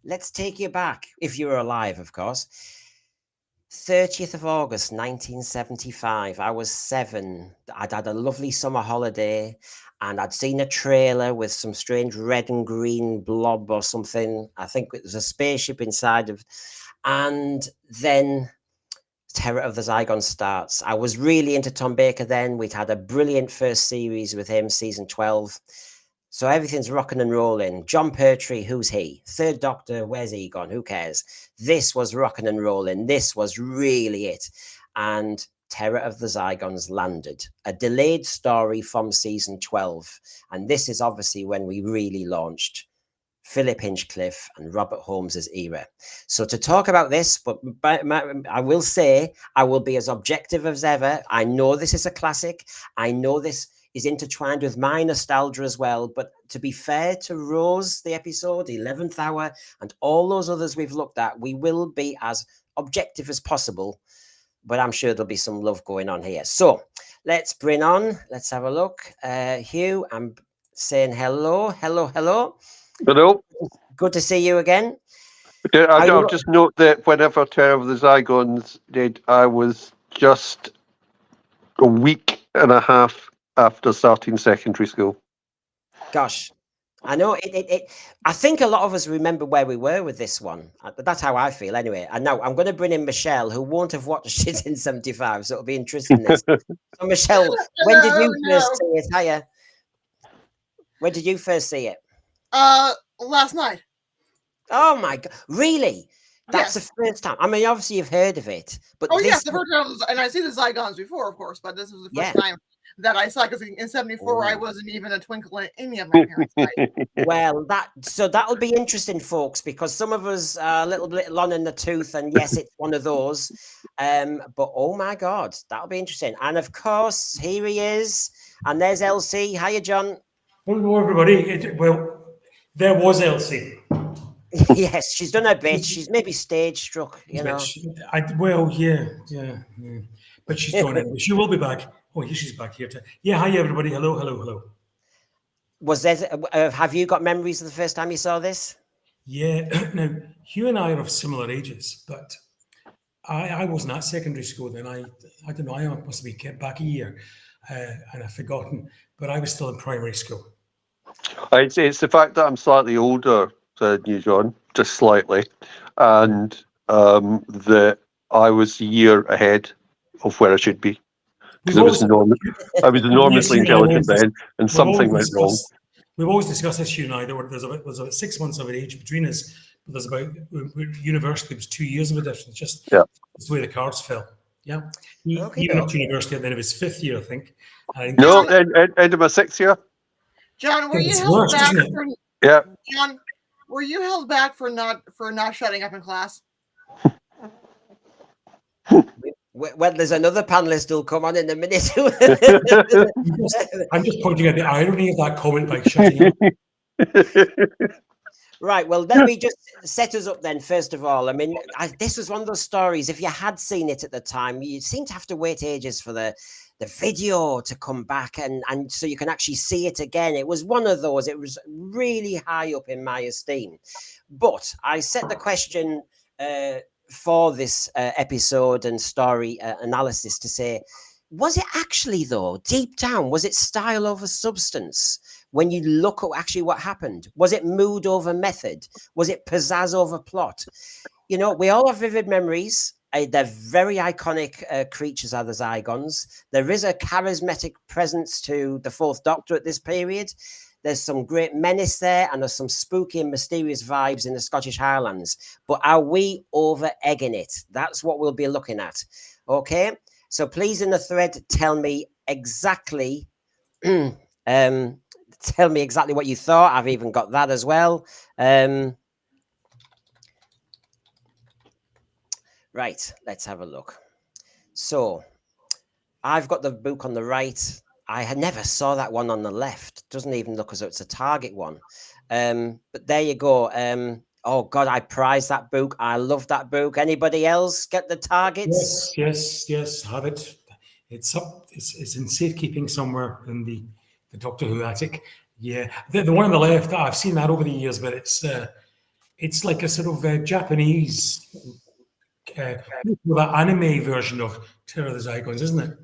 Let's take you back, if you were alive, of course. 30th of August, 1975. I was 7. I'd had a lovely summer holiday and I'd seen a trailer with some strange red and green blob or something. I think it was a spaceship inside of... And then Terror of the ZYGONS starts. I was really into Tom Baker then. We'd had a brilliant first series with him, season 12. So everything's rocking and rolling. John Pertwee, who's he? Third Doctor, where's he gone? Who cares? This was rocking and rolling. This was really it. And Terror of the ZYGONS landed. A delayed story from season 12. And this is obviously when we really launched Philip Hinchcliffe and Robert Holmes's era. So to talk about this, but I will say I will be as objective as ever. I know this is a classic. I know this is intertwined with my nostalgia as well. But to be fair to Rose, the episode, 11th Hour, and all those others we've looked at, we will be as objective as possible. But I'm sure there'll be some love going on here. So let's bring on, let's have a look. Hugh, I'm saying hello. Hello. Good to see you again. I'll just note that whenever Terror of the ZYGONS did, I was just a week and a half after starting secondary school. Gosh, I know I think a lot of us remember where we were with this one. That's how I feel anyway. And now I'm going to bring in Michelle, who won't have watched it in 75, so it'll be interesting. This. So Michelle, when did you first see it? Hiya. When did you first see it? Last night. Oh my God, really? That's the first time. I mean, obviously you've heard of it, but yes, the first time, and I see the ZYGONS before, of course, but this was the first time that I saw, because in 74 I wasn't even a twinkle in any of my parents' life. Well, that'll be interesting, folks, because some of us are a little bit long in the tooth, and yes, it's one of those. But oh my God, that'll be interesting. And of course, here he is, and there's Elsie. Hiya, John. Hello, everybody. Well, there was Elsie. Yes, she's done her bit. She's maybe stage struck, you know. Yeah. But she's gone in. She will be back. Oh, here she's back here. Hi, everybody. Hello. Was there? Have you got memories of the first time you saw this? Yeah. Now, Hugh and I are of similar ages, but I wasn't at secondary school then. I don't know. I must have been kept back a year, and I've forgotten. But I was still in primary school. It's the fact that I'm slightly older than you, John, just slightly, and that I was a year ahead of where I should be, because I was enormously intelligent then, and something went wrong. We've always discussed this, Hugh and I. There's about 6 months of age between us, but there's about university was 2 years of a difference. Just the way the cards fell. Yeah, he went up to university at the end of his 5th year, I think. End of my 6th year. John, were you held back? John, were you held back for not shutting up in class? Well, there's another panelist who'll come on in a minute. I'm just pointing out the irony of that comment by shutting up. Right, well, let me just set us up then, first of all. I mean, this was one of those stories, if you had seen it at the time, you seem to have to wait ages for the video to come back and so you can actually see it again. It was one of those. It was really high up in my esteem. But I set the question for this episode and story analysis to say, was it actually, though, deep down, was it style over substance? when you look at actually what happened. Was it mood over method? Was it pizzazz over plot? You know, we all have vivid memories. They're very iconic creatures, are the Zygons. There is a charismatic presence to the Fourth Doctor at this period. There's some great menace there, and there's some spooky and mysterious vibes in the Scottish Highlands. But are we over-egging it? That's what we'll be looking at. Okay? So please, in the thread, tell me exactly... tell me exactly what you thought. I've even got that as well. Right, let's have a look. So I've got the book on the right. I had never saw that one on the left. Doesn't even look as though it's a Target one. But there you go. Oh God, I prize that book. I love that book. Anybody else get the Targets? Yes. Have it. It's up. It's in safekeeping somewhere in the Doctor Who attic. Yeah, the one on the left. I've seen that over the years, but it's like a sort of Japanese. That anime version of Terror of the Zygons, isn't it?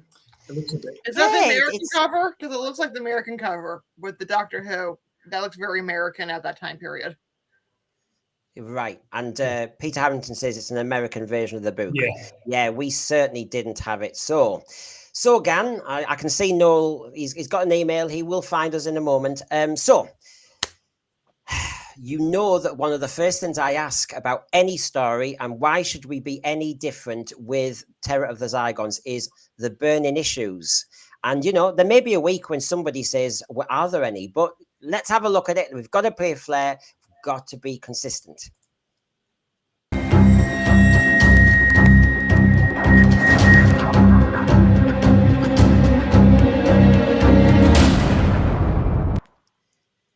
It looks a bit. Is that the American cover? Because it looks like the American cover with the Doctor Who. That looks very American at that time period. Right. And Peter Harrington says it's an American version of the book. Yeah, we certainly didn't have it. So Gan, I can see Noel. He's got an email. He will find us in a moment. So. You know that one of the first things I ask about any story and why should we be any different with Terror of the Zygons is the burning issues. And, you know, there may be a week when somebody says, well, are there any? But let's have a look at it. We've got to play flair. We've got to be consistent.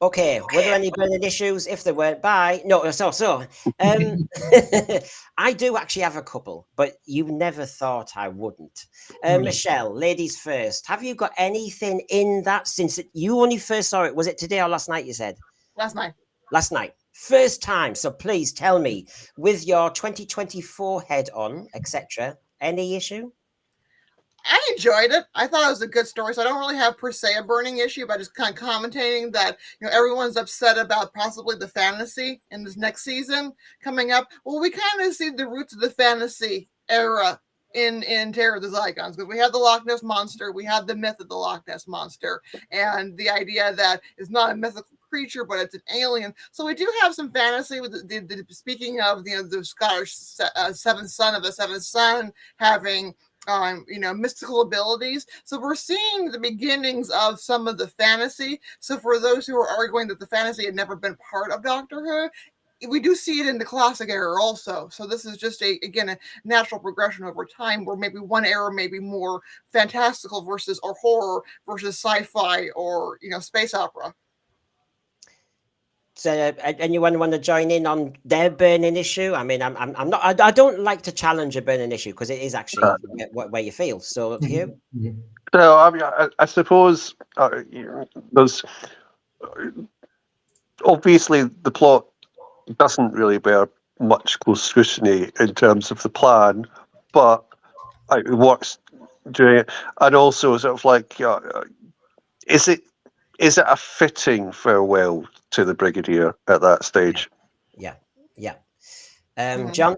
Okay, were there any burning issues? If there weren't, bye. No, so. I do actually have a couple, but you never thought I wouldn't. Michelle, ladies first. Have you got anything in that since you only first saw it? Was it today or last night, you said? Last night. Last night. First time. So please tell me, with your 2024 head on, etc., any issue? I enjoyed it. I thought it was a good story. So I don't really have per se a burning issue, but just kind of commentating that, you know, everyone's upset about possibly the fantasy in this next season coming up. Well, we kind of see the roots of the fantasy era in Terror of the Zygons, because we have the Loch Ness Monster, we have the myth of the Loch Ness Monster, and the idea that it's not a mythical creature, but it's an alien. So we do have some fantasy with the speaking of, you know, the Scottish seventh son of a seventh son having mystical abilities. So we're seeing the beginnings of some of the fantasy. So for those who are arguing that the fantasy had never been part of Doctor Who, we do see it in the classic era also. So this is just a natural progression over time, where maybe one era may be more fantastical versus or horror versus sci-fi or, you know, space opera. So, anyone want to join in on their burning issue? I mean, I'm not. I don't like to challenge a burning issue because it is actually where you feel. So, to you. So, I mean, I suppose there's obviously the plot doesn't really bear much close scrutiny in terms of the plan, but it works doing it, and also sort of like, is it a fitting farewell to the Brigadier at that stage? Yeah. John?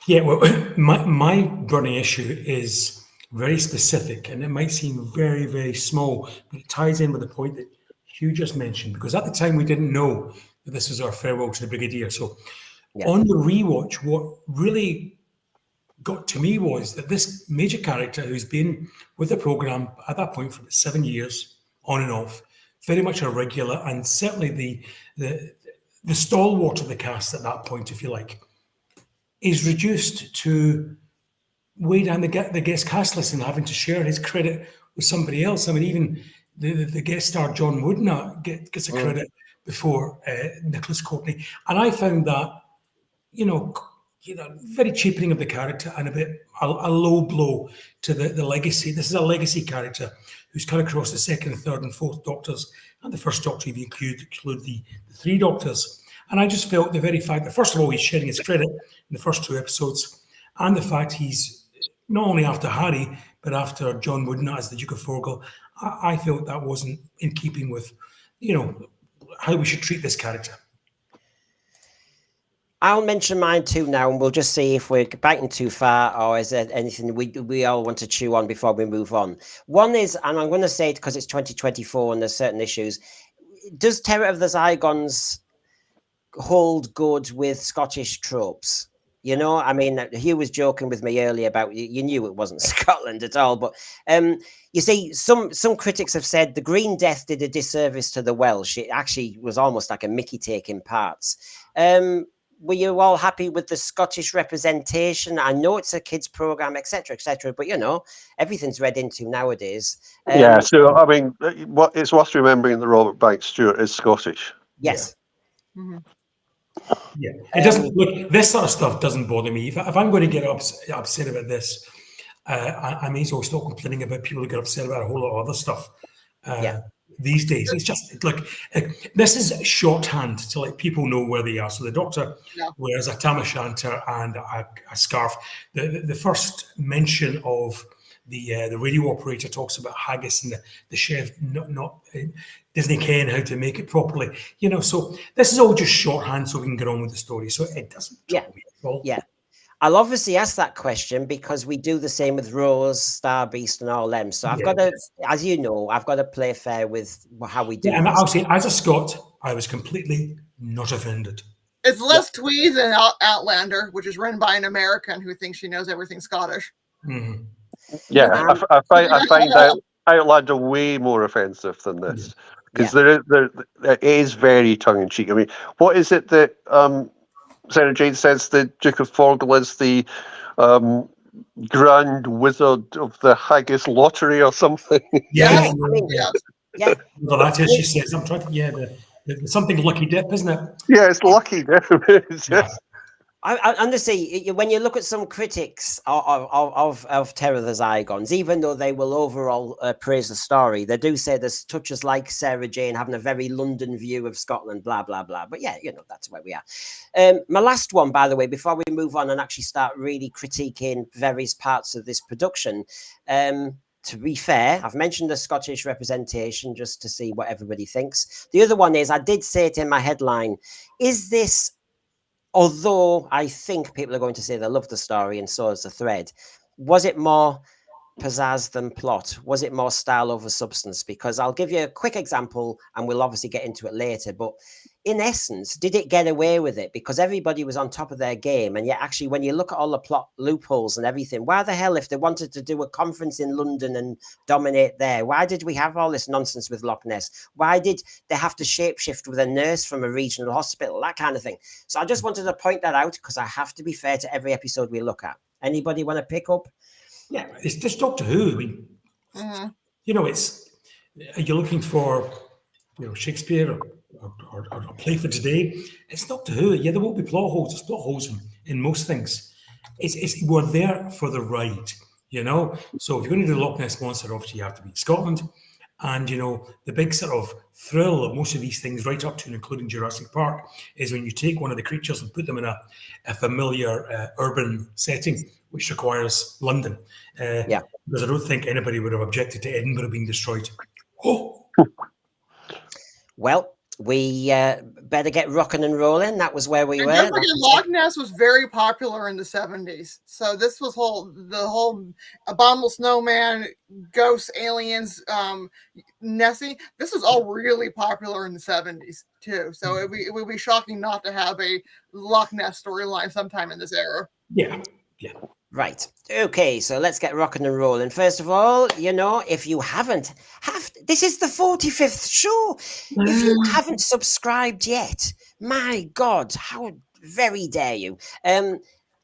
Yeah, well, my burning issue is very specific, and it might seem very, very small, but it ties in with the point that Hugh just mentioned, because at the time we didn't know that this was our farewell to the Brigadier. So on the rewatch, what really got to me was that this major character who's been with the programme at that point for about 7 years, on and off, very much a regular, and certainly the stalwart of the cast at that point, if you like, is reduced to way down the guest cast list and having to share his credit with somebody else. I mean, even the guest star John Woodnut gets a credit before Nicholas Courtney, and I found that, very cheapening of the character and a low blow to the legacy. This is a legacy character who's come across the second, third, and fourth Doctors, and the first Doctor if you include the three Doctors. And I just felt the very fact that, first of all, he's sharing his credit in the first two episodes, and the fact he's not only after Harry, but after John Woodnut as the Duke of Forgal, I felt that wasn't in keeping with, how we should treat this character. I'll mention mine too now, and we'll just see if we're biting too far, or is there anything we all want to chew on before we move on. One is, and I'm going to say it because it's 2024 and there's certain issues. Does Terror of the Zygons hold good with Scottish tropes? I mean, Hugh was joking with me earlier about you knew it wasn't Scotland at all, but you see, some critics have said the Green Death did a disservice to the Welsh. It actually was almost like a Mickey take in parts. Were you all happy with the Scottish representation? I know it's a kids program, etc., but everything's read into nowadays. Yeah, so I mean, it's worth remembering that Robert Banks Stewart is Scottish. Yes. Yeah. Mm-hmm. Yeah, it doesn't look. This sort of stuff doesn't bother me. If I'm going to get upset about this, I may as well stop complaining about people who get upset about a whole lot of other stuff. These days, it's just look. This is shorthand to let people know where they are. So the Doctor wears a tam o' shanter and a scarf. The first mention of the radio operator talks about haggis and the chef not Disney ken how to make it properly. So this is all just shorthand so we can get on with the story. So it doesn't trouble me at all. Yeah. I'll obviously ask that question because we do the same with Rose, Star Beast, and all them. So I've got to, as you know, I've got to play fair with how we do. Yeah, and I'll say, as a Scot, I was completely not offended. It's less twee than Outlander, which is run by an American who thinks she knows everything Scottish. Mm-hmm. Yeah, I find Outlander way more offensive than this because it is very tongue in cheek. I mean, what is it that Sarah Jane says the Duke of Forgle is the grand wizard of the haggis lottery or something? Yeah. Well, that is, she says. I'm trying to. Something Lucky Dip, isn't it? Yeah, it's Lucky Dip. I honestly, when you look at some critics of Terror of the Zygons, even though they will overall praise the story, they do say there's touches like Sarah Jane having a very London view of Scotland, blah, blah, blah. But yeah, that's where we are. My last one, by the way, before we move on and actually start really critiquing various parts of this production, to be fair, I've mentioned the Scottish representation just to see what everybody thinks. The other one is, I did say it in my headline, is this... Although I think people are going to say they love the story and so is the thread, was it more pizzazz than plot? Was it more style over substance? Because I'll give you a quick example and we'll obviously get into it later. But in essence, did it get away with it? Because everybody was on top of their game. And yet actually, when you look at all the plot loopholes and everything, why the hell, if they wanted to do a conference in London and dominate there, why did we have all this nonsense with Loch Ness? Why did they have to shapeshift with a nurse from a regional hospital? That kind of thing. So I just wanted to point that out because I have to be fair to every episode we look at. Anybody want to pick up? Yeah, it's just Doctor Who. I mean, it's, are you looking for, Shakespeare or a play for today? It's Doctor Who. Yeah, there will be plot holes. There's plot holes in most things. We're there for the ride, So if you're going to do Loch Ness Monster, obviously you have to be in Scotland. And, the big sort of thrill of most of these things, right up to and including Jurassic Park, is when you take one of the creatures and put them in a familiar urban setting, which requires London. Because I don't think anybody would have objected to Edinburgh being destroyed. Oh! Well, we better get rocking and rolling. That was where we were. Don't forget, Loch Ness was very popular in the 70s. So this was the whole abominable snowman, ghosts, aliens, Nessie. This was all really popular in the 70s too. So it would be shocking not to have a Loch Ness storyline sometime in this era. Yeah. Right. Okay, so let's get rocking and rolling. First of all, if you haven't, this is the 45th show. If you haven't subscribed yet, my God, how very dare you?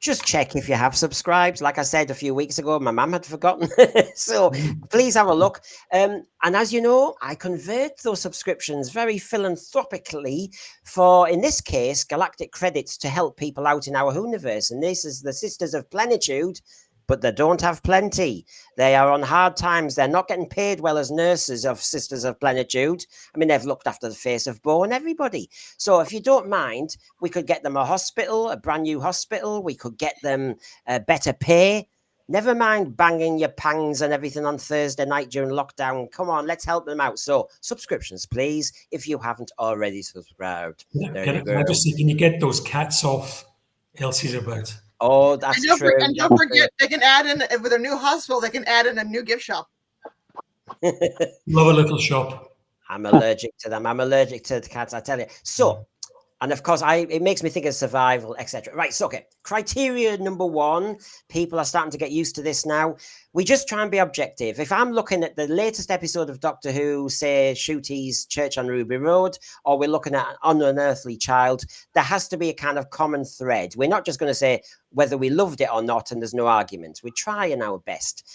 Just check if you have subscribed. Like I said a few weeks ago, my mum had forgotten. So please have a look. And as you know, I convert those subscriptions very philanthropically for, in this case, galactic credits to help people out in our universe. And this is the Sisters of Plenitude, but they don't have plenty. They are on hard times. They're not getting paid well as nurses of Sisters of Plenitude. I mean, they've looked after the face of Bo and everybody. So if you don't mind, we could get them a hospital, a brand new hospital. We could get them better pay. Never mind banging your pangs and everything on Thursday night during lockdown. Come on, let's help them out. So subscriptions, please, if you haven't already subscribed. There you go. Can I just say, can you get those cats off Elsie's about? Oh, that's true. And don't forget, they can add in, with a new hospital, they can add in a new gift shop. Love a little shop. I'm allergic to them. I'm allergic to the cats, I tell you. So, and of course, it makes me think of survival, etc. Right, so, okay. Criteria number 1, people are starting to get used to this now. We just try and be objective. If I'm looking at the latest episode of Doctor Who, say Shooty's Church on Ruby Road, or we're looking at an Unearthly Child, there has to be a kind of common thread. We're not just going to say whether we loved it or not, and there's no argument. We're trying our best.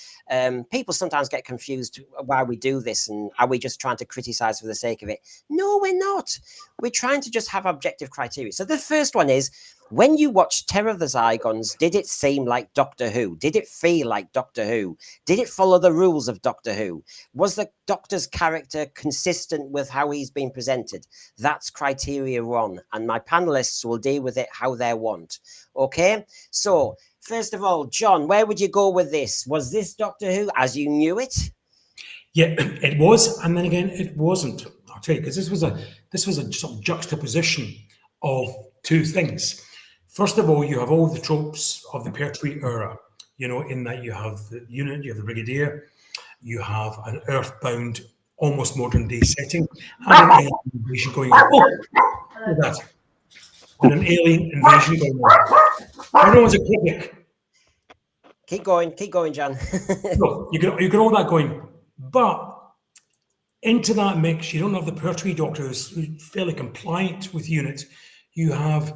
People sometimes get confused why we do this, and are we just trying to criticize for the sake of it? No, we're not. We're trying to just have objective criteria. So the first one is, when you watched Terror of the Zygons, did it seem like Doctor Who? Did it feel like Doctor Who? Did it follow the rules of Doctor Who? Was the Doctor's character consistent with how he's been presented? That's criteria 1, and my panelists will deal with it how they want. Okay? So, first of all, John, where would you go with this? Was this Doctor Who as you knew it? Yeah, it was, and then again, it wasn't. I'll tell you, because this was a sort of juxtaposition of two things. First of all, you have all the tropes of the Pertwee era, you know, in that you have the unit, you have the Brigadier, you have an earthbound, almost modern day setting, and an alien invasion going on. Oh, look at that. And an alien invasion going on. Everyone's a critic. Keep going, John. No, you get all that going. But into that mix, you don't have the Pertwee Doctor who's fairly compliant with unit. You have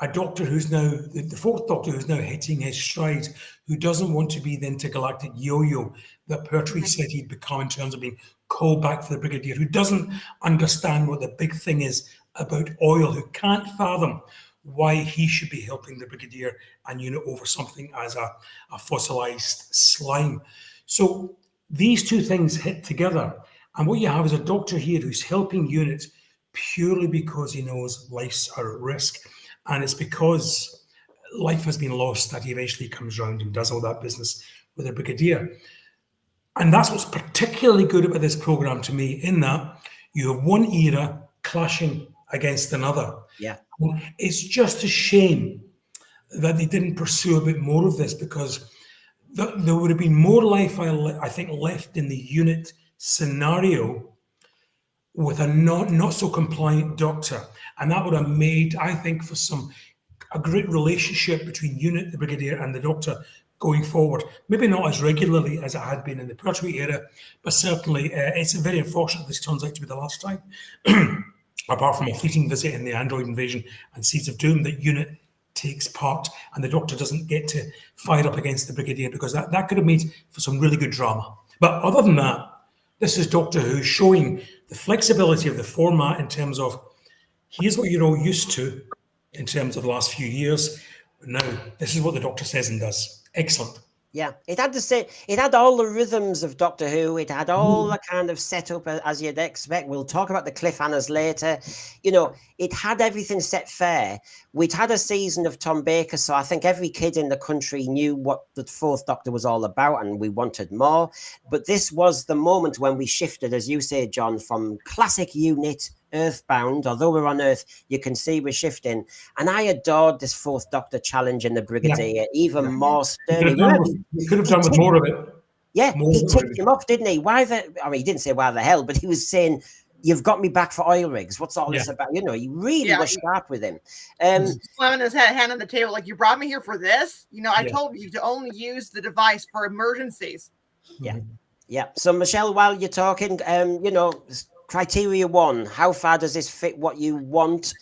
a Doctor who's now, the 4th Doctor who's now hitting his stride, who doesn't want to be the intergalactic yo-yo that Pertwee said he'd become in terms of being called back for the Brigadier, who doesn't understand what the big thing is about oil, who can't fathom why he should be helping the Brigadier and unit over something as a fossilized slime. So these two things hit together. And what you have is a Doctor here who's helping unit purely because he knows lives are at risk. And it's because life has been lost that he eventually comes round and does all that business with the Brigadier. And that's what's particularly good about this programme to me, in that you have one era clashing against another. Yeah. And it's just a shame that they didn't pursue a bit more of this, because there would have been more life, I think, left in the unit scenario with a not so compliant Doctor. And that would have made, I think, for a great relationship between unit, the Brigadier, and the Doctor going forward. Maybe not as regularly as it had been in the Pertwee era, but certainly it's very unfortunate this turns out to be the last time, apart from a fleeting visit in the Android invasion and Seeds of Doom, that unit takes part and the Doctor doesn't get to fire up against the Brigadier, because that could have made for some really good drama. But other than that, this is Doctor Who showing the flexibility of the format in terms of, here's what you're all used to in terms of the last few years. Now, this is what the Doctor says and does. Excellent. Yeah, it had all the rhythms of Doctor Who. It had all the kind of setup as you'd expect. We'll talk about the cliffhangers later. You know, it had everything set fair. We'd had a season of Tom Baker, so I think every kid in the country knew what the 4th Doctor was all about, and we wanted more. But this was the moment when we shifted, as you say, John, from classic unit, Earthbound. Although we're on Earth, you can see we're shifting. And I adored this 4th Doctor challenge in the Brigadier, even more sternly. You could have done with more of it. Yeah, he tipped him off, didn't he? He didn't say why the hell, but he was saying, "You've got me back for oil rigs. What's all this about?" You know, he really was sharp with him. Slamming his hand on the table, like, "You brought me here for this? You know, I told you to only use the device for emergencies." Yeah. So, Michelle, while you're talking, you know, criteria 1, how far does this fit what you want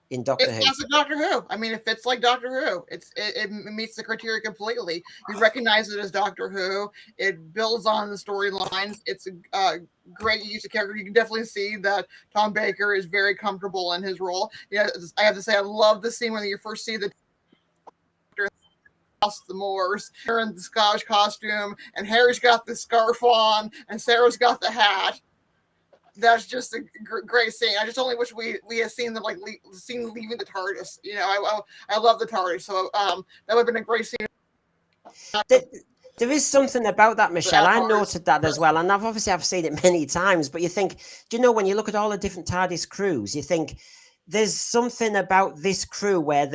in Doctor Who? It's Doctor Who. I mean, it fits like Doctor Who. It meets the criteria completely. You recognize it as Doctor Who. It builds on the storylines. It's a great use of character. You can definitely see that Tom Baker is very comfortable in his role. Yeah, I have to say, I love the scene when you first see the the Moors, they're in the Scottish costume, and Harry's got the scarf on, and Sarah's got the hat. That's just a great scene. I just only wish we had seen them leaving the TARDIS. You know, I love the TARDIS, so that would have been a great scene. There is something about that, Michelle. I noted that as well, and I've seen it many times. But you think, do you know, when you look at all the different TARDIS crews, you think there's something about this crew where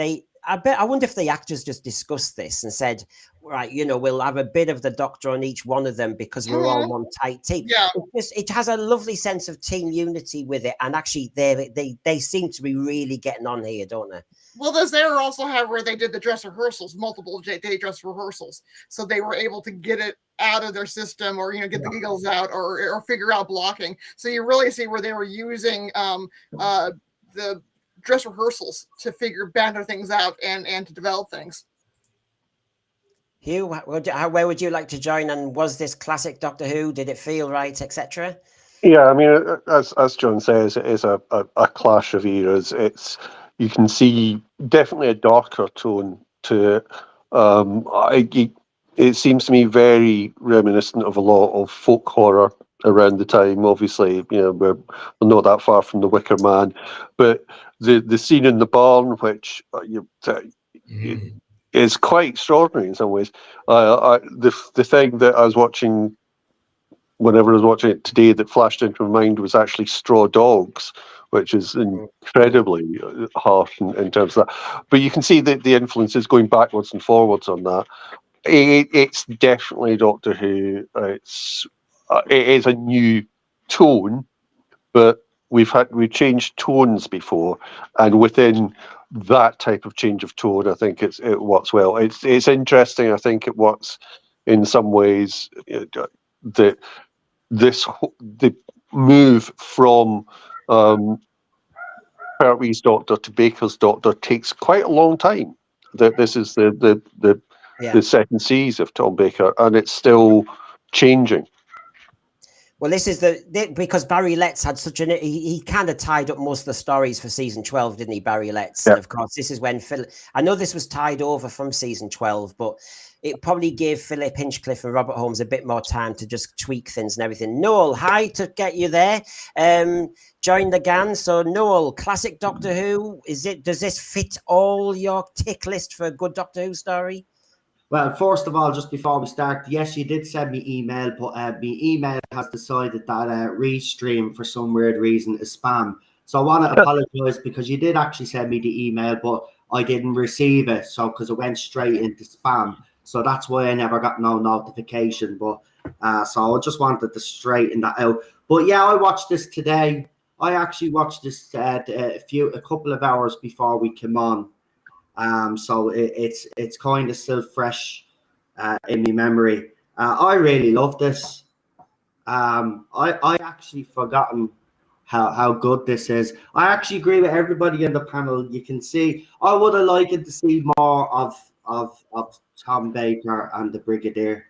I wonder if the actors just discussed this and said, right, you know, we'll have a bit of the Doctor on each one of them because we're all one tight team. Yeah, it has a lovely sense of team unity with it, and actually, they seem to be really getting on here, don't they? Well, does there also have where they did the dress rehearsals, multiple day dress rehearsals, so they were able to get it out of their system, or get the giggles out, or figure out blocking. So you really see where they were using the dress rehearsals to banter things out and to develop things. Hugh, where would you like to join? And was this classic Doctor Who? Did it feel right, etc.? Yeah, I mean, as John says, it is a clash of eras. You can see definitely a darker tone to it. It seems to me very reminiscent of a lot of folk horror around the time. Obviously, we're not that far from The Wicker Man, but the scene in the barn, which is quite extraordinary in some ways. The thing that I was watching, whenever I was watching it today, that flashed into my mind was actually Straw Dogs, which is incredibly harsh in terms of that. But you can see that the influence is going backwards and forwards on that. It's definitely Doctor Who. It is a new tone, but we've changed tones before, and within that type of change of tone, I think it works well. It's interesting. I think it works in some ways that the move from Pertwee's Doctor to Baker's Doctor takes quite a long time. This is the second series of Tom Baker, and it's still changing. Well, this is because Barry Letts had such he kind of tied up most of the stories for season 12, didn't he, Barry Letts? Yeah. And of course, this is when I know this was tied over from season 12, but it probably gave Philip Hinchcliffe and Robert Holmes a bit more time to just tweak things and everything. Noel, hi, to get you there. Join the gang. So Noel, classic Doctor Who, does this fit all your tick list for a good Doctor Who story? Well, first of all, just before we start, yes, you did send me email, but my email has decided that Restream, for some weird reason, is spam. So I want to apologize, because you did actually send me the email, but I didn't receive it. So because it went straight into spam. So that's why I never got no notification. But so I just wanted to straighten that out. But yeah, I watched this today. I actually watched this a couple of hours before we came on. So it's kind of still fresh in my memory. I really love this. I actually forgotten how good this is. I actually agree with everybody in the panel. You can see I would have liked to see more of Tom Baker and the Brigadier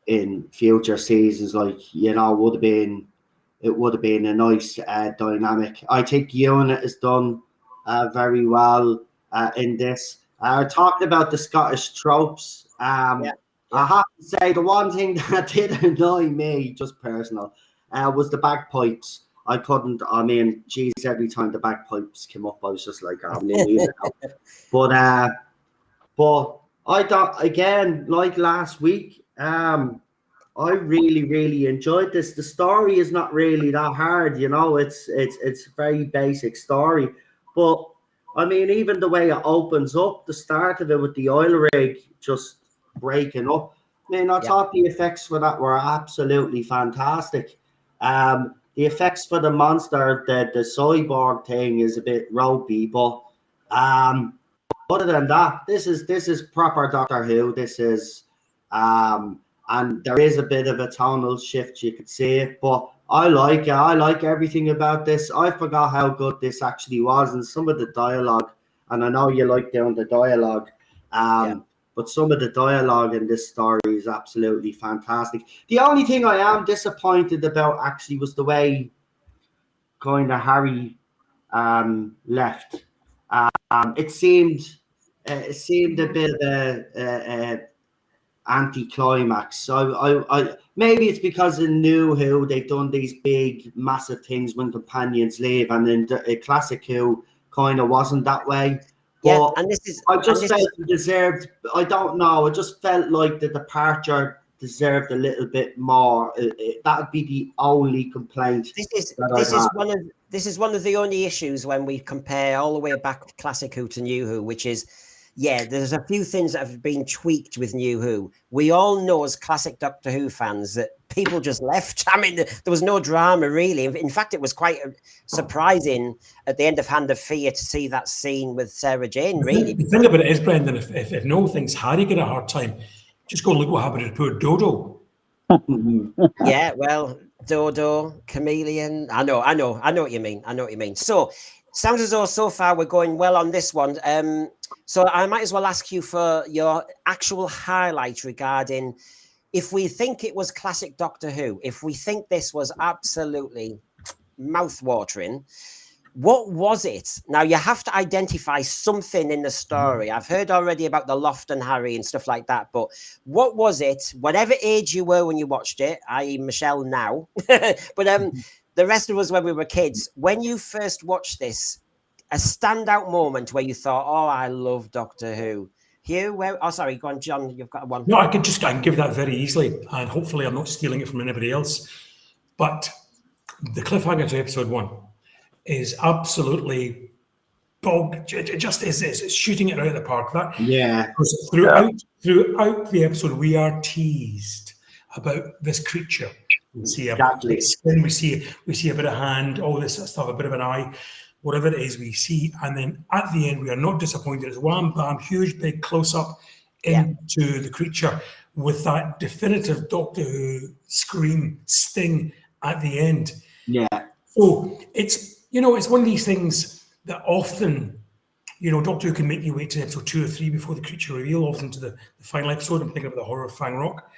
in future seasons. It would have been a nice dynamic. I think Unit is done very well in this. Talking about the Scottish tropes, I have to say the one thing that did annoy me, just personal, was the bagpipes. I couldn't. I mean, geez, every time the bagpipes came up, I was just like, But I thought, again, like last week, I really, really enjoyed this. The story is not really that hard, It's a very basic story. But I mean, even the way it opens up, the start of it with the oil rig just breaking up. I mean, I thought the effects for that were absolutely fantastic. The effects for the monster, the cyborg thing, is a bit ropey, but other than that, this is proper Doctor Who. This is and there is a bit of a tonal shift, you could see it, but I like it. I like everything about this. I forgot how good this actually was, and some of the dialogue, and I know you like doing the dialogue, but some of the dialogue in this story is absolutely fantastic. The only thing I am disappointed about actually was the way kind of Harry left. It seemed a bit of a anti-climax. So I maybe it's because in New Who they've done these big massive things when companions leave, and then a classic Who kind of wasn't that way. But and this is. I just this felt is, it deserved. I don't know. I just felt like the departure deserved a little bit more. That would be the only complaint that I'd have. this is one of the only issues when we compare all the way back to Classic Who to New Who, which is, yeah, there's a few things that have been tweaked with New Who. We all know as classic Doctor Who fans that people just left. I mean, there was no drama really. In fact, it was quite surprising at the end of Hand of Fear to see that scene with Sarah Jane. Really, the thing about it is, Brendan, if Noel thinks Harry get a hard time, just go look what happened to poor Dodo. Yeah, well, Dodo, Chameleon. I know what you mean. So, sounds as though so far we're going well on this one. So I might as well ask you for your actual highlight regarding if we think it was classic Doctor Who, if we think this was absolutely mouth-watering, what was it? Now, you have to identify something in the story. I've heard already about the Loft and Harry and stuff like that, but what was it, whatever age you were when you watched it, i.e. Michelle now, but the rest of us when we were kids, when you first watched this, a standout moment where you thought, oh, I love Doctor Who. Hugh, sorry, go on, John, you've got one. No, I can give that very easily, and hopefully I'm not stealing it from anybody else. But the cliffhanger to episode 1 is absolutely bogged. It just is. It's shooting it out of the park. Throughout the episode, we are teased about this creature. We see a bit of skin, we see a bit of hand, all this stuff, a bit of an eye, whatever it is we see, and then at the end we are not disappointed. It's wham bam, huge big close up into the creature with that definitive Doctor Who scream sting at the end. Yeah. So it's it's one of these things that often, Doctor Who can make you wait to episode 2 or 3 before the creature reveal, often to the final episode. I'm thinking about the horror of Fang Rock,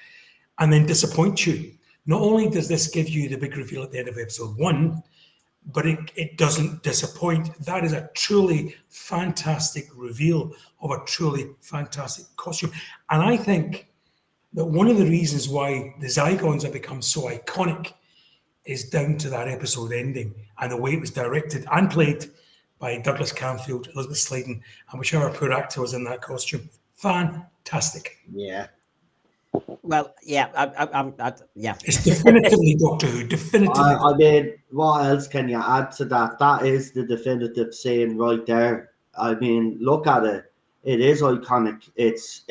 and then disappoint you. Not only does this give you the big reveal at the end of episode 1, but it doesn't disappoint. That is a truly fantastic reveal of a truly fantastic costume. And I think that one of the reasons why the Zygons have become so iconic is down to that episode ending and the way it was directed and played by Douglas Camfield, Elizabeth Sladen, and whichever poor actor was in that costume. Fantastic. Yeah. Well, yeah, It's definitively Doctor Who. Definitively. I mean, what else can you add to that? That is the definitive saying right there. I mean, look at it. It is iconic. It's.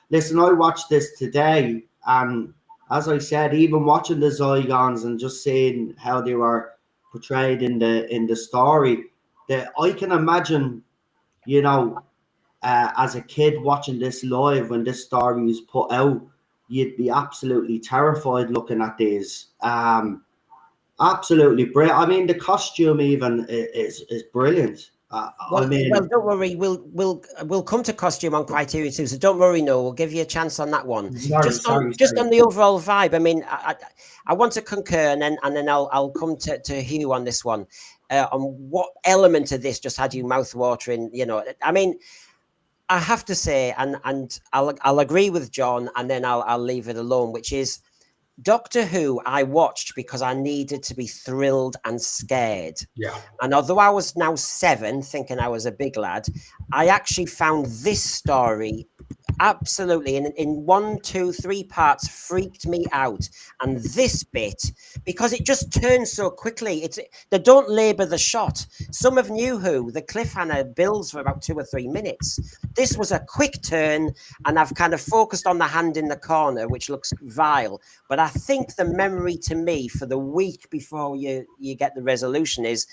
Listen, I watched this today, and as I said, even watching the Zygons and just seeing how they were portrayed in the story, that I can imagine, as a kid watching this live when this story was put out, you'd be absolutely terrified looking at these. Absolutely brilliant. I mean, the costume even is brilliant. Well, don't worry. We'll come to costume on Criterion too. So don't worry. No, we'll give you a chance on that one. Just on the overall vibe. I mean, I want to concur, and then I'll come to Hugh on this one. On what element of this just had you mouth watering? I mean, I have to say, and I'll agree with John, and then I'll leave it alone, which is Doctor Who I watched because I needed to be thrilled and scared. Yeah. And although I was now 7, thinking I was a big lad, I actually found this story absolutely in 1, 2, 3 parts freaked me out. And this bit, because it just turns so quickly, they don't labor the shot. Some of New Who, the cliffhanger builds for about 2 or 3 minutes. This was a quick turn, and I've kind of focused on the hand in the corner, which looks vile. But I think the memory to me for the week before you get the resolution is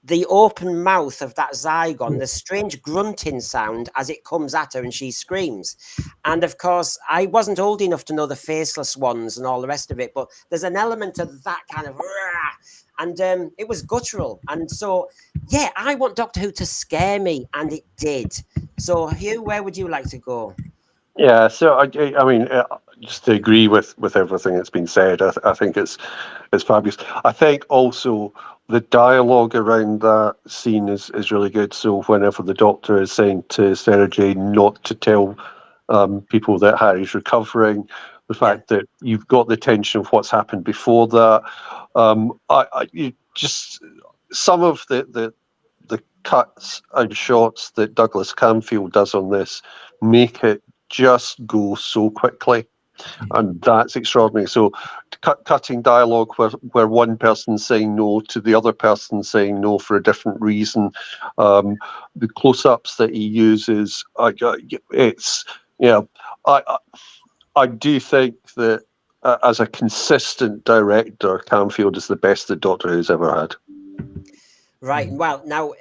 the open mouth of that Zygon, the strange grunting sound as it comes at her and she screams. And of course, I wasn't old enough to know the faceless ones and all the rest of it, but there's an element of that kind of, and it was guttural. And so, yeah, I want Doctor Who to scare me, and it did. So, Hugh, where would you like to go? Yeah, so I mean, just to agree with everything that's been said, I think it's fabulous. I think also the dialogue around that scene is really good. So whenever the Doctor is saying to Sarah Jane not to tell people that Harry's recovering, the fact that you've got the tension of what's happened before that, you just some of the cuts and shots that Douglas Camfield does on this make it just go so quickly. And that's extraordinary. So cutting dialogue where one person's saying no to the other person saying no for a different reason. The close-ups that he uses, it's, you know, I do think that as a consistent director, Camfield is the best that Doctor Who's ever had. Right. Well, now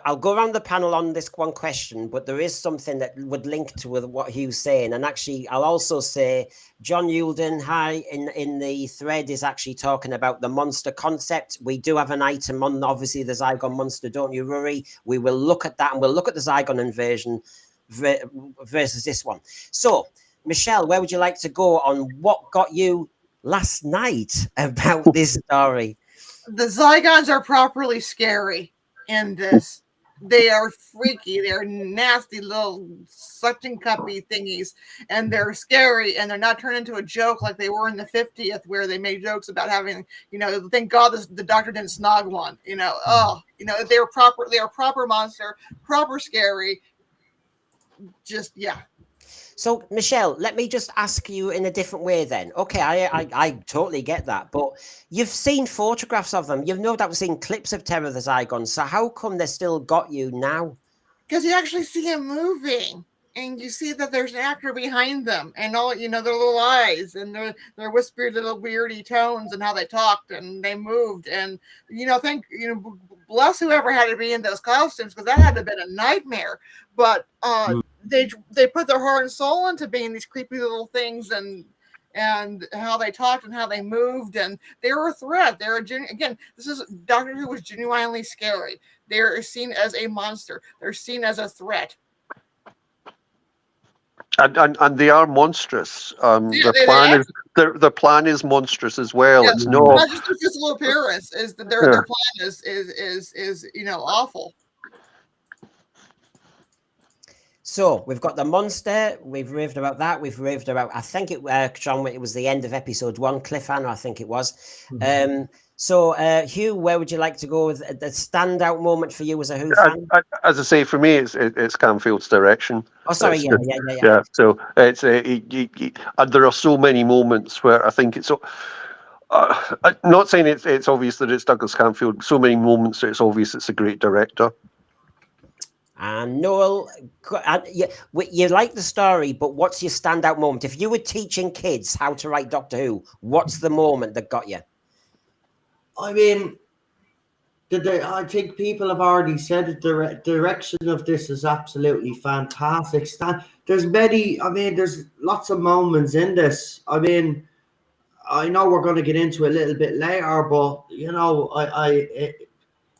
I'll go around the panel on this one question, but there is something that would link to with what Hugh's saying. And actually, I'll also say John Yulden, hi, in the thread is actually talking about the monster concept. We do have an item on, obviously, the Zygon monster. Don't you worry. We will look at that, and we'll look at the Zygon inversion versus this one. So, Michelle, where would you like to go on what got you last night about this story? The Zygons are properly scary in this. They are freaky. They're nasty little suction cuppy thingies, and they're scary, and they're not turned into a joke like they were in the 50th, where they made jokes about having, you know, thank God the doctor didn't snog one. You know, they are proper monster, proper scary. Just yeah. So, Michelle, let me just ask you in a different way then. Okay, I totally get that, but you've seen photographs of them. You've no doubt seen clips of Terror of the Zygons. So how come they still got you now? Because you actually see him moving, and you see that there's an actor behind them, and all, you know, their little eyes and their whispered little weirdy tones and how they talked and they moved. And, you know, bless whoever had to be in those costumes, because that had to have been a nightmare. But they put their heart and soul into being these creepy little things, and how they talked and how they moved, and they were a threat. They're again, this is Doctor Who was genuinely scary. They're seen as a monster. They're seen as a threat. And they are monstrous. Their plan is monstrous as well. Yeah, it's not just their physical appearance is that their plan is you know, awful. So we've got the monster. We've raved about that. We've raved about, I think John, it was the end of episode 1, cliffhanger, I think it was. So Hugh, where would you like to go with the standout moment for you as a Who fan? As I say, for me, it's Camfield's direction. Oh, sorry, yeah. So it's and there are so many moments where I think it's. I'm not saying it's obvious that it's Douglas Camfield. So many moments that it's obvious it's a great director. And Noel, you like the story, but what's your standout moment? If you were teaching kids how to write Doctor Who, what's the moment that got you? I mean, I think people have already said it. The direction of this is absolutely fantastic. There's lots of moments in this. I mean, I know we're going to get into a little bit later, but, you know,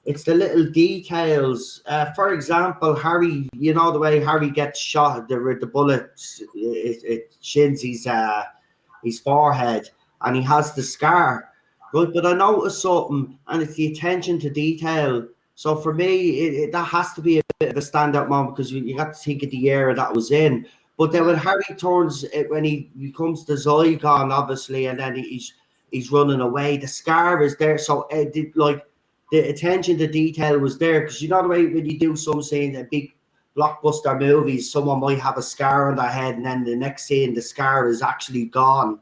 it's the little details. For example, Harry, you know, the way Harry gets shot, the bullet, it shins his forehead, and he has the scar. Right, but I noticed something, and it's the attention to detail. So for me, that has to be a bit of a standout moment, because you got to think of the era that was in. But then when Harry turns, when he becomes the Zygon, obviously, and then he's running away, the scar is there. So the attention to detail was there, because you know the way when you do some scene in big blockbuster movies, someone might have a scar on their head, and then the next scene the scar is actually gone.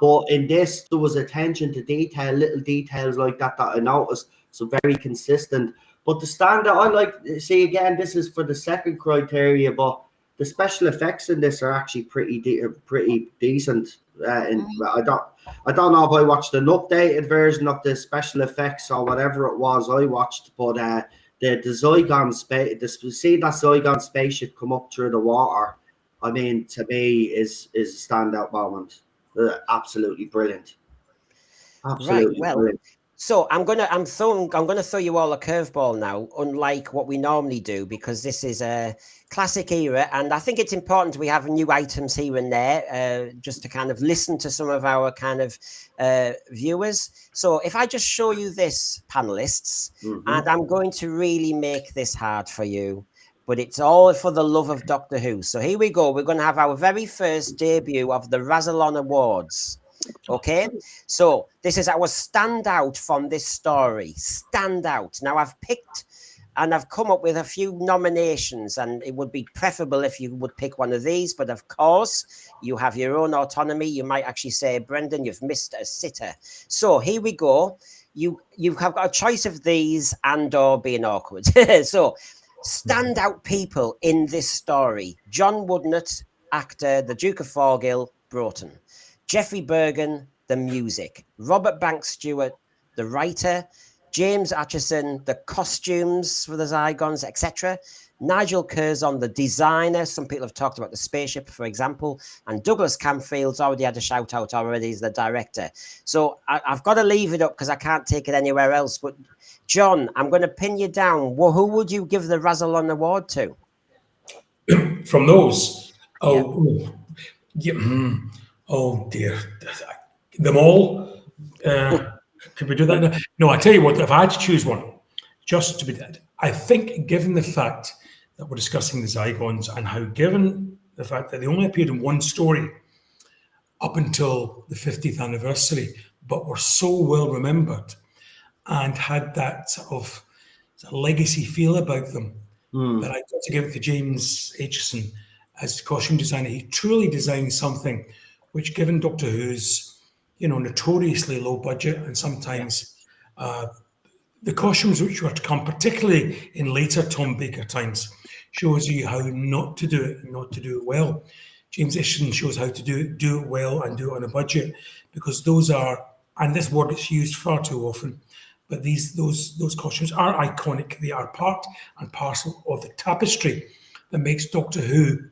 But in this, there was attention to detail, little details like that I noticed. So very consistent. But the standout, I like, see again, this is for the second criteria, but the special effects in this are actually pretty decent. I don't know if I watched an updated version of the special effects or whatever it was I watched, but the Zygon seeing that Zygon spaceship come up through the water, I mean, to me is a standout moment. Absolutely brilliant. Absolutely brilliant. So I'm gonna throw you all a curveball now, unlike what we normally do, because this is a classic era, and I think it's important we have new items here and there, just to kind of listen to some of our kind of viewers. So if I just show you this, panelists, and I'm going to really make this hard for you, but it's all for the love of Doctor Who. So here we go. We're going to have our very first debut of the Razon Awards. Okay, so this is our standout from this story. Standout. Now I've picked and I've come up with a few nominations, and it would be preferable if you would pick one of these, but of course you have your own autonomy. You might actually say, Brendan, you've missed a sitter. So here we go. You have got a choice of these and or being awkward. So standout people in this story: John Woodnut, actor, the Duke of Forgill, Broughton; Jeffrey Bergen, the music; Robert Banks Stewart, the writer; James Atchison, the costumes for the Zygons, etc.; Nigel Curzon, the designer. Some people have talked about the spaceship, for example. And Douglas Camfield's already had a shout out already as the director. So I've got to leave it up because I can't take it anywhere else. But John, I'm going to pin you down. Well, who would you give the Razon Award to? From those? Oh, yeah. Oh dear. Them all? Could we do that? No, I tell you what, if I had to choose one, just to be dead, I think given the fact that we're discussing the Zygons and how, given the fact that they only appeared in one story up until the 50th anniversary, but were so well remembered and had that sort of legacy feel about them, that I got to give it to James Aitchison as costume designer. He truly designed something which, given Doctor Who's, notoriously low budget, and sometimes the costumes which were to come, particularly in later Tom Baker times, shows you how not to do it and not to do it well. James Aitchison shows how to do it well and do it on a budget, because those are, and this word is used far too often, but those costumes are iconic. They are part and parcel of the tapestry that makes Doctor Who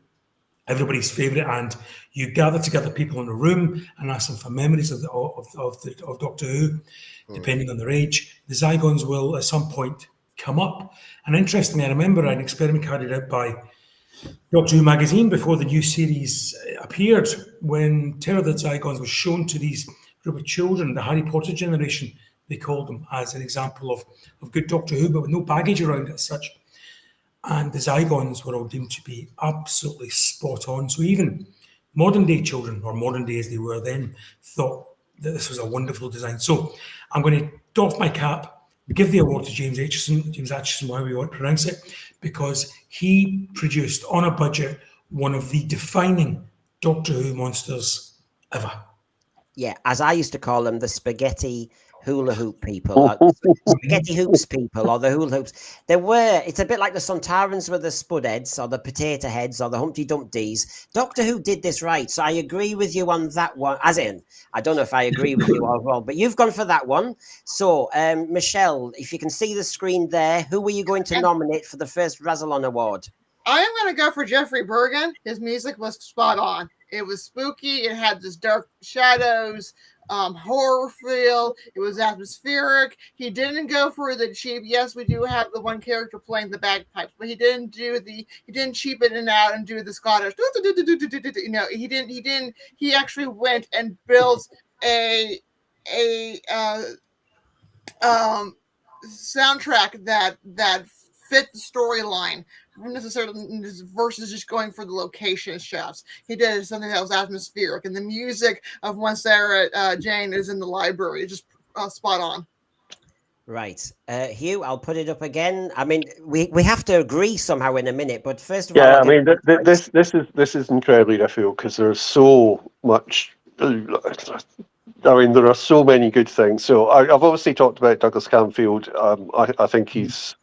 everybody's favourite. And you gather together people in a room and ask them for memories of Doctor Who, depending on their age. The Zygons will at some point come up. And interestingly, I remember an experiment carried out by Doctor Who magazine before the new series appeared, when Terror of the Zygons was shown to these group of children, the Harry Potter generation, they called them, as an example of good Doctor Who, but with no baggage around it as such. And the Zygons were all deemed to be absolutely spot on. So even modern day children, or modern day as they were then, thought that this was a wonderful design. So I'm going to doff my cap, give the award to James Aitchison, however you want to pronounce it, because he produced on a budget one of the defining Doctor Who monsters ever. Yeah, as I used to call them, the spaghetti hula hoop people, spaghetti hoops people, or the hula hoops. It's a bit like the Sontarans were the spud heads, or the potato heads, or the Humpty Dumptys. Doctor Who did this right, so I agree with you on that one. As in, I don't know if I agree with you overall, but you've gone for that one. So, Michelle, if you can see the screen there, who were you going to nominate for the first Razon Award? I am going to go for Jeffrey Bergen. His music was spot on. It was spooky. It had this dark shadows, horror feel. It was atmospheric. He didn't go for the cheap. Yes, we do have the one character playing the bagpipes, but he didn't cheapen it out and do the Scottish. He didn't. He actually went and built a soundtrack that fit the storyline, necessarily versus just going for the location shots. He did something that was atmospheric, and the music of when Sarah Jane is in the library is just spot on. Right, Hugh, I'll put it up again. I mean, we have to agree somehow in a minute, but first of all, I mean, this is incredibly difficult because there's so much. I mean, there are so many good things. So I've obviously talked about Douglas Camfield. I think he's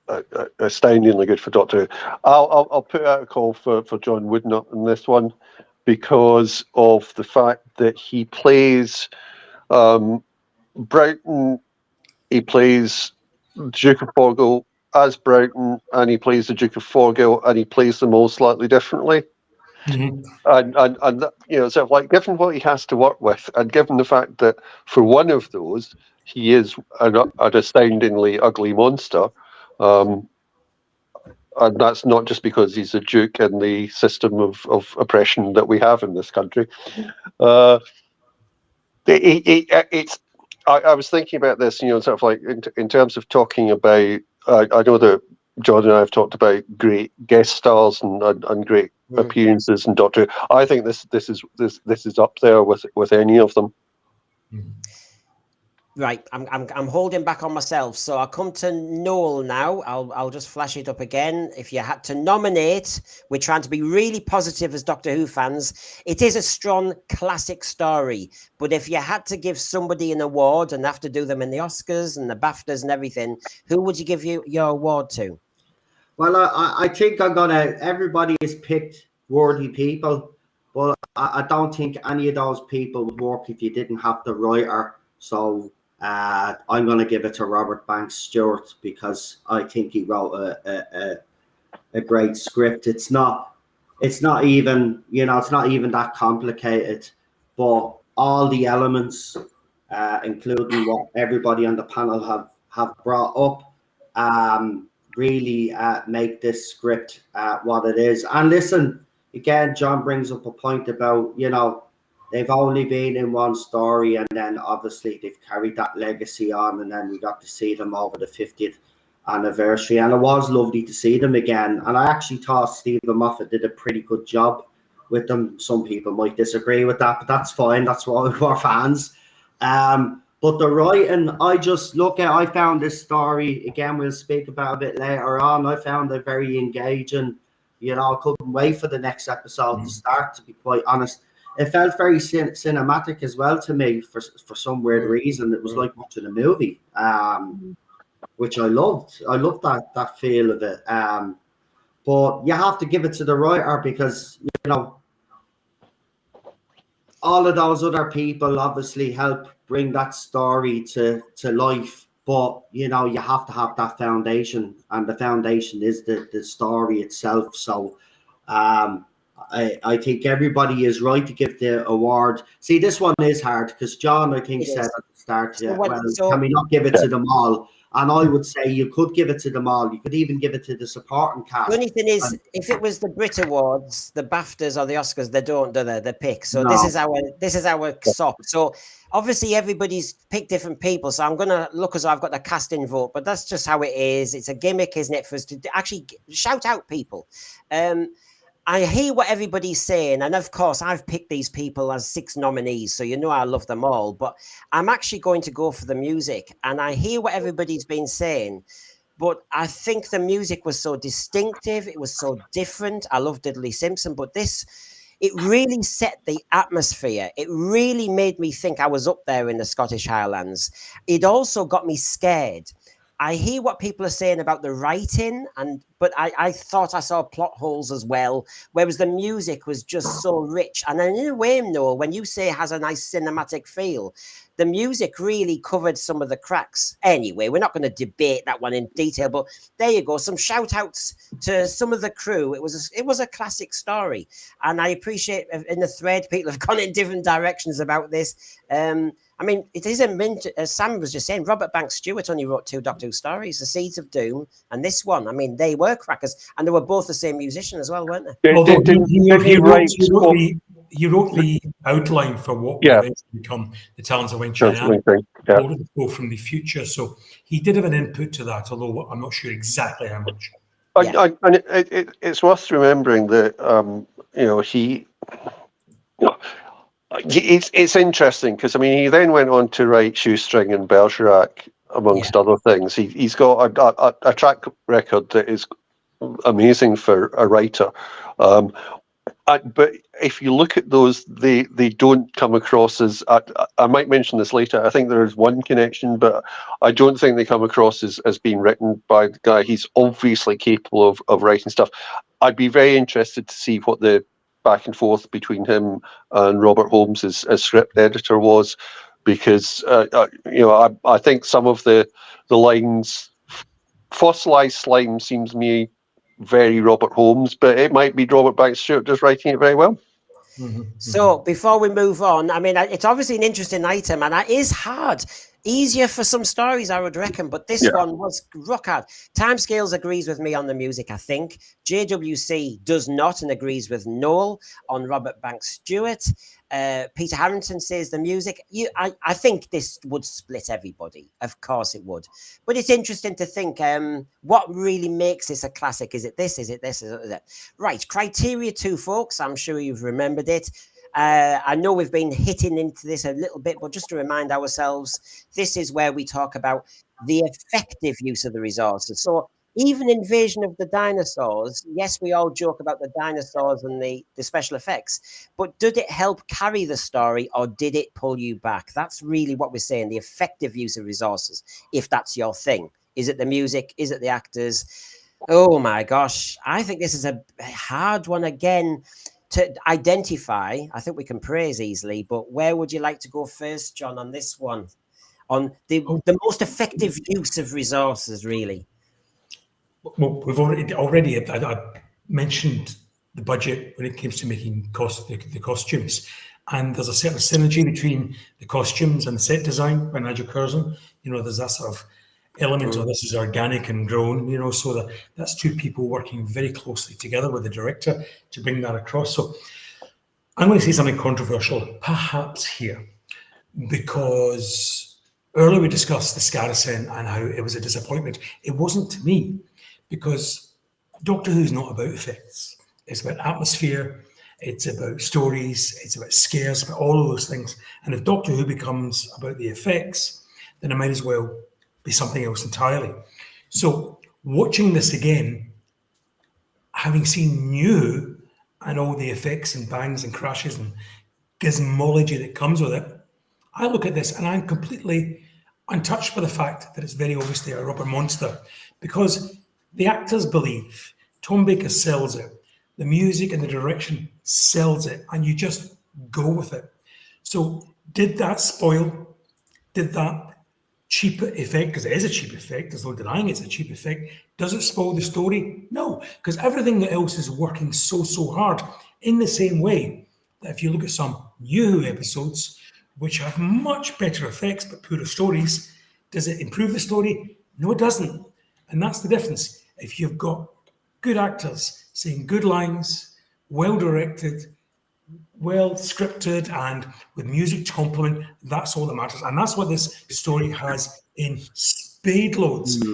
astoundingly good for Doctor Who. I'll put out a call for John Woodnut in this one, because of the fact that he plays Broughton, he plays Duke of Forgill as Broughton, and he plays the Duke of Forgill, and he plays them all slightly differently. Mm-hmm. And sort of like, given what he has to work with, and given the fact that for one of those he is an astoundingly ugly monster, and that's not just because he's a duke in the system of oppression that we have in this country. I was thinking about this, sort of like in terms of talking about. I know that John and I have talked about great guest stars and great appearances in Doctor Who. I think this is up there with any of them. Right, I'm holding back on myself, so I'll come to Noel now. I'll just flash it up again. If you had to nominate, we're trying to be really positive as Doctor Who fans. It is a strong classic story, but if you had to give somebody an award and have to do them in the Oscars and the BAFTAs and everything, who would you give your award to? Well, I think everybody has picked worthy people, but I don't think any of those people would work if you didn't have the writer. So I'm going to give it to Robert Banks Stewart because I think he wrote a great script. It's not even, it's not even that complicated, but all the elements, including what everybody on the panel have brought up, really make this script what it is. And listen, again, John brings up a point about, they've only been in one story, and then obviously they've carried that legacy on, and then we got to see them over the 50th anniversary, and it was lovely to see them again. And I actually thought Stephen Moffat did a pretty good job with them. Some people might disagree with that, but that's fine. That's why we're fans. But the writing, I found this story, again, we'll speak about a bit later on. I found it very engaging. I couldn't wait for the next episode to start, to be quite honest. It felt very cinematic as well to me for some weird reason. It was like watching a movie, which I loved. I loved that feel of it. But you have to give it to the writer because, all of those other people obviously help bring that story to life. But, you have to have that foundation, and the foundation is the story itself. So I think everybody is right to give the award. See, this one is hard because John, I think, said at the start, can we not give it to them all? And I would say you could give it to them all. You could even give it to the supporting cast. The only thing is, if it was the Brit Awards, the BAFTAs or the Oscars, they don't do the pick. So no. This is our SOP. So obviously everybody's picked different people. So I'm gonna look as though I've got the casting vote, but that's just how it is. It's a gimmick, isn't it, for us to actually shout out people. I hear what everybody's saying, and of course, I've picked these people as 6 nominees, so I love them all, but I'm actually going to go for the music, and I hear what everybody's been saying, but I think the music was so distinctive, it was so different. I love Diddley Simpson, but it really set the atmosphere. It really made me think I was up there in the Scottish Highlands. It also got me scared. I hear what people are saying about the writing, but I thought I saw plot holes as well, whereas the music was just so rich. And in a way, Noel, when you say it has a nice cinematic feel, the music really covered some of the cracks. Anyway, we're not going to debate that one in detail, but there you go. Some shout outs to some of the crew. It was a classic story. And I appreciate in the thread, people have gone in different directions about this. I mean, it isn't, as Sam was just saying, Robert Banks Stewart only wrote 2 Doctor Who stories, The Seeds of Doom and this one. I mean, they were crackers, and they were both the same musician as well, weren't they? He wrote the outline for what would eventually become the Talons of Weng Chiang, go from the future. So he did have an input to that, although I'm not sure exactly how much. And it's worth remembering that, it's interesting because, he then went on to write Shoestring and Bergerac, amongst other things. He's got a track record that is amazing for a writer. But if you look at those, they don't come across as, I might mention this later, I think there is one connection, but I don't think they come across as being written by the guy. He's obviously capable of writing stuff. I'd be very interested to see what the back and forth between him and Robert Holmes as script editor was, because I think some of the lines, fossilized slime seems to me very Robert Holmes, but it might be Robert Banks Stewart just writing it very well. So before we move on, it's obviously an interesting item, and it is hard. Easier for some stories, I would reckon, but this one was rock hard. Timescales agrees with me on the music, I think. JWC does not and agrees with Noel on Robert Banks Stewart. Peter Harrington says the music. I think this would split everybody. Of course it would. But it's interesting to think what really makes this a classic. Is it this? Is it this? Is it that? Right. Criteria 2, folks. I'm sure you've remembered it. I know we've been hitting into this a little bit, but just to remind ourselves, this is where we talk about the effective use of the resources. So even Invasion of the Dinosaurs, yes, we all joke about the dinosaurs and the special effects, but did it help carry the story or did it pull you back? That's really what we're saying, the effective use of resources, if that's your thing. Is it the music? Is it the actors? Oh my gosh, I think this is a hard one again to identify. I think we can praise easily, but where would you like to go first, John, on this one? On the most effective use of resources, really? Well, we've already I mentioned the budget when it comes to making the costumes, and there's a certain synergy between the costumes and the set design by Nigel Curzon. You know, there's that sort of element of this is organic and grown, you know, so that's two people working very closely together with the director to bring that across. So I'm going to say something controversial, perhaps here, because earlier we discussed the Scaracen and how it was a disappointment. It wasn't to me, because Doctor Who's not about effects. It's about atmosphere, it's about stories, it's about scares, about all of those things. And if Doctor Who becomes about the effects, then it might as well be something else entirely. So watching this again, having seen New and all the effects and bangs and crashes and gizmology that comes with it, I look at this and I'm completely untouched by the fact that it's very obviously a rubber monster, because the actors believe, Tom Baker sells it, the music and the direction sells it, and you just go with it. So did that spoil? Did that cheap effect, because it is a cheap effect, there's no denying it's a cheap effect, does it spoil the story? No, because everything else is working so hard in the same way that if you look at some New Who episodes, which have much better effects but poorer stories, does it improve the story? No, it doesn't. And that's the difference. If you've got good actors saying good lines, well directed, well scripted, and with music to complement, that's all that matters. And that's what this story has in spade loads.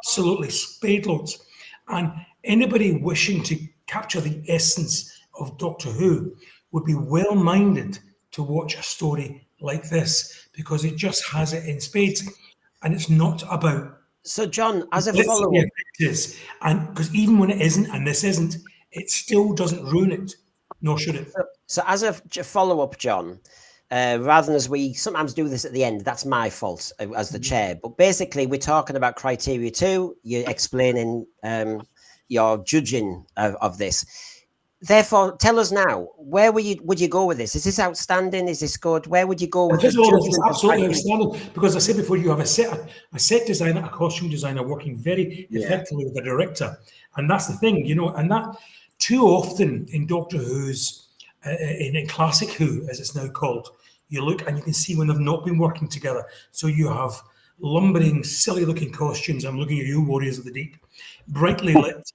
Absolutely spade loads. And anybody wishing to capture the essence of Doctor Who would be well minded to watch a story like this, because it just has it in spades. And it's not about. So, John, as a follow-up, it is, and because even when it isn't, and this isn't, it still doesn't ruin it, nor should it. So as a follow-up, John, rather than as we sometimes do this at the end, that's my fault as the chair. But basically, we're talking about criteria 2. You're explaining your judging of this. Therefore, tell us now, where would you go with this? Is this outstanding? Is this good? Where would you go with this? It's absolutely outstanding, because I said before, you have a set designer, a costume designer working very effectively with the director. And that's the thing, you know, and that too often in Doctor Who's, in Classic Who, as it's now called, you look and you can see when they've not been working together. So you have lumbering, silly-looking costumes. I'm looking at you, Warriors of the Deep, brightly lit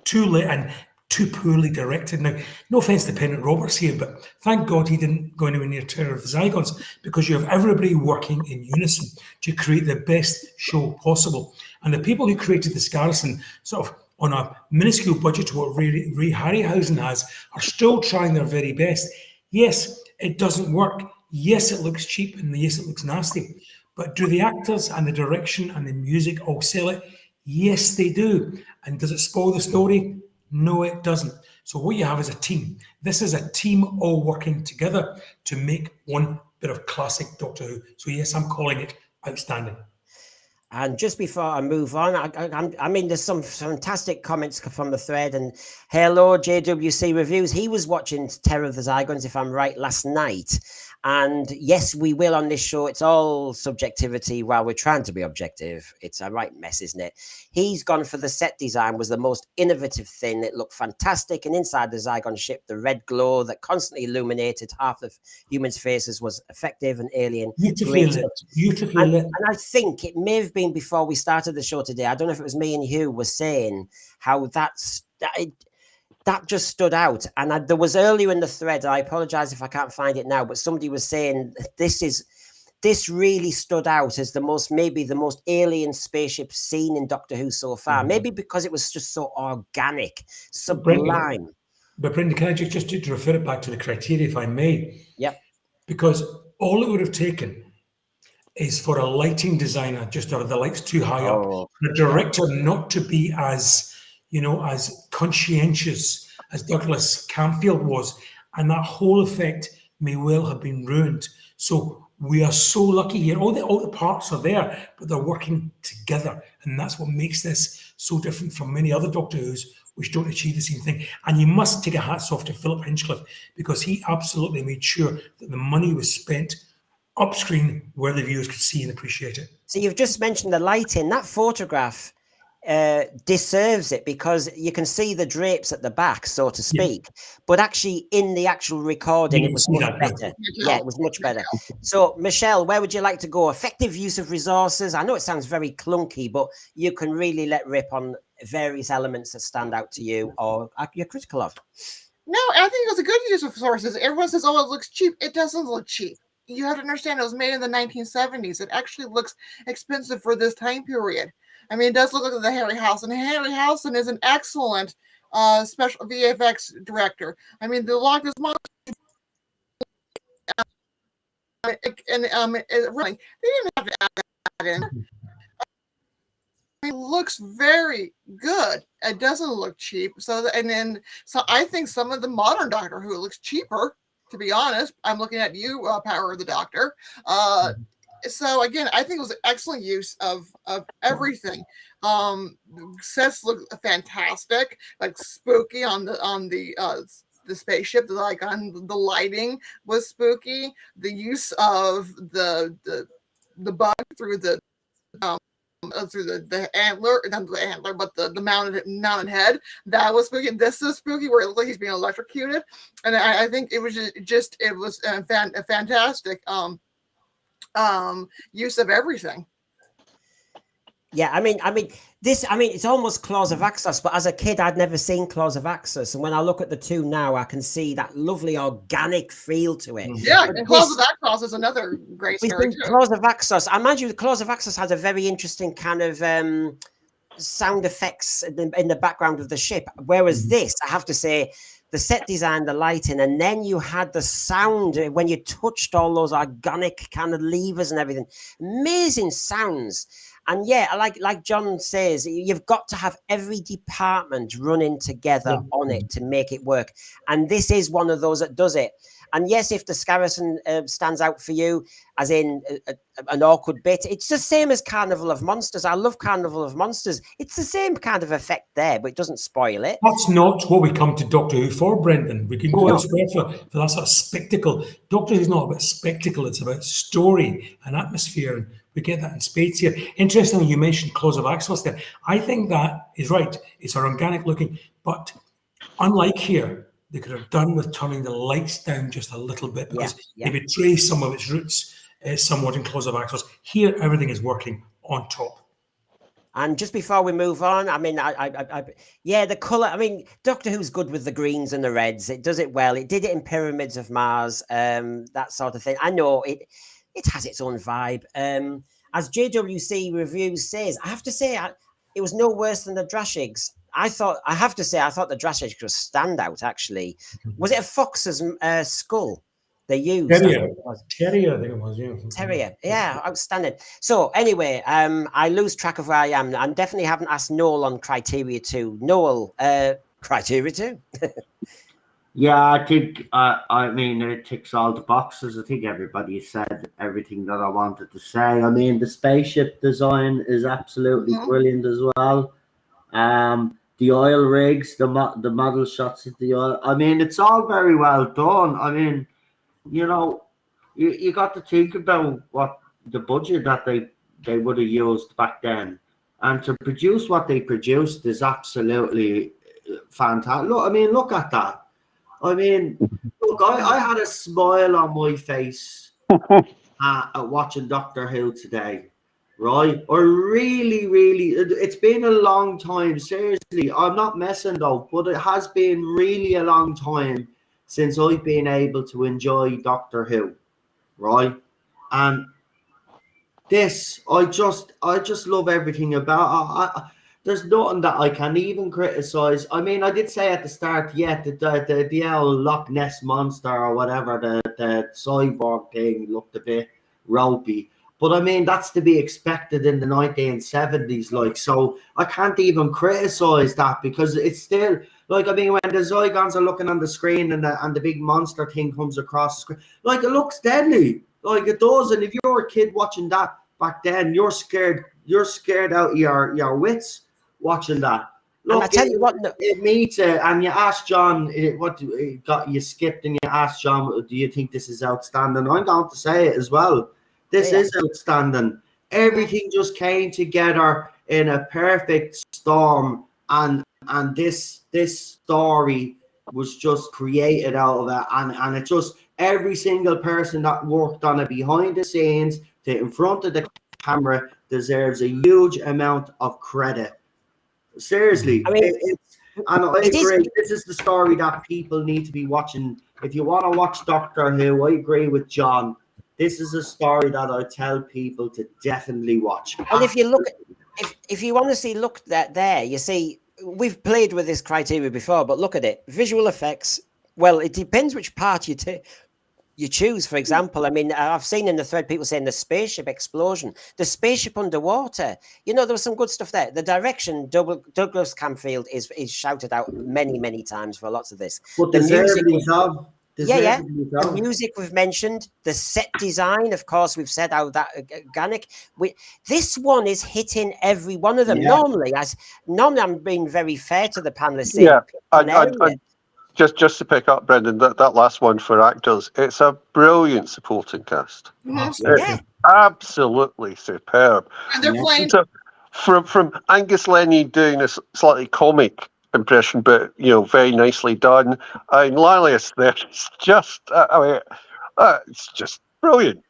too late and too poorly directed. Now, no offence to Pennant Roberts here, but thank God he didn't go anywhere near Terror of the Zygons, because you have everybody working in unison to create the best show possible. And the people who created the Scaracen, sort of on a minuscule budget to what Ray Harryhausen has, are still trying their very best. Yes, it doesn't work. Yes, it looks cheap, and yes, it looks nasty. But do the actors and the direction and the music all sell it? Yes, they do. And does it spoil the story? No, it doesn't. So what you have is a team. This is a team all working together to make one bit of classic Doctor Who. So yes, I'm calling it outstanding. And just before I move on, I mean, there's some fantastic comments from the thread. And hello, JWC Reviews. He was watching Terror of the Zygons, if I'm right, last night. And yes, we will on this show. It's all subjectivity while we're trying to be objective. It's a right mess, isn't it? He's gone for the set design was the most innovative thing. It looked fantastic. And inside the Zygon ship, the red glow that constantly illuminated half of humans' faces was effective and alien. Beautifully lit. And I think it may have been before we started the show today. I don't know if it was me and Hugh was saying how that just stood out. And there was earlier in the thread, I apologize if I can't find it now, but somebody was saying this really stood out as maybe the most alien spaceship seen in Doctor Who so far. Maybe because it was just so organic, sublime. But Brendan, can I just to refer it back to the criteria, if I may? Yep. Because all it would have taken is for a lighting designer just to have the lights too high up, the director not to be as, as conscientious as Douglas Camfield was, and that whole effect may well have been ruined. So we are so lucky here. All the parts are there, but they're working together, and that's what makes this so different from many other Doctor Who's, which don't achieve the same thing. And you must take a hats off to Philip Hinchcliffe, because he absolutely made sure that the money was spent up screen where the viewers could see and appreciate it. So you've just mentioned the lighting. That photograph deserves it, because you can see the drapes at the back, so to speak. But actually, in the actual recording, it was much better. Yeah, it was much better. So, Michelle, where would you like to go? Effective use of resources. I know it sounds very clunky, but you can really let rip on various elements that stand out to you or you're critical of. No, I think it was a good use of resources. Everyone says, "Oh, it looks cheap." It doesn't look cheap. You have to understand it was made in the 1970s. It actually looks expensive for this time period. I mean, it does look like the Harryhausen. Harryhausen is an excellent special VFX director. I mean, the Loch Ness Monster, really, they didn't have to add that in. It looks very good. It doesn't look cheap. So I think some of the modern Doctor Who looks cheaper. To be honest, I'm looking at you, Power of the Doctor. So again, I think it was an excellent use of everything. Sets look fantastic, like spooky on the spaceship. Like on the lighting was spooky. The use of the bug through the antler, not the antler, but the mounted head, that was spooky. This is spooky, where it looks like he's being electrocuted, and I think it was a fantastic use of everything. Yeah, I mean, it's almost Claws of Axos, but as a kid, I'd never seen Claws of Axos, and when I look at the two now, I can see that lovely organic feel to it. Yeah, and Claws of Axos is another great story too. Claws of Axos, I imagine the Claws of Axos had a very interesting kind of sound effects in the background of the ship, whereas this, I have to say, the set design, the lighting, and then you had the sound when you touched all those organic kind of levers and everything. Amazing sounds. And yeah, like John says, you've got to have every department running together on it to make it work. And this is one of those that does it. And yes, if the Scarrison stands out for you, as in an awkward bit, it's the same as Carnival of Monsters. I love Carnival of Monsters. It's the same kind of effect there, but it doesn't spoil it. That's not what we come to Doctor Who for, Brendan. We can go elsewhere for that sort of spectacle. Doctor Who's not about spectacle, it's about story and atmosphere. And we get that in spades here. Interestingly, you mentioned Claws of Axos there. I think that is right. It's organic looking, but unlike here, they could have done with turning the lights down just a little bit, because they betray some of its roots somewhat in Claws of Axos. Here, everything is working on top. And just before we move on, I mean, the colour. I mean, Doctor Who's good with the greens and the reds. It does it well. It did it in Pyramids of Mars, that sort of thing. I know it has its own vibe. As JWC Reviews says, I have to say, it was no worse than the Drashigs. I thought the Drashigs was Standout, actually. Was it a fox's skull they used? Terrier, I think it was, yeah. Terrier, yeah, outstanding. So anyway, I lose track of where I am. I definitely haven't asked Noel on Criteria 2. Noel, Criteria 2? Yeah, I think, I mean, it ticks all the boxes. I think everybody said everything that I wanted to say. I mean, the spaceship design is absolutely brilliant as well. The oil rigs, the model shots of the oil. I mean, it's all very well done. I mean, you know, you got to think about what the budget that they would have used back then. And to produce what they produced is absolutely fantastic. Look, I mean, look at that. I mean, look, I had a smile on my face at watching Doctor Who today. Right, or really, it's been a long time. Seriously, I'm not messing though, but it has been really a long time since I've been able to enjoy Doctor Who, right? And this, I just love everything about. there's nothing that I can even criticize. I mean, I did say at the start, yeah, the old Loch Ness monster or whatever, the cyborg thing looked a bit ropey. But I mean, that's to be expected in the 1970s. Like, so I can't even criticize that because it's still like, I mean, when the Zygons are looking on the screen and the big monster thing comes across the screen, like, it looks deadly, like it does. And if you're a kid watching that back then, you're scared out of your wits watching that. Look, and I tell you what, it meets and you asked John, you skipped and you asked John, do you think this is outstanding? I'm going to say it as well. This is outstanding. Everything just came together in a perfect storm, and this story was just created out of it, and it just, every single person that worked on it behind the scenes to in front of the camera deserves a huge amount of credit. Seriously, I mean, and I agree. This is the story that people need to be watching. If you want to watch Doctor Who, I agree with John. This is a story that I tell people to definitely watch. And if you look, if you honestly look at there, you see, we've played with this criteria before, but look at it. Visual effects. Well, it depends which part you choose. For example, I mean, I've seen in the thread people saying the spaceship explosion, the spaceship underwater. You know, there was some good stuff there. The direction, Douglas Camfield is shouted out many times for lots of this. But the music. The music we've mentioned, the set design, of course, we've said how that organic. This one is hitting every one of them. Yeah. Normally, I'm being very fair to the panelists. Yeah, just to pick up, Brendan, that last one for actors, it's a brilliant supporting cast. Yeah. Absolutely superb. And they're playing. So from Angus Lenny doing this slightly comic impression, but very nicely done. And Lilius there is just, it's just brilliant.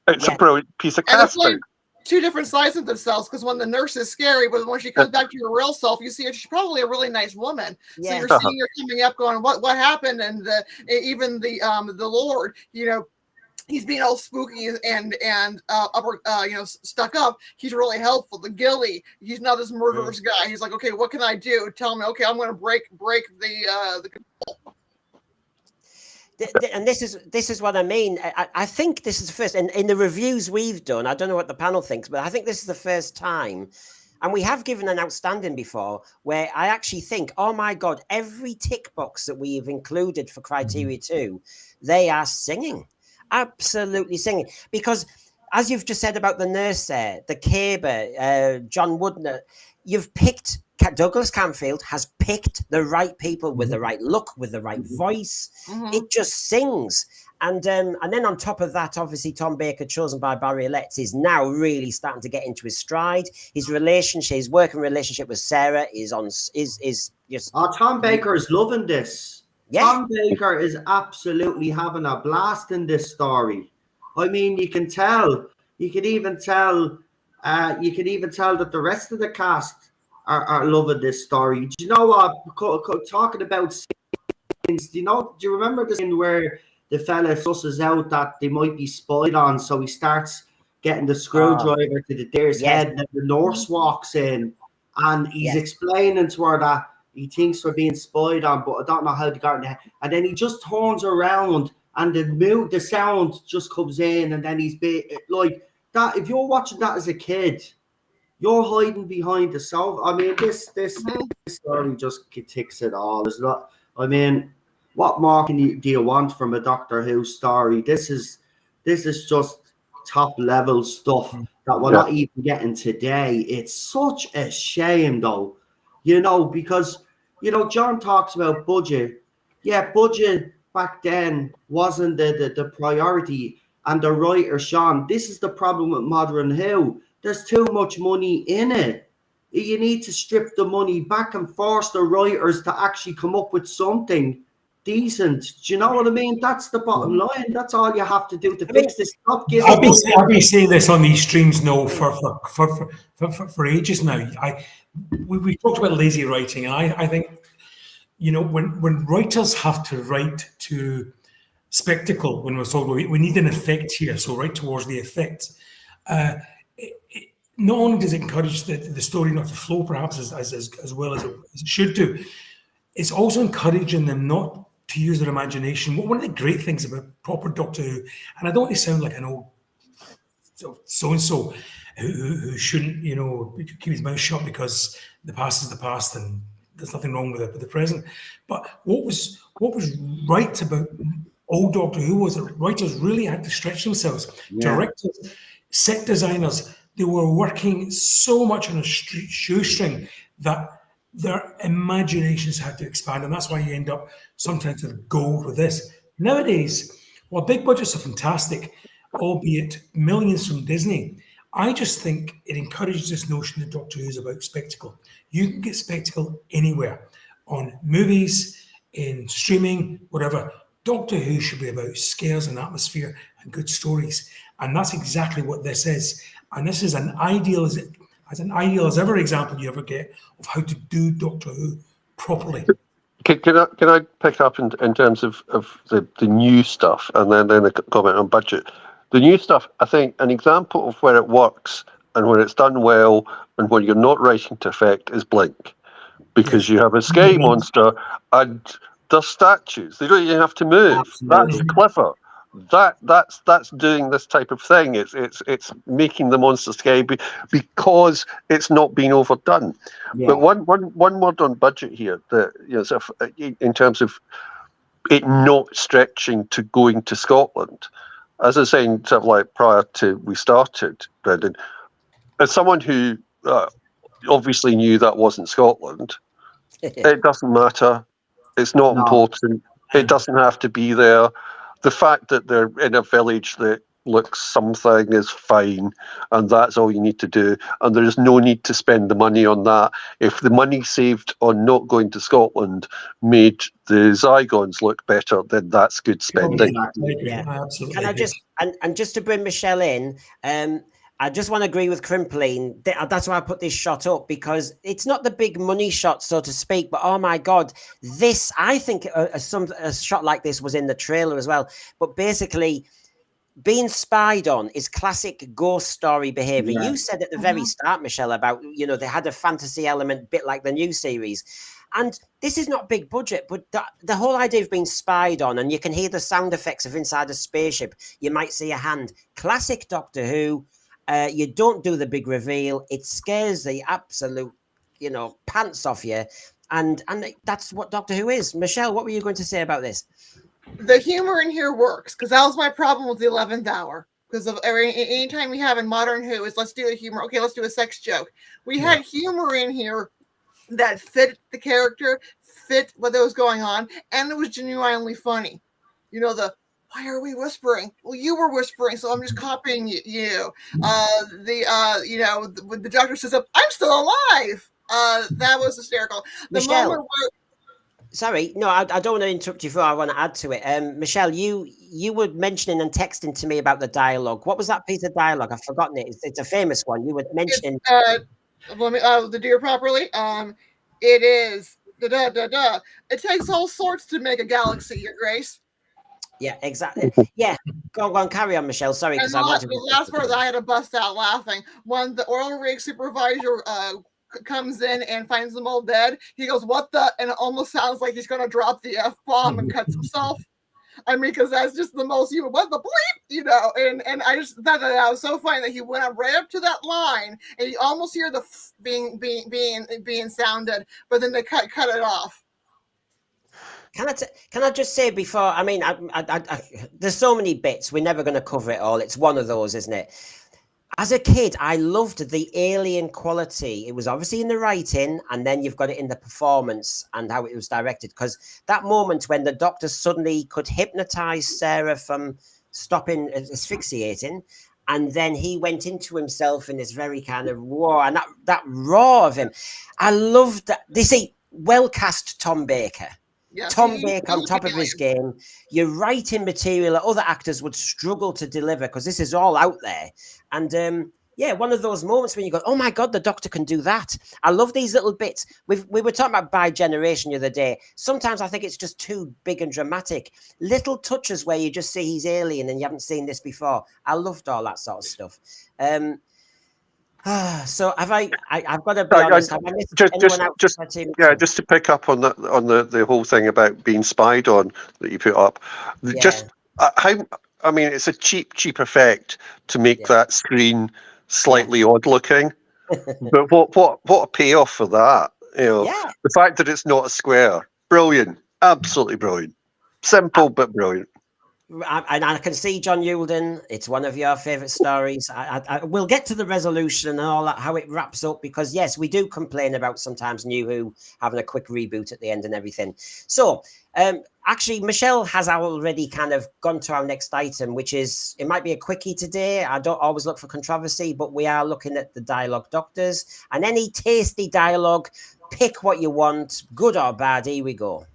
It's a brilliant piece of casting. Two different sides of themselves, because when the nurse is scary, but when she comes back to her real self, you see her, she's probably a really nice woman. So you're seeing her coming up, going, "What happened?" And even the Lord, he's being all spooky and stuck up. He's really helpful. The Gilly, he's not this murderous guy. He's like, okay, what can I do? Tell me. Okay, I'm going to break the control. And this is what I mean. I think this is the first, and in the reviews we've done, I don't know what the panel thinks, but I think this is the first time, and we have given an outstanding before, where I actually think, oh my God, every tick box that we've included for criteria 2, they are singing. Absolutely singing, because as you've just said about the nurse there, the caber, John Woodner, you've picked, Douglas Camfield has picked the right people with the right look, with the right voice. It just sings. And then on top of that, obviously Tom Baker, chosen by Barry Letts, is now really starting to get into his stride. His working relationship with Sarah is just. Oh, Tom Baker is loving this. Yeah. Tom Baker is absolutely having a blast in this story. I mean, you can tell. You can even tell that the rest of the cast are loving this story. Do you know what? Talking about scenes, do you remember the scene where the fella susses out that they might be spied on, so he starts getting the screwdriver to the deer's head, and then the nurse walks in, and he's explaining to her that he thinks we're being spied on, but I don't know how to get in there. And then he just turns around, and the sound just comes in, and then he's like that. If you're watching that as a kid, you're hiding behind the sofa. I mean, this story just ticks it all. It's not. I mean, what more do you want from a Doctor Who story? This is just top level stuff that we're not even getting today. It's such a shame, though, because John talks about budget. Yeah, budget back then wasn't the priority. And the writer, Sean, this is the problem with modern Who. There's too much money in it. You need to strip the money back and force the writers to actually come up with something decent. Do you know what I mean? That's the bottom line. That's all you have to do to fix this. I've been saying this on these streams now for ages now. We talked about lazy writing, and I think when writers have to write to spectacle, when we're talking, we need an effect here, so right towards the effect. not only does it encourage the story not to flow perhaps as well as it should do, it's also encouraging them not to use their imagination. One of the great things about proper Doctor Who, and I don't want to sound like an old so-and-so who shouldn't, keep his mouth shut because the past is the past and there's nothing wrong with it, with the present. But what was right about old Doctor Who was that writers really had to stretch themselves. Yeah. Directors, set designers, they were working so much on a shoestring that their imaginations had to expand, and that's why you end up sometimes with gold with this. Nowadays, while big budgets are fantastic, albeit millions from Disney, I just think it encourages this notion that Doctor Who is about spectacle. You can get spectacle anywhere, on movies, in streaming, whatever. Doctor Who should be about scares and atmosphere and good stories, and that's exactly what this is. And this is as ideal as ever example you ever get of how to do Doctor Who properly. Can I pick up in terms of the new stuff and then a comment on budget? The new stuff, I think, an example of where it works and where it's done well and where you're not writing to effect is Blink, because you have a scary monster and they're statues. They don't even have to move. Absolutely. That's clever. That's doing this type of thing. It's making the monster scary because it's not being overdone. Yeah. But one word on budget here, that sort of, in terms of it not stretching to going to Scotland. As I was saying, sort of like prior to we started, Brendan, as someone who obviously knew that wasn't Scotland, it doesn't matter. It's not important. It doesn't have to be there. The fact that they're in a village that looks something is fine, and that's all you need to do. And there is no need to spend the money on that. If the money saved on not going to Scotland made the Zygons look better, then that's good spending. Yeah, absolutely. Can I just and just to bring Michelle in, I just want to agree with Crimpling. That's why I put this shot up, because it's not the big money shot, so to speak, but oh my God, this, I think a shot like this was in the trailer as well. But basically, being spied on is classic ghost story behavior. Yeah. You said at the very start, Michelle, about, they had a fantasy element, bit like the new series. And this is not big budget, but the whole idea of being spied on, and you can hear the sound effects of inside a spaceship. You might see a hand. Classic Doctor Who. You don't do the big reveal. It scares the absolute, pants off you. And that's what Doctor Who is. Michelle, what were you going to say about this? The humor in here works, because that was my problem with the 11th Hour. Because of anytime we have in modern Who is let's do a humor. Okay, let's do a sex joke. We had humor in here that fit the character, fit what was going on, and it was genuinely funny. Why are we whispering? Well, you were whispering, so I'm just copying you. When the doctor says, "I'm still alive," that was hysterical. Michelle, sorry, no, I don't want to interrupt you. I want to add to it. Michelle, you were mentioning and texting to me about the dialogue. What was that piece of dialogue? I've forgotten it. It's a famous one. You were mentioning. Let me the dear properly. It is da. It takes all sorts to make a galaxy, Your Grace. Yeah, exactly. Yeah, go on, carry on, Michelle. Sorry, because I want to. The last part, I had to bust out laughing when the oil rig supervisor comes in and finds them all dead. He goes, "What the?" And it almost sounds like he's going to drop the F-bomb and cuts himself. I mean, because that's just the most what the bleep, And I just thought that was so funny that he went up right up to that line, and you almost hear the being sounded, but then they cut it off. Can I just say before? I mean, there's so many bits. We're never going to cover it all. It's one of those, isn't it? As a kid, I loved the alien quality. It was obviously in the writing, and then you've got it in the performance and how it was directed. Because that moment when the Doctor suddenly could hypnotize Sarah from stopping asphyxiating, and then he went into himself in this very kind of roar, and that roar of him, I loved that. They say, well cast Tom Baker. Yeah, Tom Baker on top of his game. You're writing material that other actors would struggle to deliver because this is all out there. And one of those moments when you go, oh my God, the Doctor can do that. I love these little bits. We were talking about bi-generation the other day. Sometimes I think it's just too big and dramatic. Little touches where you just see he's alien and you haven't seen this before. I loved all that sort of stuff. So have I've got to be honest. Have I missed anyone else? Just to pick up on the whole thing about being spied on that you put up. Yeah. Just how, I mean, it's a cheap effect to make that screen slightly odd looking, but what a payoff for that. You know, the fact that it's not a square, brilliant, absolutely brilliant, simple but brilliant. And I can see, John Yulden, it's one of your favourite stories. We'll get to the resolution and all that, how it wraps up, because yes, we do complain about sometimes New Who having a quick reboot at the end and everything. So actually, Michelle has already kind of gone to our next item, which is, it might be a quickie today. I don't always look for controversy, but we are looking at the dialogue doctors, and any tasty dialogue, pick what you want, good or bad. Here we go.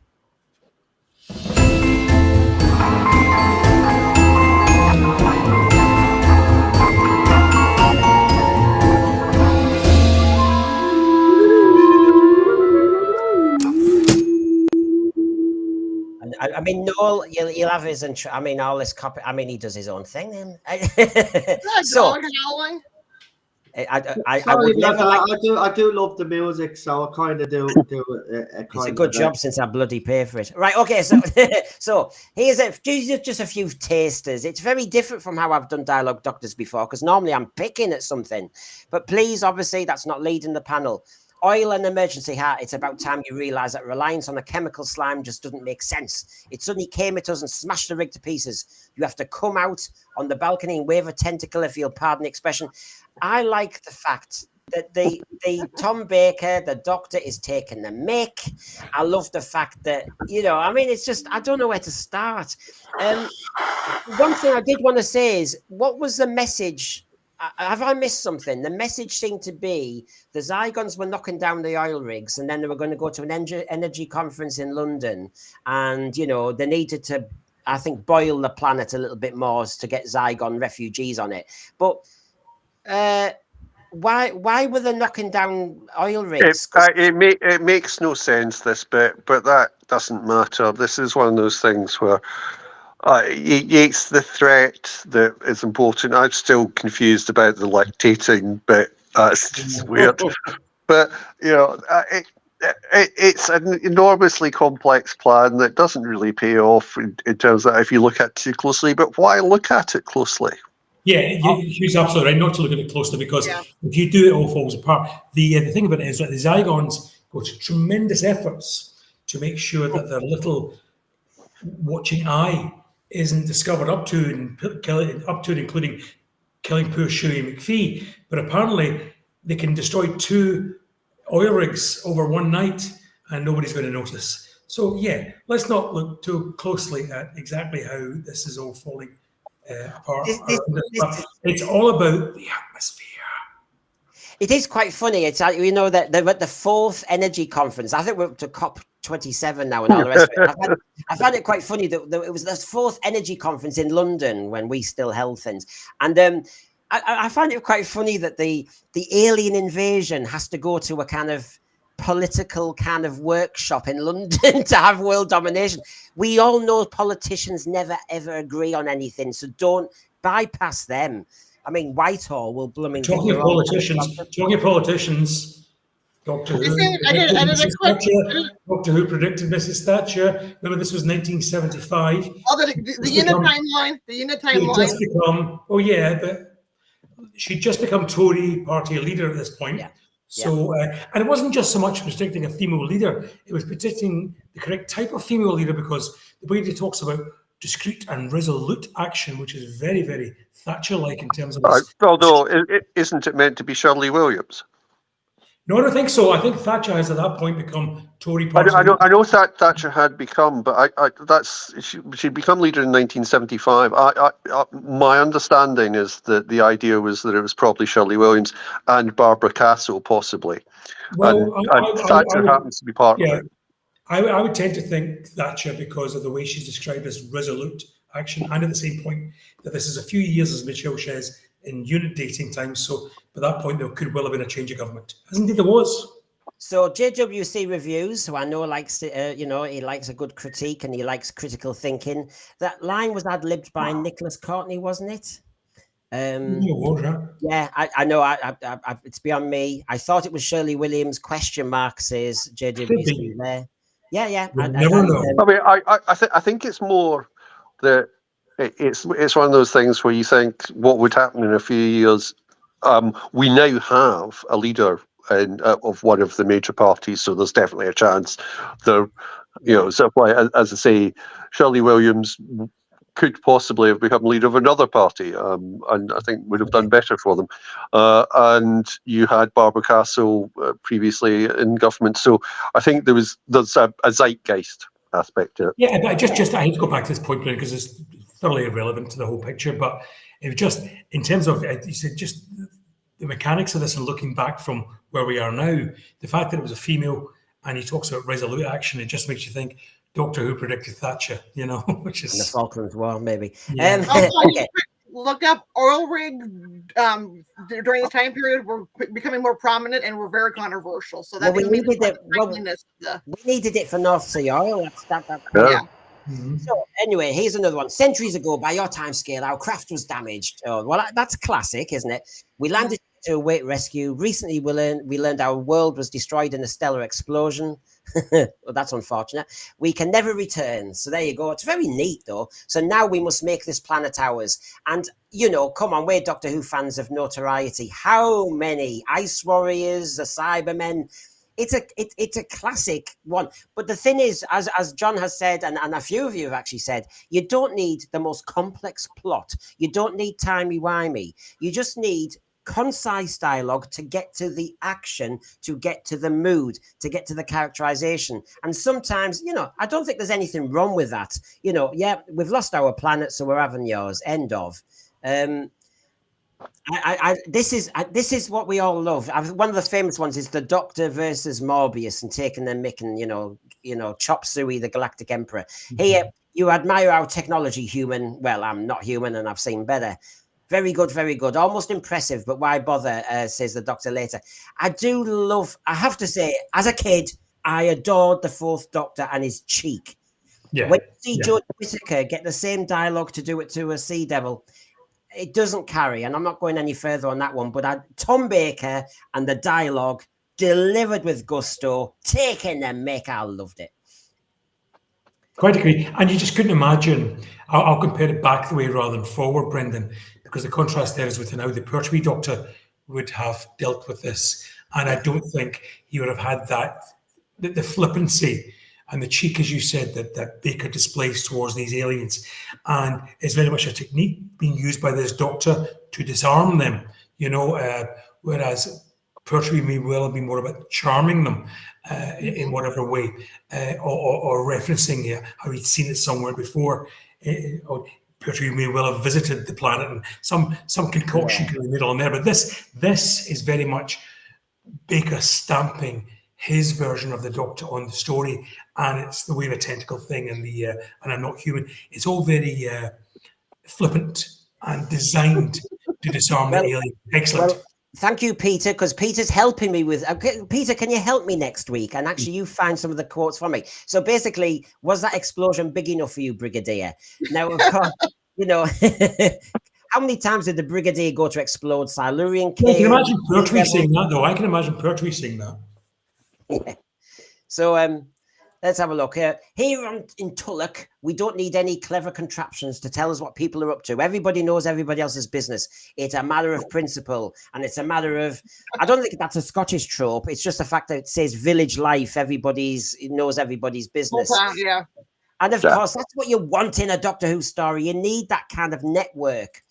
I mean, Noel, you'll have his, I mean, all this copy. I mean, he does his own thing. Then. So, I would never. I do love the music, so I kind of do. It's a good job since I bloody pay for it. Right? Okay. So, so here's just a few tasters. It's very different from how I've done dialogue doctors before, because normally I'm picking at something. But please, obviously, that's not leading the panel. Oil and emergency heart, it's about time you realise that reliance on a chemical slime just doesn't make sense. It suddenly came at us and smashed the rig to pieces. You have to come out on the balcony and wave a tentacle, if you'll pardon the expression. I like the fact that the Tom Baker, the doctor, is taking the mick. I love the fact that, you know, I mean, it's just, I don't know where to start. One thing I did want to say is, what was the message? Have I missed something? The message seemed to be the Zygons were knocking down the oil rigs, and then they were going to go to an energy conference in London, and, you know, they needed to, I think, boil the planet a little bit more to get Zygon refugees on it. But why were they knocking down oil rigs? It makes no sense, this bit, but that doesn't matter. This is one of those things where it's the threat that is important. I'm still confused about the lactating bit. It's just weird. But, you know, it's an enormously complex plan that doesn't really pay off in terms of if you look at it too closely. But why look at it closely? Yeah, he's absolutely right not to look at it closely, because if you do, it all falls apart. The thing about it is that the Zygons go to tremendous efforts to make sure that their little watching eye isn't discovered up to and including killing poor Shuey McPhee. But apparently they can destroy 2 oil rigs over one night and nobody's going to notice. So yeah, let's not look too closely at exactly how this is all falling apart. It's all about the atmosphere. It is quite funny. It's, you know, that they're at the 4th energy conference. I think we're up to COP27 now and all the rest of it. I found it quite funny that it was the 4th energy conference in London when we still held things. And I find it quite funny that the alien invasion has to go to a kind of political kind of workshop in London to have world domination. We all know politicians never, ever agree on anything. So don't bypass them. I mean, Whitehall will blooming... Talking of politicians, Doctor Who predicted Mrs. Thatcher. Remember, this was 1975. Oh, the unit timeline. The unit timeline. But she'd just become Tory party leader at this point. Yeah. So, and it wasn't just so much predicting a female leader, it was predicting the correct type of female leader, because the way he talks about discreet and resolute action, which is very, very Thatcher-like in terms of... Although, isn't it meant to be Shirley Williams? No, I don't think so. I think Thatcher has at that point become Tory party. I know Thatcher had become, but she'd become leader in 1975. My understanding is that the idea was that it was probably Shirley Williams and Barbara Castle, possibly. Well, and Thatcher happens to be part of it. I would tend to think Thatcher, because of the way she's described as resolute action, and at the same point that this is a few years, as Michelle says, in unit dating time. So by that point, there could well have been a change of government. As indeed there was. So JWC Reviews, who I know likes, he likes a good critique and he likes critical thinking. That line was ad-libbed by Nicholas Courtney, wasn't it? Yeah, I know. I, it's beyond me. I thought it was Shirley Williams. Question mark says JWC there. Yeah. Never know. I mean, I think it's more that it's one of those things where you think what would happen in a few years. We now have a leader of one of the major parties, so there's definitely a chance. So as I say, Shirley Williams could possibly have become leader of another party, and I think would have done better for them. And you had Barbara Castle previously in government, so I think there's a zeitgeist aspect to it. Yeah, but I hate to go back to this point because it's thoroughly irrelevant to the whole picture. But it was just in terms of you said just the mechanics of this and looking back from where we are now, the fact that it was a female and he talks about resolute action, it just makes you think Doctor Who predicted Thatcher, which is and the Falklands War, maybe. Yeah. Okay. Look up oil rig during this time period were becoming more prominent and were very controversial. So that we needed it. We needed it for North Sea oil. Yeah. Mm-hmm. So anyway, here's another one. Centuries ago, by your time scale, our craft was damaged. Oh, well, that's classic, isn't it? We landed to await rescue. Recently, we learned our world was destroyed in a stellar explosion. Well, that's unfortunate. We can never return. So there you go. It's very neat, though. So now we must make this planet ours. And, come on, we're Doctor Who fans of notoriety. How many Ice Warriors, the Cybermen? It's a classic one. But the thing is, as John has said, and a few of you have actually said, you don't need the most complex plot. You don't need timey-wimey. You just need concise dialogue to get to the action, to get to the mood, to get to the characterization. And sometimes, I don't think there's anything wrong with that. Yeah, we've lost our planet, so we're having yours. End of. This is what we all love. One of the famous ones is the Doctor versus Morbius and taking the mick and Chop Suey, the Galactic Emperor. Here, you admire our technology, human. Well, I'm not human, and I've seen better. Very good, very good. Almost impressive, but why bother, says the Doctor later. I have to say, as a kid, I adored the Fourth Doctor and his cheek. Yeah. When you see George Whittaker get the same dialogue to do it to a Sea Devil, it doesn't carry. And I'm not going any further on that one, but Tom Baker and the dialogue delivered with gusto, taking the mick. I loved it. Quite agree. And you just couldn't imagine, I'll compare it back the way rather than forward, Brendan, because the contrast there is with how the Pertwee Doctor would have dealt with this. And I don't think he would have had that, the flippancy and the cheek, as you said, that Baker displays towards these aliens. And it's very much a technique being used by this Doctor to disarm them, whereas Pertwee may well have been more about charming them in whatever way, or referencing how he'd seen it somewhere before. Or Pertwee may well have visited the planet, and some concoction in the middle in there. But this is very much Baker stamping his version of the Doctor on the story, and it's the way the tentacle thing and the and I'm not human. It's all very flippant and designed to disarm the alien. Excellent. Well, thank you, Peter, because Peter's helping me with... Peter, can you help me next week? And actually, you find some of the quotes for me. So basically, was that explosion big enough for you, Brigadier? Now, of course, how many times did the Brigadier go to explode Silurian Cave? I can imagine Pertwee saying that, though. I can imagine Pertwee saying that. Yeah. So let's have a look here. Here in Tulloch, we don't need any clever contraptions to tell us what people are up to. Everybody knows everybody else's business. It's a matter of principle, and it's a matter of... I don't think that's a Scottish trope. It's just the fact that it says village life. Everybody knows everybody's business. Yeah. And of course, that's what you want in a Doctor Who story. You need that kind of network.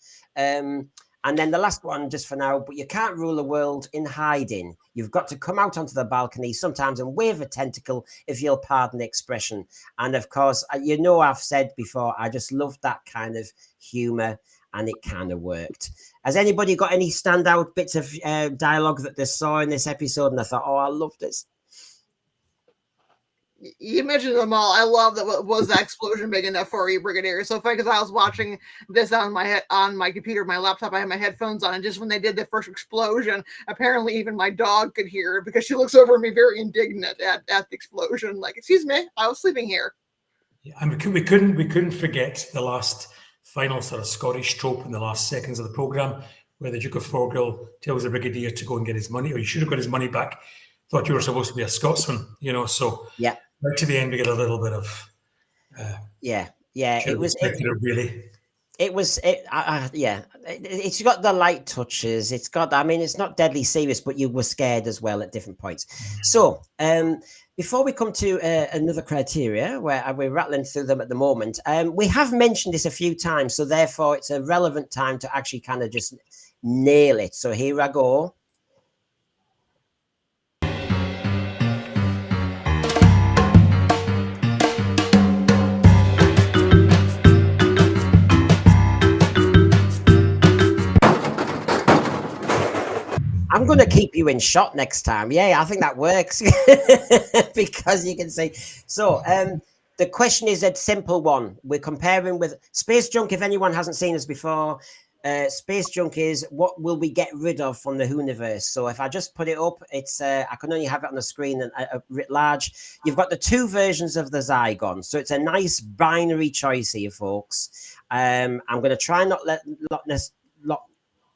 And then the last one, just for now, but you can't rule the world in hiding. You've got to come out onto the balcony sometimes and wave a tentacle, if you'll pardon the expression. And of course, I've said before, I just loved that kind of humor, and it kind of worked. Has anybody got any standout bits of dialogue that they saw in this episode and I thought, oh, I love this? You mentioned them all. I love that. Was that explosion big enough for you, Brigadier? So funny, because I was watching this on my computer, my laptop. I had my headphones on, and just when they did the first explosion, apparently even my dog could hear it because she looks over at me very indignant at the explosion. Like, excuse me, I was sleeping here. Yeah, and we couldn't forget the last final sort of Scottish trope in the last seconds of the programme, where the Duke of Forgill tells the Brigadier to go and get his money, or you should have got his money back. Thought you were supposed to be a Scotsman, you know, so yeah. right to the end we get a little bit of it was really. It's got the light touches. It's got, I mean, it's not deadly serious, but you were scared as well at different points. So before we come to another criteria, where we're rattling through them at the moment, we have mentioned this a few times, so therefore it's a relevant time to actually kind of just nail it. So here I go. I'm going to keep you in shot next time. Yeah, I think that works because you can see. So the question is a simple one. We're comparing with Space Junk. If anyone hasn't seen us before, Space Junk is what will we get rid of from the Whoniverse. So if I just put it up, it's I can only have it on the screen and writ large. You've got the two versions of the ZYGONS. So it's a nice binary choice here, folks. I'm going to try not let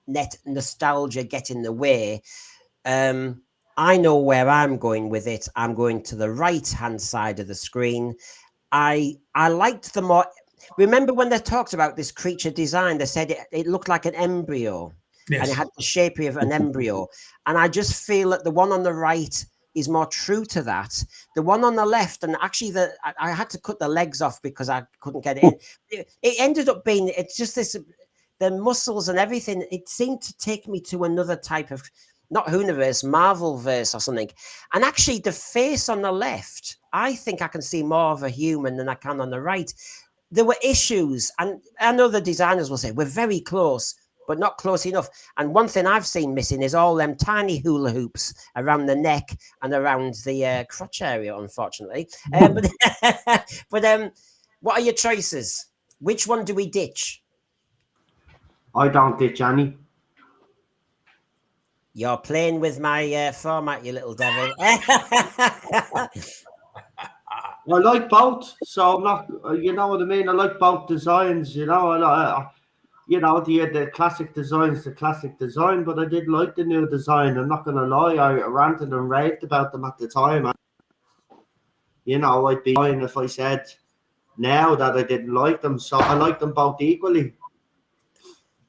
net nostalgia get in the way. I know where I'm going with it. I'm going to the right hand side of the screen. I liked the more. Remember when they talked about this creature design, they said it looked like an embryo. Yes. And it had the shape of an embryo, and I just feel that the one on the right is more true to that. The one on the left, and actually I had to cut the legs off because I couldn't get it in. It ended up being, it's just this, the muscles and everything, it seemed to take me to another type of, not Whoniverse, Marvelverse or something. And actually the face on the left, I think I can see more of a human than I can on the right. There were issues, and I know the designers will say, we're very close, but not close enough. And one thing I've seen missing is all them tiny hula hoops around the neck and around the crotch area, unfortunately. But what are your choices? Which one do we ditch? I don't ditch any. You're playing with my format, you little devil. I like both, so I'm not. You know what I mean. I like both designs. You know, the classic design's the classic design, but I did like the new design. I'm not gonna lie. I ranted and raved about them at the time. You know, I'd be lying if I said now that I didn't like them. So I like them both equally.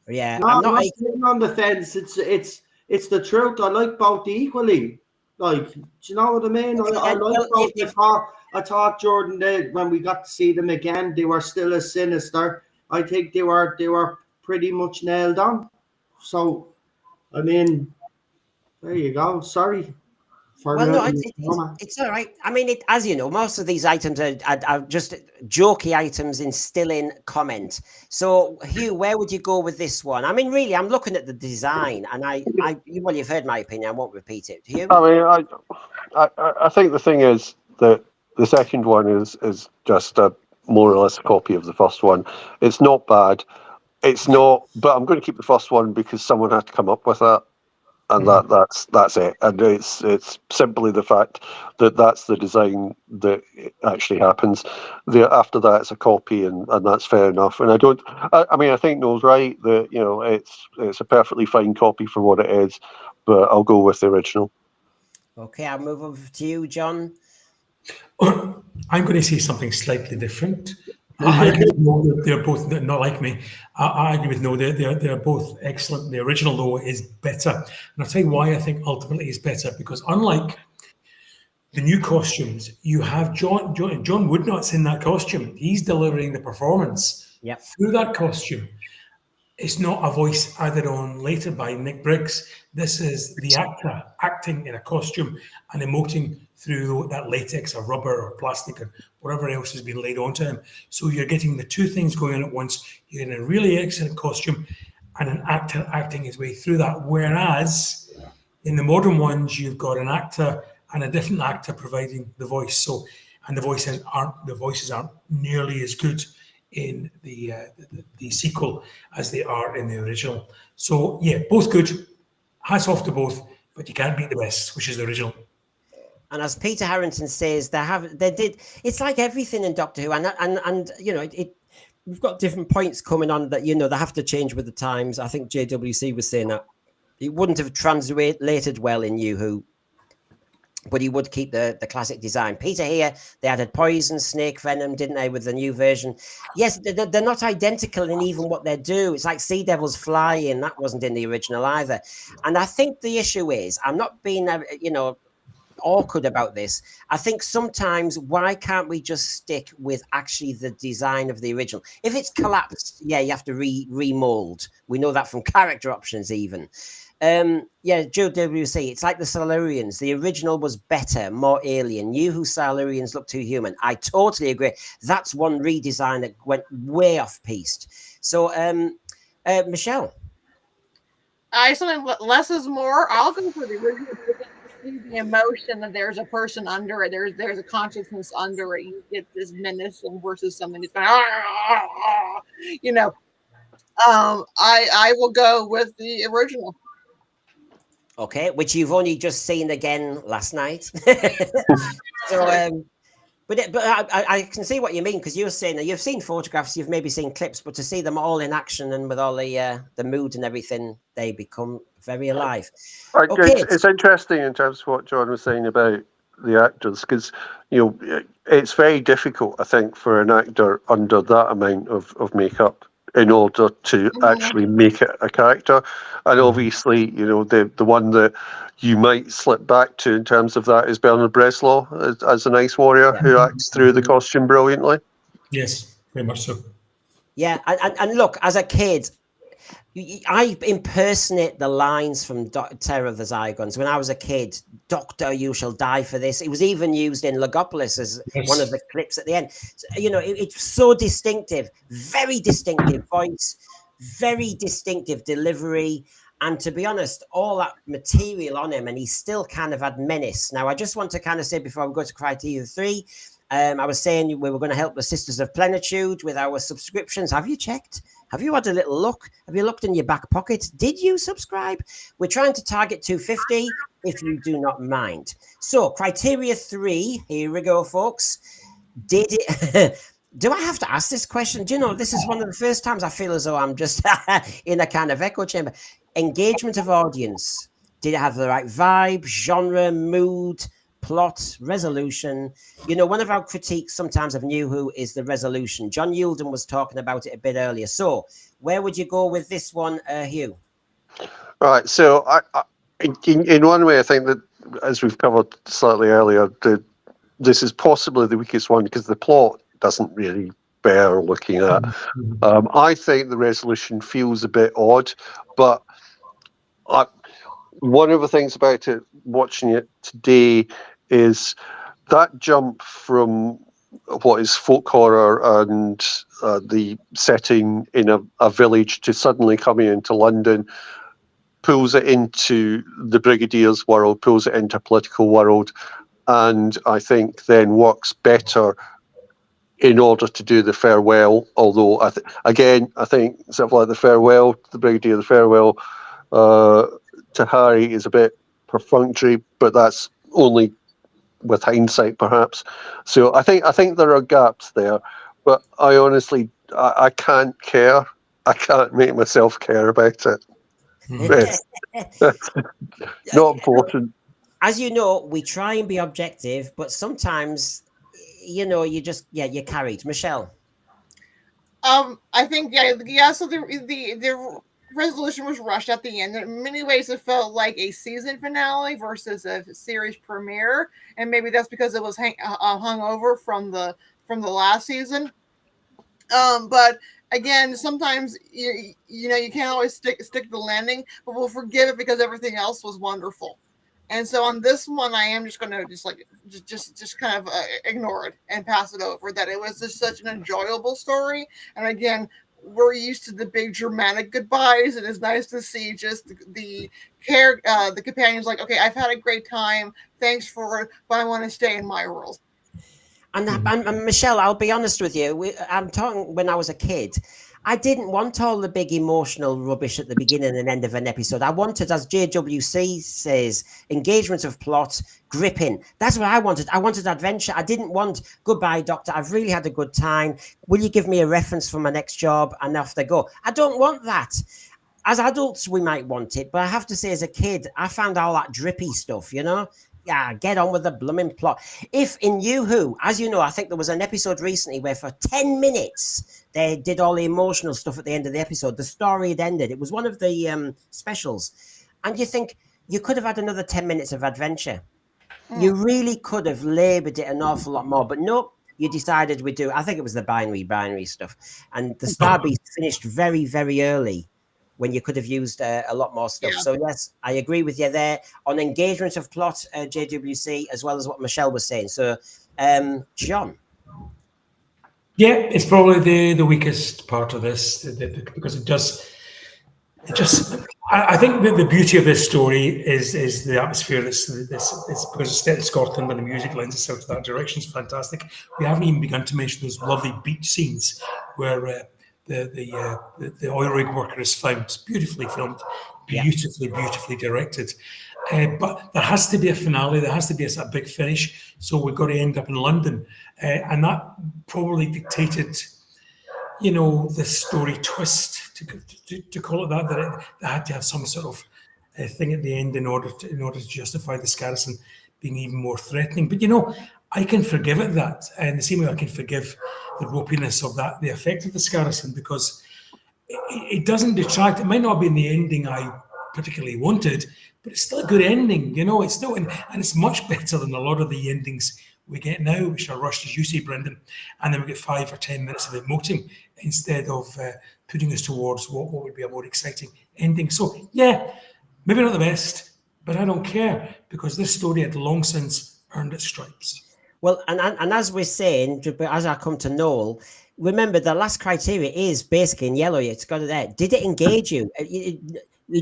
Yeah, no, I'm not sitting on the fence. It's the truth. I like both equally. Like, do you know what I mean? I like both. I thought Jordan did when we got to see them again. They were still as sinister. I think they were pretty much nailed on. So, I mean, there you go. Sorry. Well, no, it's all right. I mean, as you know, most of these items are just jokey items in still-in comment. So, Hugh, where would you go with this one? I mean, really, I'm looking at the design, and well, you've heard my opinion. I won't repeat it. Hugh? I mean, I think the thing is that the second one is just a more or less a copy of the first one. It's not bad. It's not, but I'm going to keep the first one because someone had to come up with that. And that's it. And it's simply the fact that that's the design that actually happens. After that, it's a copy, and that's fair enough. And I think Noel's right that it's a perfectly fine copy for what it is, but I'll go with the original. Okay, I'll move over to you, John. I'm going to say something slightly different. I agree with Noel, they're both not like me. I agree with Noel, they're both excellent. The original, though, is better. And I'll tell you why I think ultimately is better, because unlike the new costumes, you have John Woodnot's in that costume. He's delivering the performance through that costume. It's not a voice added on later by Nick Briggs. This is the actor acting in a costume and emoting through that latex or rubber or plastic or whatever else has been laid onto him. So you're getting the two things going on at once. You're in a really excellent costume and an actor acting his way through that. Whereas in the modern ones, you've got an actor and a different actor providing the voice. So, and the voices aren't nearly as good in the sequel as they are in the original. So yeah, both good. Hats off to both, but you can't beat the best, which is the original. And as Peter Harrington says, they did. It's like everything in Doctor Who, and we've got different points coming on that, you know, they have to change with the times. I think JWC was saying that it wouldn't have translated well in New Who, but he would keep the classic design. Peter here, they added poison, snake venom, didn't they, with the new version? Yes, they're not identical in even what they do. It's like Sea Devils flying. That wasn't in the original either. And I think the issue is, I'm not being, you know, awkward about this. I think sometimes, why can't we just stick with actually the design of the original? If it's collapsed, yeah, you have to remold. We know that from character options even. Yeah, Joe WC, it's like the Silurians. The original was better, more alien. New Who Silurians look too human. I totally agree. That's one redesign that went way off piste. So, Michelle. Something less is more. I'll go for the original. The emotion that there's a person under it, there's a consciousness under it. You get this menace and versus something that's going, you know. I will go with the original. Okay, which you've only just seen again last night. So, but I can see what you mean, because you're saying that you've seen photographs, you've maybe seen clips, but to see them all in action and with all the mood and everything, they become very alive. Okay. It's interesting in terms of what John was saying about the actors, because, you know, it's very difficult, I think, for an actor under that amount of makeup in order to actually make it a character. And obviously, you know, the one that you might slip back to in terms of that is Bernard Bresslaw as an Ice Warrior, who acts through the costume brilliantly. Yes, very much so. Yeah, and look, as a kid, I impersonate the lines from Terror of the Zygons. When I was a kid, Doctor, you shall die for this. It was even used in Logopolis as one of the clips at the end. So, you know, it's so distinctive, very distinctive voice, very distinctive delivery. And to be honest, all that material on him, and he still kind of had menace. Now, I just want to kind of say before we go to Criteria 3, I was saying we were going to help the Sisters of Plenitude with our subscriptions. Have you checked? Have you had a little look? Have you looked in your back pocket? Did you subscribe? We're trying to target 250, if you do not mind. So, Criteria 3, here we go, folks. Did it... Do I have to ask this question? Do you know, this is one of the first times I feel as though I'm just in a kind of echo chamber. Engagement of audience. Did it have the right vibe, genre, mood, plot, resolution? You know, one of our critiques sometimes of New Who is the resolution. John Yulden was talking about it a bit earlier. So where would you go with this one, Hugh? Right. So in one way, I think that, as we've covered slightly earlier, this is possibly the weakest one because the plot doesn't really bear looking at. I think the resolution feels a bit odd, but one of the things about it, watching it today, is that jump from what is folk horror and the setting in a village to suddenly coming into London pulls it into the Brigadier's world, pulls it into a political world, and I think then works better in order to do the farewell. Although, I think sort of like the farewell, the Brigadier, the farewell to Harry is a bit perfunctory, but that's only with hindsight, perhaps. So I think there are gaps there, but I honestly, I can't care. I can't make myself care about it. It's not important. As you know, we try and be objective, but sometimes, you know, you're carried. Michelle. I think so the resolution was rushed at the end. In many ways, it felt like a season finale versus a series premiere, and maybe that's because it was hung over from the last season. But again, sometimes you can't always stick the landing, but we'll forgive it because everything else was wonderful. And so on this one, I am just going to just kind of ignore it and pass it over. That it was just such an enjoyable story, and again, we're used to the big dramatic goodbyes, and it's nice to see just the companions like, okay, I've had a great time, thanks for it, but I want to stay in my world. And Michelle, I'll be honest with you. I'm talking when I was a kid. I didn't want all the big emotional rubbish at the beginning and end of an episode. I wanted, as JWC says, engagement of plot, gripping. That's what I wanted. I wanted adventure. I didn't want goodbye, doctor. I've really had a good time. Will you give me a reference for my next job? And off they go. I don't want that. As adults, we might want it, but I have to say, as a kid, I found all that drippy stuff, you know? Yeah, get on with the blooming plot. If in You Who, as you know, I think there was an episode recently where for 10 minutes they did all the emotional stuff at the end of the episode. The story had ended. It was one of the specials. And you think you could have had another 10 minutes of adventure. You really could have laboured it an awful lot more, but no, you decided we do. I think it was the binary stuff. And the Star Beast finished very, very early, when you could have used a lot more stuff. Yeah. So yes, I agree with you there on engagement of plot, JWC, as well as what Michelle was saying. So, John. Yeah, it's probably the weakest part of this because it just. I think that the beauty of this story is the atmosphere. It's because it's set in Scotland and the music lends itself to that direction. It's fantastic. We haven't even begun to mention those lovely beach scenes where. The oil rig worker is found. It's beautifully filmed, beautifully directed. But there has to be a finale. There has to be a big finish. So we've got to end up in London, and that probably dictated, the story twist to call it that. That it had to have some sort of thing at the end in order to justify the Scarrison being even more threatening. But I can forgive it that, and the same way I can forgive the ropiness of that, the effect of the Scarrison, because it doesn't detract. It might not be in the ending I particularly wanted, but it's still a good ending. It's still, and it's much better than a lot of the endings we get now, which are rushed, as you say, Brendan, and then we get 5 or 10 minutes of emoting instead of putting us towards what would be a more exciting ending. So yeah, maybe not the best, but I don't care, because this story had long since earned its stripes. Well, and as we're saying, as I come to Noel, remember the last criteria is basically in yellow. It's got it there. Did it engage you?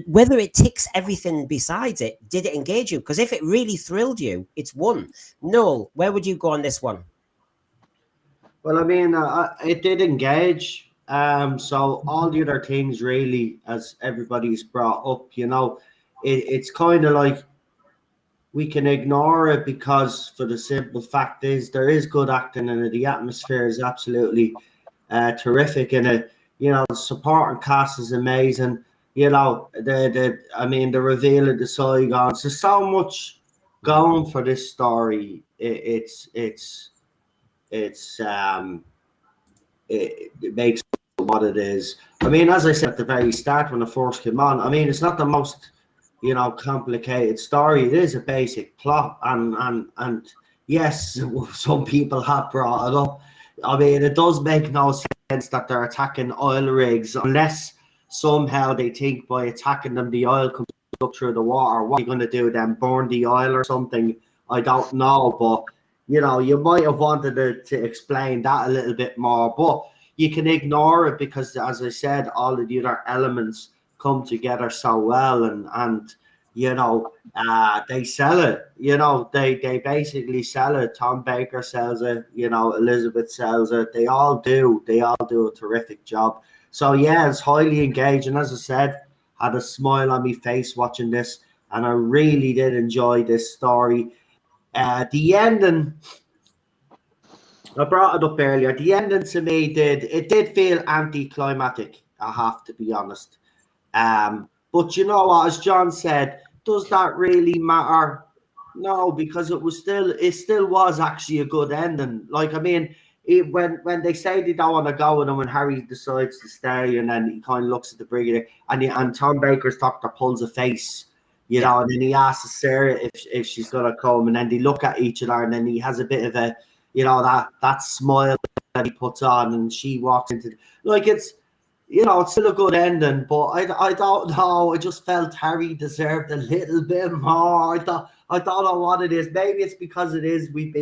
Whether it ticks everything besides it, did it engage you? Because if it really thrilled you, it's one. Noel, where would you go on this one? Well, I mean, it did engage. So all the other things really, as everybody's brought up, it's kind of like, we can ignore it because, for the simple fact is, there is good acting in it. The atmosphere is absolutely terrific in it. The supporting cast is amazing. The reveal of the ZYGONS. There's so much going for this story. It makes it what it is. I mean, as I said at the very start when I first came on, I mean, it's not the most complicated story. It is a basic plot, and yes, some people have brought it up. I mean, it does make no sense that they're attacking oil rigs unless somehow they think by attacking them the oil comes up through the water. What are you going to do then? Burn the oil or something? I don't know, but you might have wanted to explain that a little bit more, but you can ignore it because, as I said, all of the other elements come together so well, and they sell it. They basically sell it. Tom Baker sells it. Elizabeth sells it. They all do a terrific job. So yeah, it's highly engaging. As I said, had a smile on my face watching this, and I really did enjoy this story. The ending, I brought it up earlier. The ending to me did feel anticlimactic. I have to be honest. But you know what, as John said, does that really matter? No, because it still was actually a good ending. Like, I mean, when they say they don't want to go, and then when Harry decides to stay, and then he kind of looks at the brigadier, and Tom Baker's doctor pulls a face, and then he asks Sarah if she's gonna come, and then they look at each other, and then he has a bit of a, that smile that he puts on, and she walks into, like, it's still a good ending, but I don't know. I just felt Harry deserved a little bit more. I don't know what it is. Maybe it's because it is we've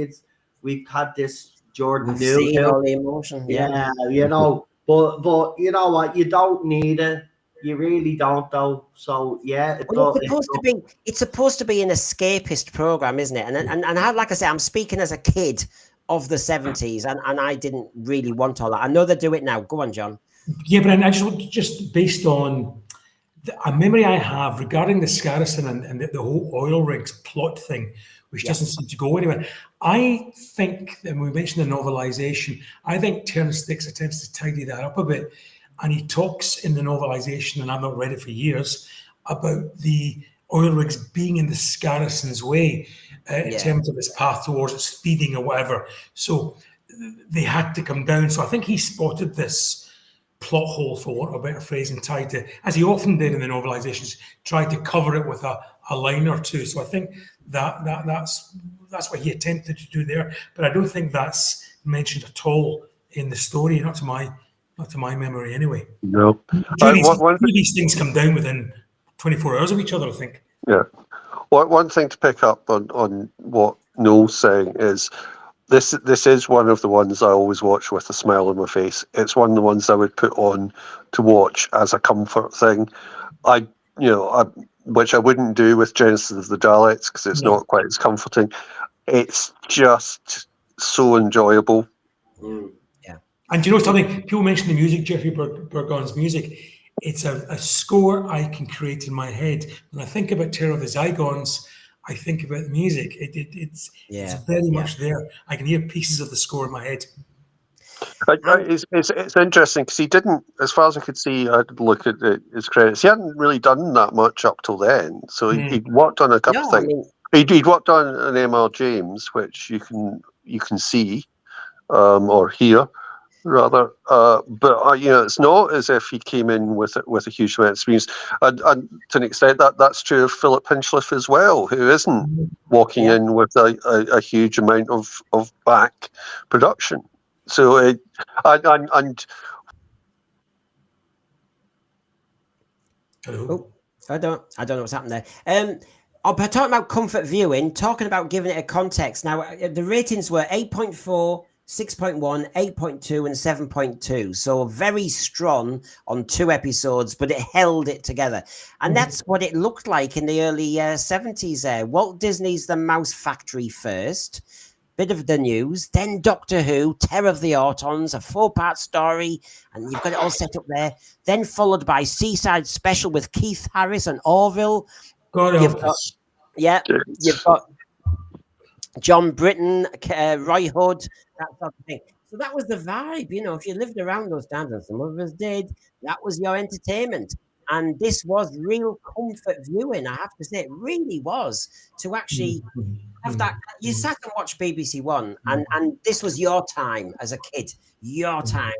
had this Jordan We've seen all the emotion. Yeah, but you know what? You don't need it. You really don't, though. So yeah, it's supposed to be an escapist program, isn't it? And like I say, I'm speaking as a kid of the 70s, and I didn't really want all that. I know they do it now. Go on, John. Yeah, but I just based on a memory I have regarding the Scarrison and the whole oil rigs plot thing, which doesn't seem to go anywhere. I think, and we mentioned the novelisation, I think Terence Dix attempts to tidy that up a bit. And he talks in the novelisation, and I've not read it for years, about the oil rigs being in the Scarrison's way in terms of its path towards its feeding or whatever. So they had to come down. So I think he spotted this plot hole, for want of a better phrase, and tried to, as he often did in the novelizations, tried to cover it with a line or two. So I think that's what he attempted to do there. But I don't think that's mentioned at all in the story, not to my memory anyway. No. These things come down within 24 hours of each other, I think. Yeah. One thing to pick up on what Noel's saying is this is one of the ones I always watch with a smile on my face. It's one of the ones I would put on to watch as a comfort thing. Which I wouldn't do with Genesis of the Daleks because it's not quite as comforting. It's just so enjoyable. Yeah. And do you know something? People mention the music, Jeffrey Burgon's music. It's a score I can create in my head. When I think about Terror of the Zygons, I think about the music. It's very much there. I can hear pieces of the score in my head. It's interesting because he didn't, as far as I could see, I'd look at his credits. He hadn't really done that much up till then. So he'd worked on a couple of things. He'd worked on an M.R. James, which you can see or hear rather, but it's not as if he came in with a huge amount of experience. And to an extent, that's true of Philip Hinchliffe as well, who isn't walking in with a huge amount of back production. So I don't know what's happened there. But talking about comfort viewing, talking about giving it a context. Now, the ratings were 8.4, 6.1, 8.2, and 7.2. So very strong on 2 episodes, but it held it together. And that's what it looked like in the early 70s there. Walt Disney's The Mouse Factory first. Bit of the news, then Doctor Who, Terror of the Autons, a 4-part story, and you've got it all set up there. Then followed by Seaside Special with Keith Harris and Orville. You've got John Britton, Roy Hood, that sort of thing. So that was the vibe, if you lived around those times, and some of us did, that was your entertainment. And this was real comfort viewing, I have to say. It really was, to actually have that. You sat and watched BBC One, and this was your time as a kid, your time,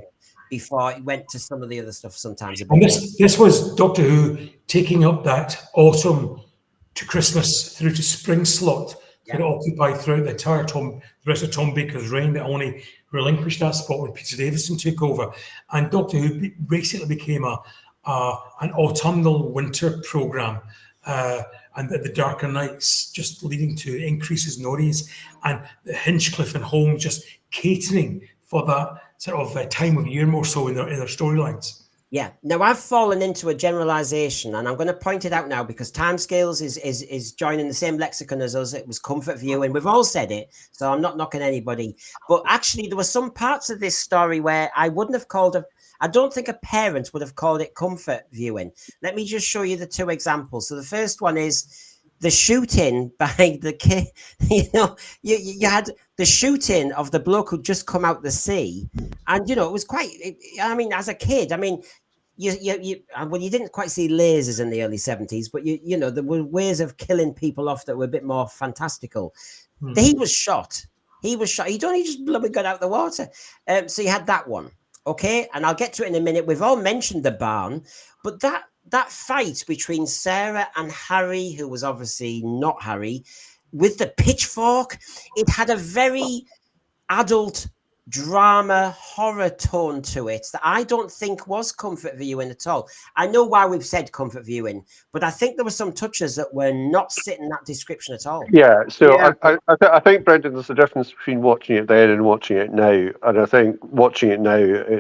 before it went to some of the other stuff sometimes. And this was Doctor Who taking up that autumn to Christmas through to spring slot that it occupied throughout the entire the rest of Tom Baker's reign, that only relinquished that spot when Peter Davison took over. And Doctor Who basically became an autumnal winter programme, and the darker nights just leading to increases in audience, and the Hinchcliffe and Holmes just catering for that sort of time of year more so in their storylines. Yeah. Now I've fallen into a generalization, and I'm going to point it out now because Timescales is joining the same lexicon as us. It was comfort viewing. We've all said it, so I'm not knocking anybody. But actually, there were some parts of this story where I wouldn't have called I don't think a parent would have called it comfort viewing. Let me just show you the 2 examples. So the first one is the shooting by the kid. You had the shooting of the bloke who'd just come out the sea, and it was quite. As a kid, you didn't quite see lasers in the early 70s, but there were ways of killing people off that were a bit more fantastical. He was shot. He'd only just got out of the water. So you had that one. Okay, and I'll get to it in a minute. We've all mentioned the barn, but that fight between Sarah and Harry, who was obviously not Harry, with the pitchfork, it had a very adult drama horror tone to it that I don't think was comfort viewing at all. I know why we've said comfort viewing, but I think there were some touches that were not sitting that description at all. Yeah, so yeah. I think, Brendan, there's a difference between watching it then and watching it now, and I think watching it now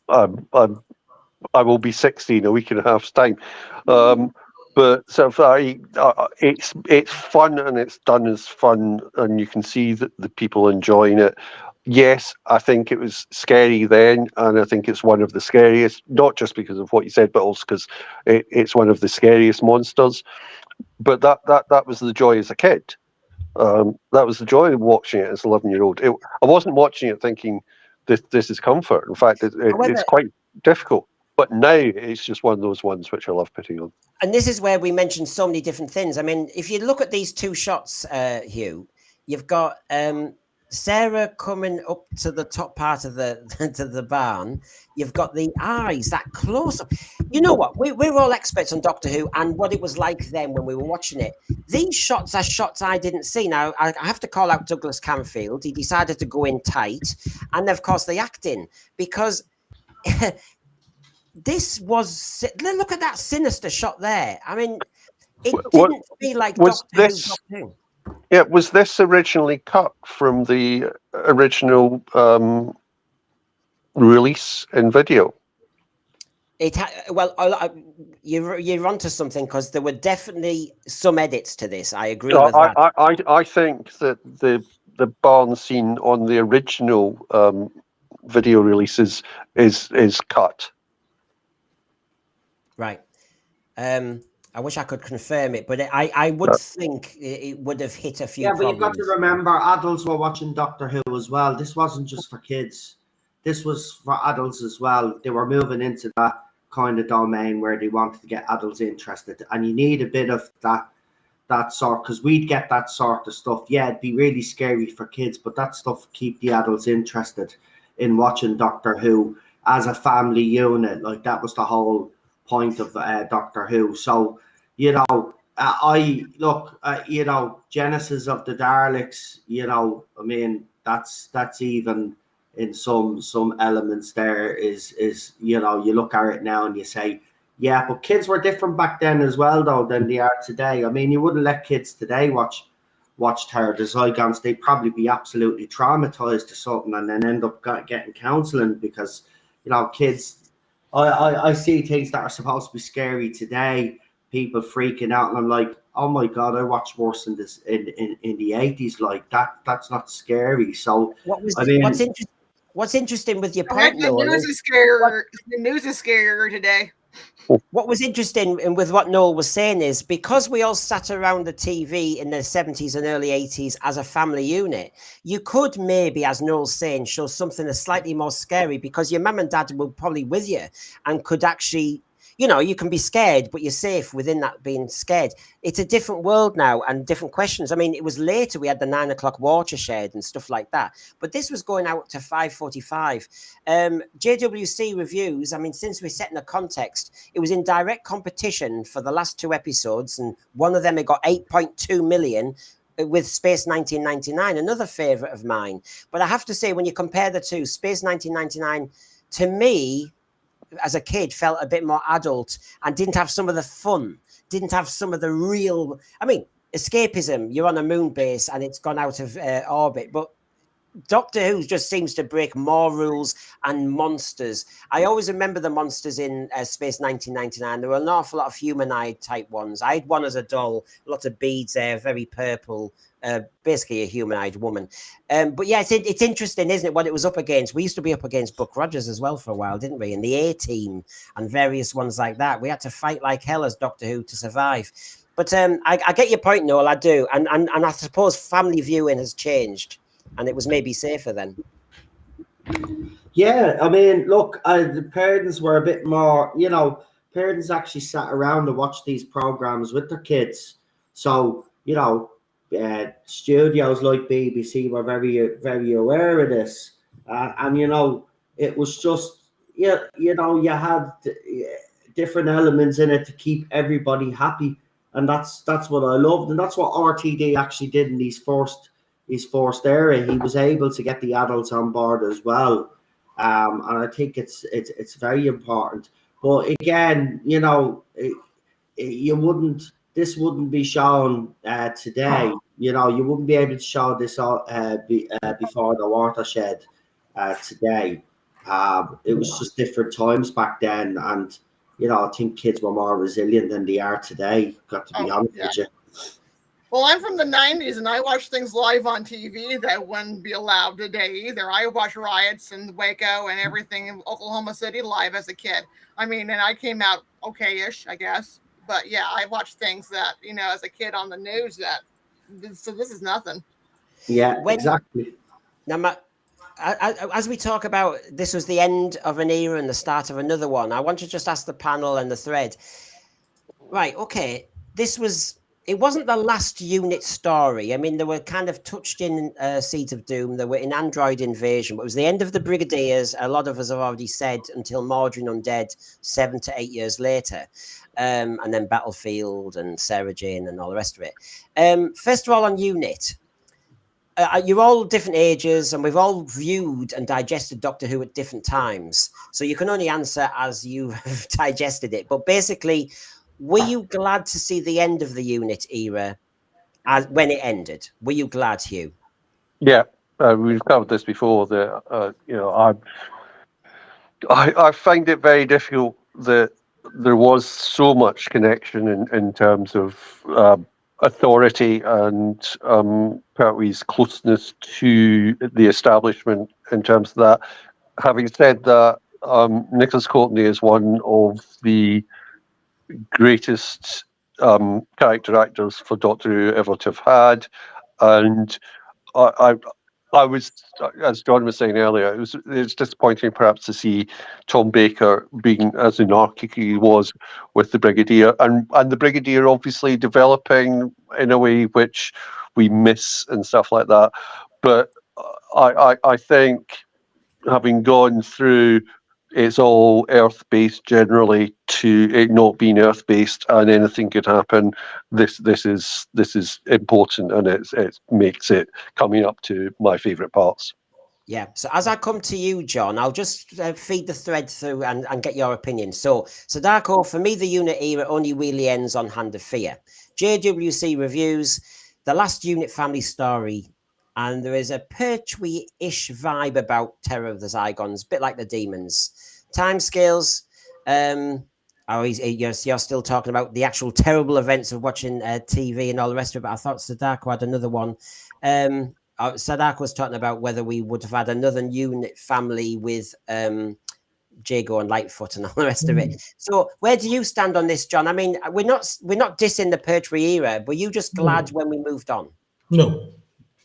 I will be 60 in a week and a half's time. But so far, it's fun, and it's done as fun, and you can see that the people enjoying it. yes, I think it was scary then, and I think it's one of the scariest, not just because of what you said, but also because it's one of the scariest monsters. But that was the joy as a kid. That was the joy of watching it as an 11-year-old. I wasn't watching it thinking this is comfort. In fact, it's quite difficult. But now it's just one of those ones which I love putting on. And this is where we mentioned so many different things. I mean, if you look at these two shots, Hugh, you've got Sarah coming up to the top part of the to the barn. You've got the eyes, that close up. You know what? We're all experts on Doctor Who and what it was like then when we were watching it. These shots are shots I didn't see. Now, I have to call out Douglas Camfield. He decided to go in tight. And, of course, the acting, because... This was, look at that sinister shot there. I mean, it didn't feel like Doctor Who. Yeah, was this originally cut from the original release in video? You're onto something, because there were definitely some edits to this. I agree with that. I think that the barn scene on the original video releases is cut. Right. I wish I could confirm it, but I would think it would have hit a few problems. But you've got to remember, adults were watching Doctor Who as well. This wasn't just for kids. This was for adults as well. They were moving into that kind of domain where they wanted to get adults interested. And you need a bit of that sort, because we'd get that sort of stuff. Yeah, it'd be really scary for kids, but that stuff keep the adults interested in watching Doctor Who as a family unit. Like, that was the whole point of Doctor Who. So, you know, Genesis of the Daleks, you know, I mean, that's even in some elements there is, you know, you look at it now and you say, yeah, but kids were different back then as well, though, than they are today. I mean, you wouldn't let kids today watch Terror the ZYGONS. They'd probably be absolutely traumatized to something and then end up getting counseling, because, you know, kids, I see things that are supposed to be scary today, people freaking out, and I'm like, oh my God, I watched worse in this in the 80s. Like, that's not scary. So what's interesting with your point, the news is scarier. The news is scarier today. What was interesting and with what Noel was saying is, because we all sat around the TV in the 70s and early 80s as a family unit, you could maybe, as Noel's saying, show something that's slightly more scary, because your mum and dad were probably with you and could actually, you know, you can be scared, but you're safe within that being scared. It's a different world now and different questions. I mean, it was later we had the 9 o'clock watershed and stuff like that, but this was going out to 5:45. JWC reviews, I mean, since we're setting a context, it was in direct competition for the last 2 episodes, and one of them it got 8.2 million with Space 1999, another favourite of mine. But I have to say, when you compare the two, Space 1999, to me, as a kid, felt a bit more adult and didn't have some of the fun, didn't have some of the real, I mean, escapism. You're on a moon base and it's gone out of orbit, but Doctor Who just seems to break more rules and monsters. I always remember the monsters in Space 1999. There were an awful lot of humanoid type ones. I had one as a doll, lots of beads there, very purple, basically a humanoid woman. But yeah, it's interesting, isn't it, what it was up against? We used to be up against Buck Rogers as well for a while, didn't we? And the A-Team and various ones like that. We had to fight like hell as Doctor Who to survive. But I get your point, Noel, I do. And I suppose family viewing has changed, and it was maybe safer then. Yeah, I mean, look, the parents were a bit more, you know, parents actually sat around and watched these programs with their kids. So, you know, studios like BBC were very, very aware of this. And, you know, it was just, you know, you had different elements in it to keep everybody happy. And that's what I loved. And that's what RTD actually did in his first era. He was able to get the adults on board as well. And I think it's very important. But again, you know, this wouldn't be shown today. You know, you wouldn't be able to show this before the watershed today. It was just different times back then, and you know, I think kids were more resilient than they are today. Got to be honest with you. Well, I'm from the 90s, and I watched things live on TV that wouldn't be allowed today either. I watched riots in Waco and everything in Oklahoma City live as a kid. I mean, and I came out okay-ish, I guess. But yeah, I watched things that, as a kid on the news so this is nothing. Yeah, exactly. Now, as we talk about, this was the end of an era and the start of another one. I want to just ask the panel and the thread. Right, okay. It wasn't the last unit story. I mean, they were kind of touched in Seeds of Doom. They were in Android Invasion, but it was the end of the Brigadiers. A lot of us have already said until Mordrin Undead 7 to 8 years later. And then Battlefield and Sarah Jane and all the rest of it. First of all, on unit. You're all different ages, and we've all viewed and digested Doctor Who at different times. So you can only answer as you have digested it. But basically, were you glad to see the end of the unit era when it ended? Were you glad, Hugh? Yeah, we've covered this before. I find it very difficult that there was so much connection in terms of authority and Pertwee's closeness to the establishment in terms of that. Having said that, Nicholas Courtney is one of the greatest character actors for Doctor Who ever to have had, and I was, as John was saying earlier, it's disappointing perhaps to see Tom Baker being as anarchic he was with the Brigadier, and the Brigadier obviously developing in a way which we miss and stuff like that. But I think, having gone through it's all Earth-based generally to it not being Earth-based and anything could happen, this is important, and it makes it coming up to my favourite parts. Yeah. So as I come to you, John, I'll just feed the thread through and get your opinion. So Darko, for me, the unit era only really ends on Hand of Fear. JWC reviews the last unit family story, and there is a Pertwee-ish vibe about Terror of the Zygons, a bit like the Demons. Timescales. You're still talking about the actual terrible events of watching TV and all the rest of it. I thought Sadako had another one. Sadako was talking about whether we would have had another unit family with Jago and Lightfoot and all the rest of it. So where do you stand on this, John? I mean, we're not dissing the Pertwee era. Were you just glad when we moved on? No.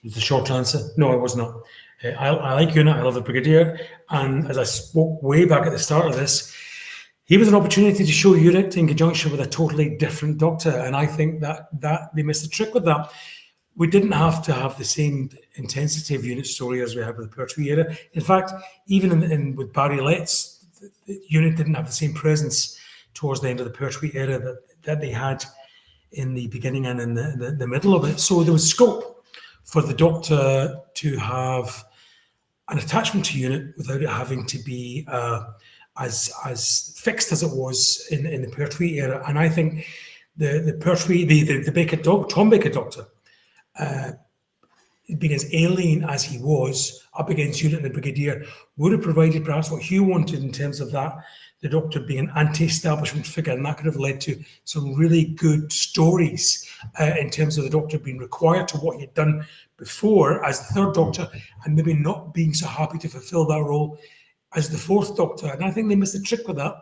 It's a short answer. No, I was not. I like Unit. I love the Brigadier. And as I spoke way back at the start of this, he was an opportunity to show Unit in conjunction with a totally different Doctor. And I think that they missed a trick with that. We didn't have to have the same intensity of Unit story as we had with the Pertwee era. In fact, even with Barry Letts, the Unit didn't have the same presence towards the end of the Pertwee era that they had in the beginning and in the middle of it. So there was scope for the Doctor to have an attachment to Unit without it having to be as fixed as it was in the Pertwee era. And I think the Pertwee, the Baker Tom Baker Doctor, being as alien as he was up against Unit and the Brigadier, would have provided perhaps what Hugh wanted in terms of that, the Doctor being an anti-establishment figure, and that could have led to some really good stories in terms of the Doctor being required to what he had done before as the third Doctor, and maybe not being so happy to fulfill that role as the fourth Doctor. And I think they missed a trick with that.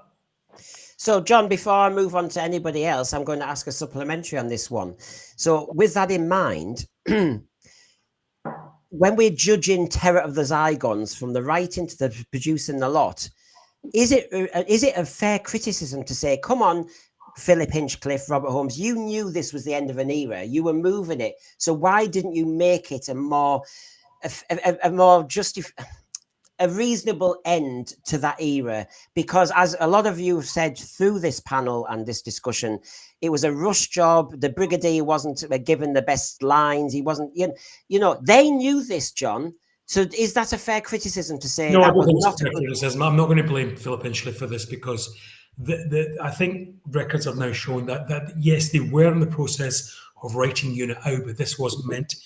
So, John, before I move on to anybody else, I'm going to ask a supplementary on this one. So, with that in mind, when we're judging Terror of the Zygons from the writing to the producing the lot, is it a fair criticism to say, come on, Philip Hinchcliffe, Robert Holmes, you knew this was the end of an era, you were moving it, so why didn't you make it a reasonable end to that era? Because as a lot of you have said through this panel and this discussion, it was a rush job. The Brigadier wasn't given the best lines. He wasn't, they knew this, John. So is that a fair criticism to say? No, that I don't think was it's a fair criticism. I'm not going to blame Philip Hinchcliffe for this, because I think records have now shown that yes, they were in the process of writing Unit out, but this wasn't meant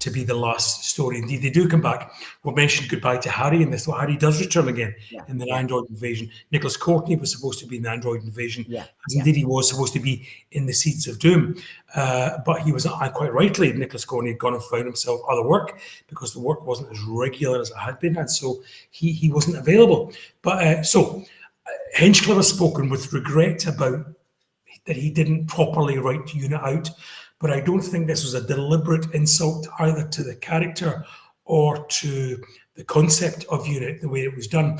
to be the last story. Indeed, they do come back. We'll mention goodbye to Harry in this, so Harry does return again in the Android Invasion. Nicholas Courtney was supposed to be in the Android Invasion, as indeed he was supposed to be in the Seeds of Doom. But he was, quite rightly, Nicholas Courtney had gone and found himself other work because the work wasn't as regular as it had been, and so he wasn't available. But Hinchcliffe has spoken with regret about that he didn't properly write Unit out, but I don't think this was a deliberate insult either to the character or to the concept of Unit, the way it was done.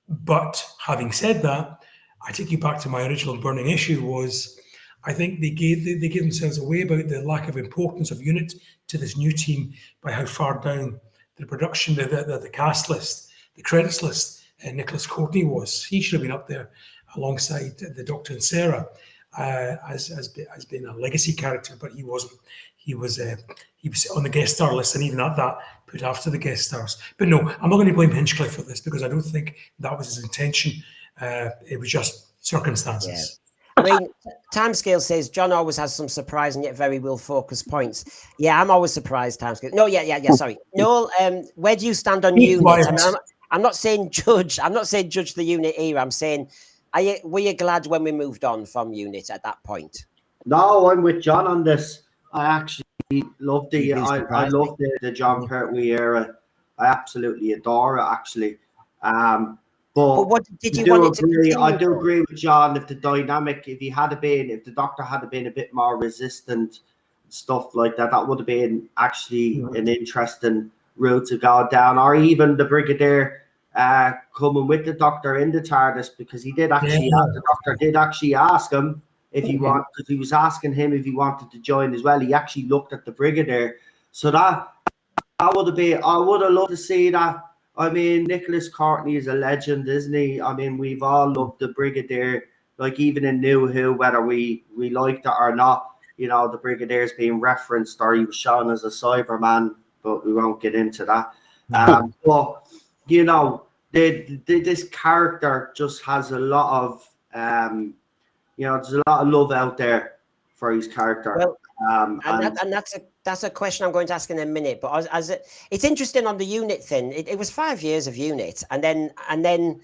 But having said that, I take you back to my original burning issue was, I think they gave themselves away about the lack of importance of Unit to this new team by how far down the production, the cast list, the credits list, Nicholas Courtney was. He should have been up there alongside the Doctor and Sarah. As being a legacy character, but he wasn't. He was on the guest star list, and even at that, put after the guest stars. But no, I'm not going to blame Hinchcliffe for this because I don't think that was his intention. It was just circumstances. Yeah. I mean, Timescale says John always has some surprising yet very well-focused points. Yeah, I'm always surprised. Timescale. No, yeah. Sorry, Noel. Where do you stand on Unit? I mean, I'm not saying judge. I'm not saying judge the Unit era. I'm saying. Were you glad when we moved on from Unit at that point? No, I'm with John on this. I actually love I love the John Pertwee era. I absolutely adore it, actually. But what did you want it to continue? I do agree with John. If the if the Doctor had been a bit more resistant, stuff like that, that would have been actually an interesting route to go down, or even the Brigadier coming with the Doctor in the TARDIS, because he did actually the Doctor did actually ask him if he wanted, because he was asking him if he wanted to join as well. He actually looked at the Brigadier, so that would have been. I would have loved to see that. I mean, Nicholas Courtney is a legend, isn't he? I mean, we've all loved the Brigadier, like even in New Who, whether we liked it or not. You know, the Brigadier's being referenced, or he was shown as a Cyberman, but we won't get into that. But you know, this character just has a lot of, there's a lot of love out there for his character. Well, and that's a question I'm going to ask in a minute. But it's interesting on the Unit thing. It was 5 years of Unit, and then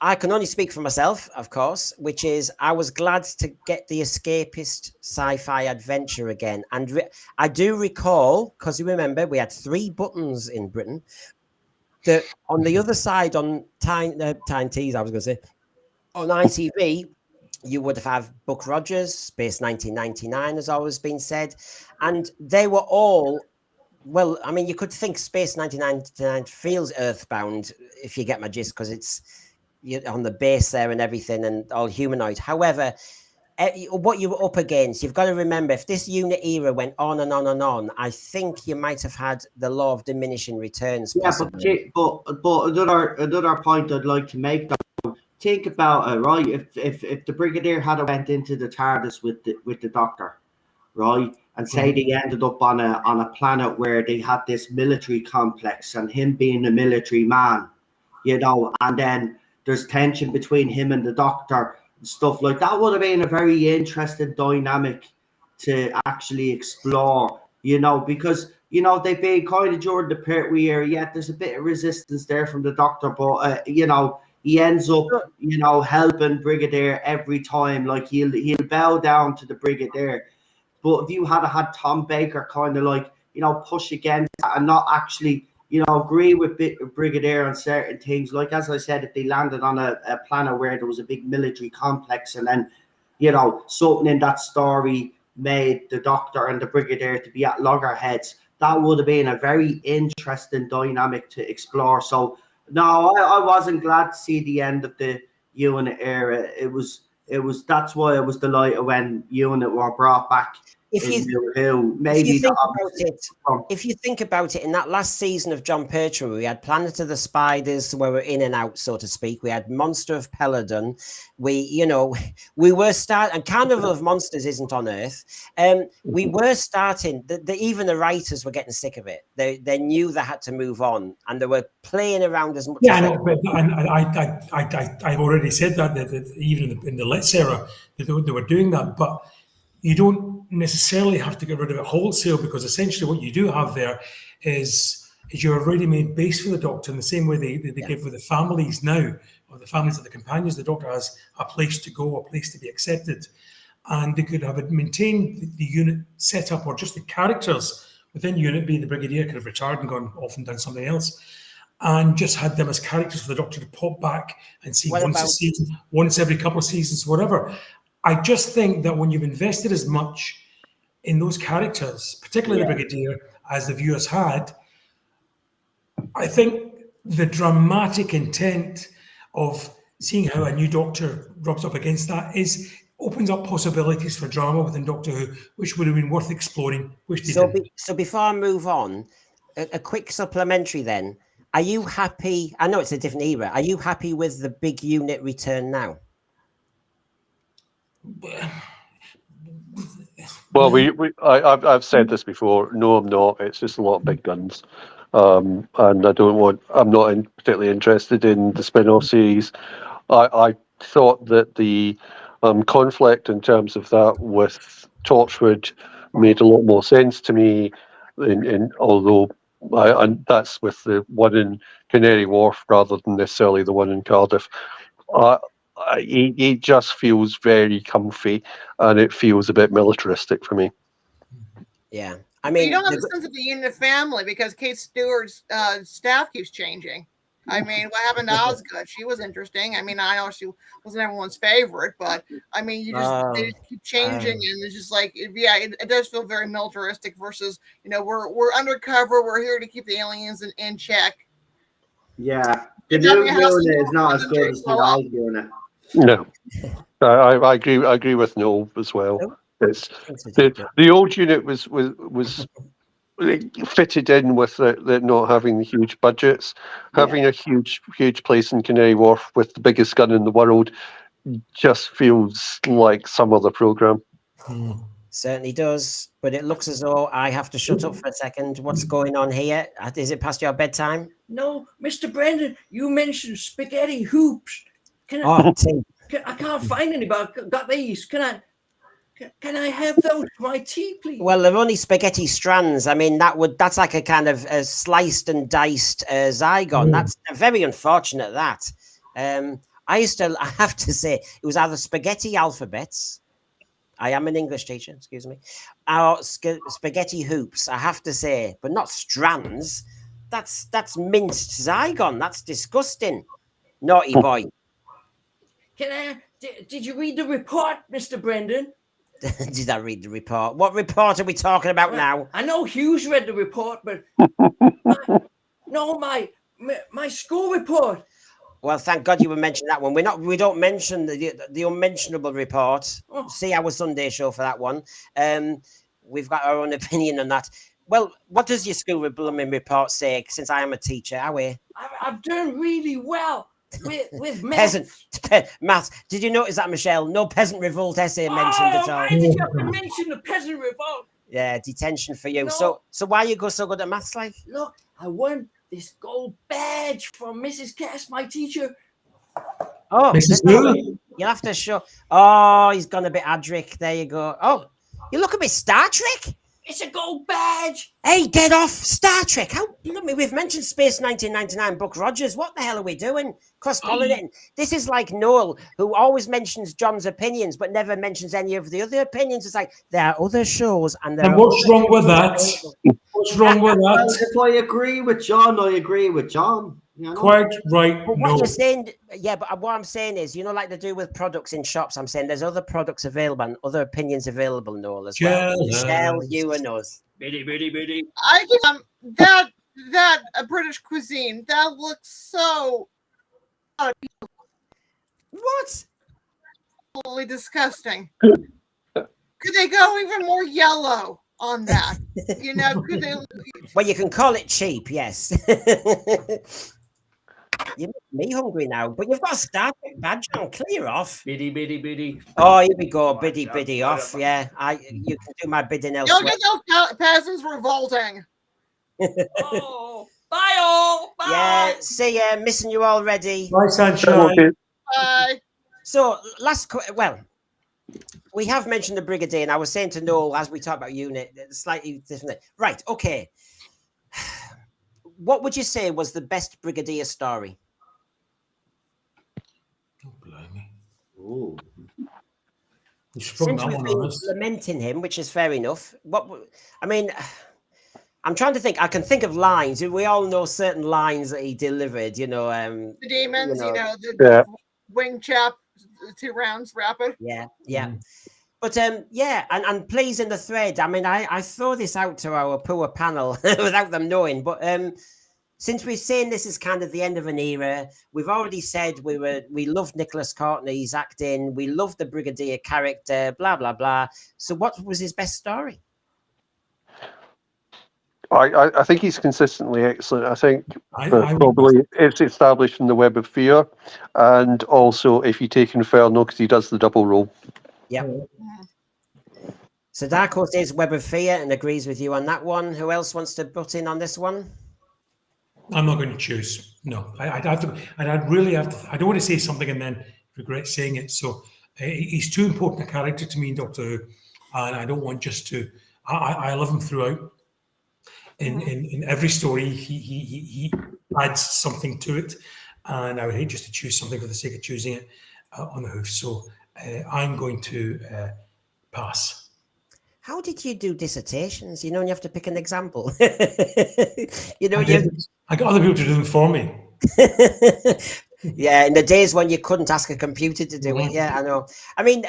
I can only speak for myself, of course, which is I was glad to get the escapist sci-fi adventure again. And I do recall, because you remember, we had 3 buttons in Britain. On the other side, on Time Tees, I was going to say, on ITV, you would have Buck Rogers, Space 1999 has always been said. And they were all, well, I mean, you could think Space 1999 feels earthbound, if you get my gist, because it's on the base there and everything and all humanoid. However, what you were up against, you've got to remember, if this Unit era went on and on and on, I think you might have had the law of diminishing returns. Yeah, but another point I'd like to make, though, think about it, right? If the Brigadier had went into the TARDIS with the Doctor, right, and say they ended up on a planet where they had this military complex, and him being a military man, you know, and then there's tension between him and the Doctor. Stuff like that would have been a very interesting dynamic to actually explore, you know, because, you know, they've been kind of during the Pertwee era, yet there's a bit of resistance there from the Doctor, but, you know, he ends up, you know, helping Brigadier every time. Like, he'll bow down to the Brigadier. But if you had Tom Baker kind of like, you know, push against that and not actually, you know, agree with Brigadier on certain things. Like, as I said, if they landed on a planet where there was a big military complex, and then, you know, something in that story made the Doctor and the Brigadier to be at loggerheads, that would have been a very interesting dynamic to explore. So, no, I wasn't glad to see the end of the Unit era. That's why I was delighted when Unit were brought back. If you think about it, in that last season of John Pertwee, we had Planet of the Spiders, where we're in and out, so to speak. We had Monster of Peladon. We were and Carnival of Monsters isn't on Earth. We were starting. Even the writers were getting sick of it. They knew they had to move on, and they were playing around as much. Yeah, I've already said that even in the Let's era, they were doing that, but. You don't necessarily have to get rid of it wholesale, because essentially what you do have there is your ready-made base for the doctor, in the same way they give with the families now, or the families of the companions. The doctor has a place to go, a place to be accepted, and they could have it maintain the unit set up, or just the characters within the unit, being the brigadier could have retired and gone off and done something else, and just had them as characters for the doctor to pop back and see once a season, once every couple of seasons, whatever. I just think that when you've invested as much in those characters, particularly the brigadier, as the viewers had, I think the dramatic intent of seeing how a new Doctor rubs up against that opens up possibilities for drama within Doctor Who, which would have been worth exploring, which they didn't. So before I move on, a quick supplementary then. Are you happy? I know it's a different era. Are you happy with the big unit return now? Well, I've said this before. No, I'm not. It's just a lot of big guns, and I'm not particularly interested in the spin-off series. I thought that the conflict in terms of that with Torchwood made a lot more sense to me. Although and that's with the one in Canary Wharf rather than necessarily the one in Cardiff. It just feels very comfy, and it feels a bit militaristic for me. Yeah, I mean, you don't have a sense of the unit family because Kate Stewart's staff keeps changing. I mean, what happened to Osgood? She was interesting. I mean, I know she wasn't everyone's favorite, but I mean, they just keep changing, and it's just like, it does feel very militaristic. Versus, we're undercover. We're here to keep the aliens in check. Yeah, the new unit is not as good as the old unit. No, I agree with Noel as well. It's the old unit was fitted in with the not having the huge budgets, having a huge place in Canary Wharf with the biggest gun in the world just feels like some other program. Certainly does, but it looks as though I have to shut up for a second. What's going on here? Is it past your bedtime? No, Mr. Brendan, you mentioned spaghetti hoops. I can't find any, but I've got these. Can I have those for my tea, please? Well, they're only spaghetti strands. I mean, that's like a kind of a sliced and diced Zygon. That's very unfortunate, that. I have to say, it was either spaghetti alphabets. I am an English teacher, excuse me. Or spaghetti hoops, I have to say, but not strands. That's minced Zygon. That's disgusting. Naughty boy. Did you read the report, Mr. Brendan? Did I read the report? What report are we talking about now? I know Hughes read the report, but my school report. Well, thank God you were mentioning that one. We don't mention the unmentionable report. See our Sunday show for that one. We've got our own opinion on that. Well, what does your school report say? Since I am a teacher, I've done really well with math. Maths. Did you notice that, Michelle? No peasant revolt essay mentioned at all. Why did you have to mention the peasant revolt? Yeah, detention for you. No. So why you go so good at maths, like? Look, I won this gold badge from Mrs. Cass, my teacher. Oh, Mrs. You'll have to show. Oh, he's gone a bit Adric. There you go. Oh, you look a bit Star Trek. It's a gold badge. Hey, get off Star Trek. We've mentioned Space 1999, Buck Rogers. What the hell are we doing? Cross-pollinating. This is like Noel, who always mentions John's opinions, but never mentions any of the other opinions. It's like, there are other shows. And what's wrong with that? What's wrong with that? If I agree with John, I agree with John. Quite right. But what you're saying, but what I'm saying is, like they do with products in shops, I'm saying there's other products available and other opinions available, Noel, as well. Michelle, you and us. Biddy. I think that British cuisine, that looks so what? Totally disgusting. Could they go even more yellow on that? Could they? Well, you can call it cheap, yes. You make me hungry now, but you've got a Star Trek badge on. Clear off. Biddy. Oh, here we go. Biddy off. Yeah, you can do my bidding elsewhere. Don't get those peasants revolting. Oh, bye all. Bye. Yeah, see ya. Missing you already. Bye, sunshine. Bye. So, we have mentioned the Brigadier, and I was saying to Noel as we talk about unit, slightly different. Right, okay. What would you say was the best Brigadier story? Oh, blimey. Ooh. You sprung Since that we've one been on us. lamenting him, which is fair enough. I mean, I'm trying to think. I can think of lines. We all know certain lines that he delivered. The demons, the Yeah. wing chap, 2 rounds rapid. Yeah. But and please in the thread. I mean, I throw this out to our poor panel without them knowing. But since we're saying this is kind of the end of an era, we've already said we loved Nicholas Courtney's acting, we loved the Brigadier character, blah blah blah. So what was his best story? I think he's consistently excellent. I think I probably it's established in the Web of Fear, and also if you take Inferno because he does the double role. Yeah. So Dark Horse is Web of Fear and agrees with you on that one. Who else wants to butt in on this one? I'm not going to choose. No, I'd have to, and I'd really have to. I don't want to say something and then regret saying it. So he's too important a character to me in Doctor Who, and I don't want just to. I love him throughout. In every story, he adds something to it, and I would hate just to choose something for the sake of choosing it on the hoof. So I'm going to pass. How did you do dissertations? And you have to pick an example. I got other people to do them for me. Yeah, in the days when you couldn't ask a computer to do it. Yeah, I know. I mean,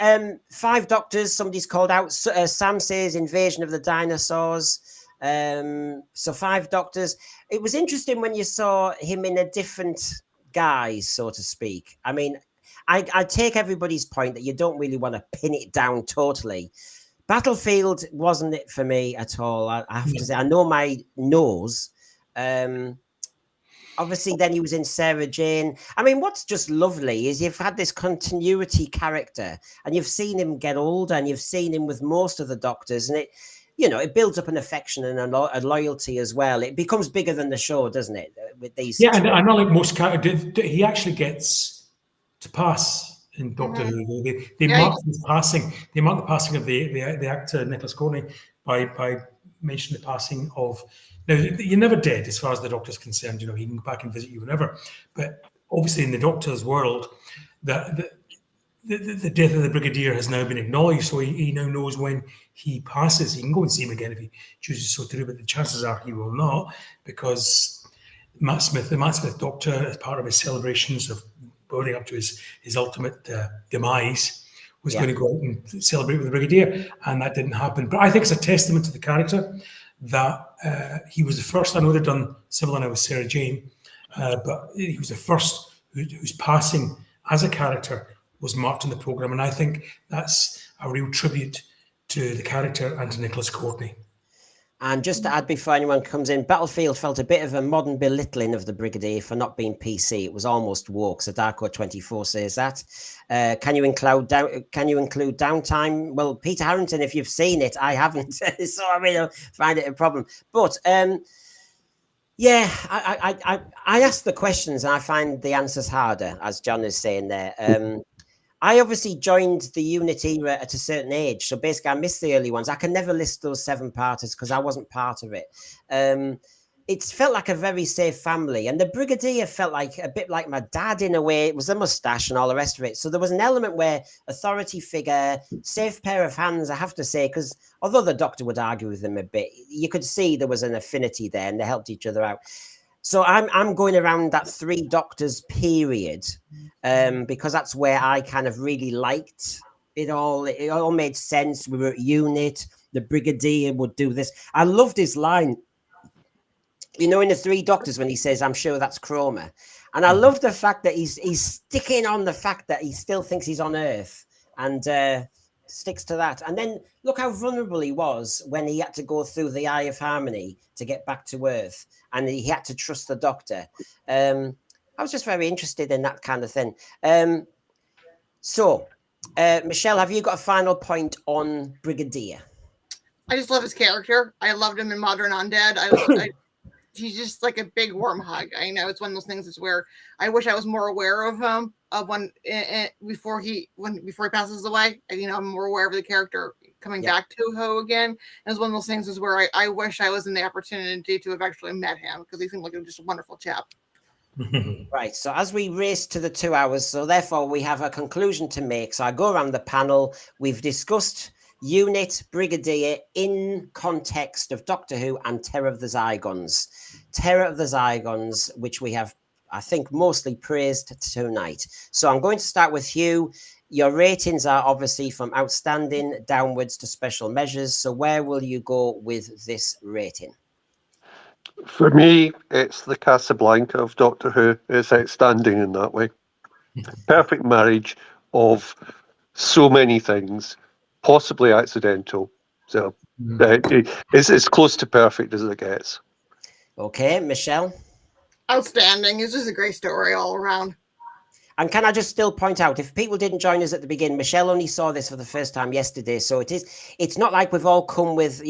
5 Doctors, somebody's called out. Sam says Invasion of the Dinosaurs. So 5 Doctors. It was interesting when you saw him in a different guise, so to speak. I mean, I take everybody's point that you don't really want to pin it down totally. Battlefield wasn't it for me at all. I have to say, I know my nose. Obviously, then he was in Sarah Jane. I mean, what's just lovely is you've had this continuity character, and you've seen him get older, and you've seen him with most of the Doctors, and it builds up an affection and a loyalty as well. It becomes bigger than the show, doesn't it? With these, and I know, like most characters, he actually gets to pass in Doctor Who. They mark his passing. They mark the passing of the actor Nicholas Courtney by mentioning the passing of. Now, you're never dead as far as the Doctor's concerned. He can go back and visit you whenever. But obviously, in the Doctor's world, the death of the Brigadier has now been acknowledged, so he now knows when he passes. He can go and see him again if he chooses so to do, but the chances are he will not, because the Matt Smith Doctor, as part of his celebrations of building up to his ultimate demise, was going to go out and celebrate with the Brigadier, and that didn't happen. But I think it's a testament to the character that he was the first. I know they've done similar now with Sarah Jane, but he was the first whose passing as a character was marked in the programme, and I think that's a real tribute to the character and to Nicholas Courtney. And just to add before anyone comes in, Battlefield felt a bit of a modern belittling of the Brigadier for not being PC. It was almost woke. So Darko 24 says that. Can you include downtime? Well, Peter Harrington, if you've seen it, I haven't. So I find it a problem. But I ask the questions and I find the answers harder, as John is saying there. I obviously joined the unit era at a certain age. So basically, I missed the early ones. I can never list those 7-parters because I wasn't part of it. It felt like a very safe family. And the Brigadier felt like a bit like my dad in a way. It was a mustache and all the rest of it. So there was an element where authority figure, safe pair of hands, I have to say, because although the Doctor would argue with them a bit, you could see there was an affinity there and they helped each other out. So I'm going around that 3 Doctors period because that's where I kind of really liked it all. It all made sense. We were at unit. The Brigadier would do this. I loved his line, in the 3 Doctors when he says, "I'm sure that's Chroma." And I love the fact that he's sticking on the fact that he still thinks he's on Earth and sticks to that. And then look how vulnerable he was when he had to go through the Eye of Harmony to get back to Earth. And he had to trust the Doctor. I was just very interested in that kind of thing. So, Michelle, have you got a final point on Brigadier? I just love his character. I loved him in Modern Undead. he's just like a big warm hug. I know it's one of those things is where I wish I was more aware of him before he passes away. I'm more aware of the character coming back to Ho again. And it's one of those things is where I wish I was in the opportunity to have actually met him, because he seemed like just a wonderful chap. Right. So as we race to the 2 hours, so therefore we have a conclusion to make. So I go around the panel. We've discussed Unit, Brigadier in context of Doctor Who and Terror of the Zygons. Terror of the Zygons, which we have, I think, mostly praised tonight. So I'm going to start with Hugh. Your ratings are obviously from outstanding downwards to special measures. So where will you go with this rating? For me, it's the Casablanca of Doctor Who. It's outstanding in that way. Perfect marriage of so many things, possibly accidental. So it's as close to perfect as it gets. Okay, Michelle? Outstanding. It's just a great story all around. And can I just still point out, if people didn't join us at the beginning, Michelle only saw this for the first time yesterday. So it's not like we've all come with,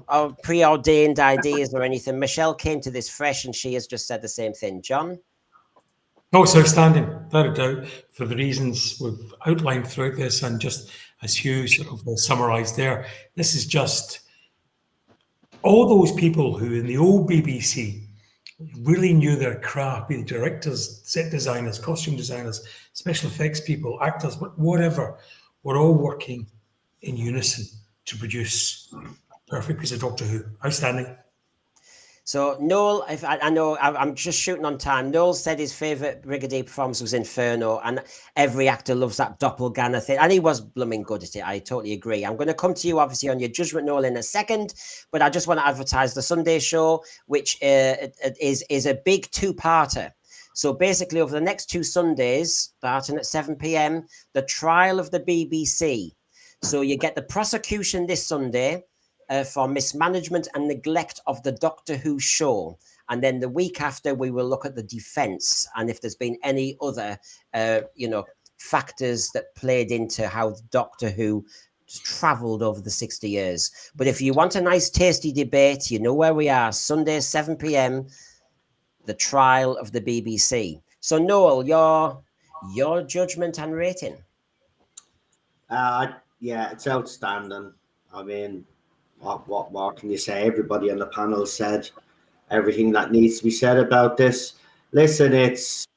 our preordained ideas or anything. Michelle came to this fresh, and she has just said the same thing. John? No, it's outstanding, without a doubt, for the reasons we've outlined throughout this, and just as Hugh sort of summarised there. This is just all those people who in the old BBC really knew their craft, be the directors, set designers, costume designers, special effects people, actors, whatever, were all working in unison to produce a perfect piece of Doctor Who. Outstanding. So Noel, if I know I'm just shooting on time. Noel said his favourite Brigadier performance was Inferno, and every actor loves that doppelganger thing, and he was blooming good at it. I totally agree. I'm going to come to you obviously on your judgment, Noel, in a second, but I just want to advertise the Sunday show, which is a big two-parter. So basically, over the next 2 Sundays, starting at 7 p.m, the trial of the BBC. So you get the prosecution this Sunday for mismanagement and neglect of the Doctor Who show. And then the week after, we will look at the defence and if there's been any other, factors that played into how Doctor Who travelled over the 60 years. But if you want a nice, tasty debate, you know where we are. Sunday, 7 p.m, the trial of the BBC. So, Noel, your judgment and rating? Yeah, it's outstanding. I mean, what more can you say? Everybody on the panel said everything that needs to be said about this. Listen, it's,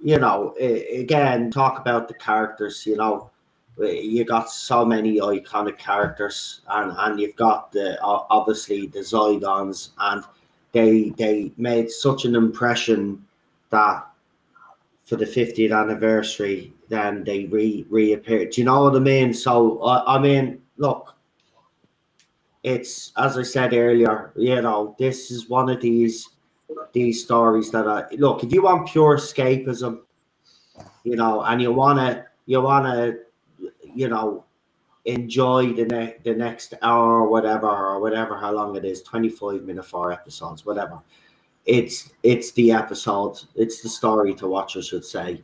again, talk about the characters, you got so many iconic characters, and you've got obviously the Zygons, and they made such an impression that for the 50th anniversary, then they reappeared. Do you know what I mean? So, I mean, look, it's, as I said earlier, this is one of these stories that look, if you want pure escapism, and you wanna enjoy the next hour or whatever how long it is, 25 minute 4 episodes, whatever. It's the episode, it's the story to watch, I should say.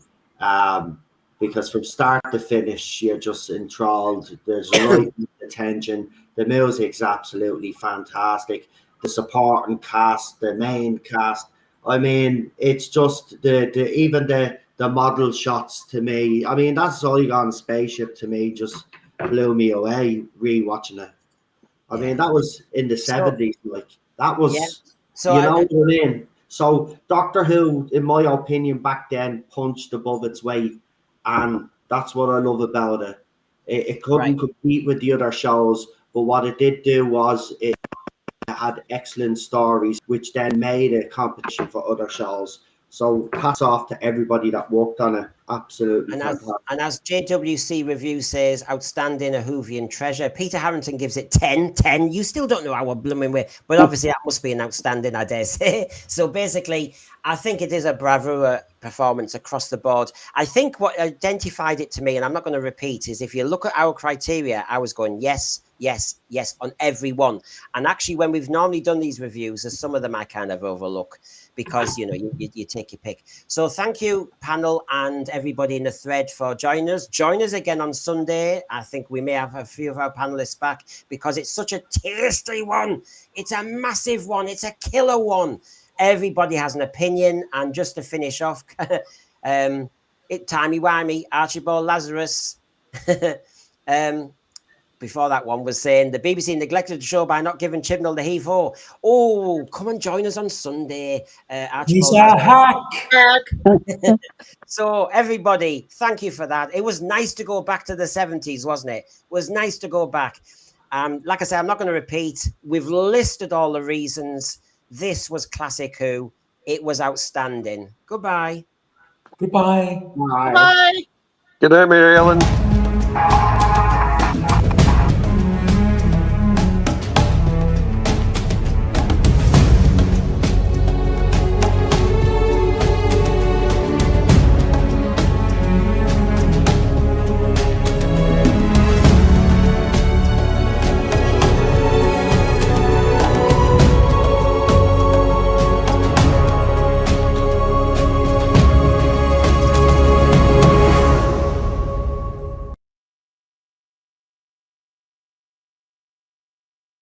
Because from start to finish, you're just enthralled. There's right attention. The music's absolutely fantastic. The supporting cast, the main cast. I mean, it's just even the model shots to me. I mean, that Zygon spaceship to me just blew me away rewatching it. I mean, that was in the 70s. Like, that was, what I mean? So Doctor Who, in my opinion, back then punched above its weight. And that's what I love about it. It couldn't compete with the other shows, but what it did do was it had excellent stories, which then made a competition for other shows. So hats off to everybody that worked on it. Absolutely fantastic. And as JWC Review says, outstanding, a Whovian treasure. Peter Harrington gives it 10. You still don't know our blooming way, but obviously that must be an outstanding, I dare say. So basically, I think it is a bravura performance across the board. I think what identified it to me, and I'm not going to repeat, is if you look at our criteria, I was going yes on every one. And actually, when we've normally done these reviews, there's some of them I kind of overlook because, you take your pick. So thank you, panel and everybody in the thread for joining us. Join us again on Sunday. I think we may have a few of our panelists back because it's such a tasty one. It's a massive one. It's a killer one. Everybody has an opinion. And just to finish off, timey-wimey, Archibald Lazarus. Before that one was saying the BBC neglected the show by not giving Chibnall the heave-ho. Oh, come and join us on Sunday. He's a hack. So everybody, thank you for that. It was nice to go back to the 70s, wasn't it? It was nice to go back. Like I said, I'm not going to repeat. We've listed all the reasons. This was classic Who. It was outstanding. Goodbye. Goodbye. Bye. Good night, Mary Ellen.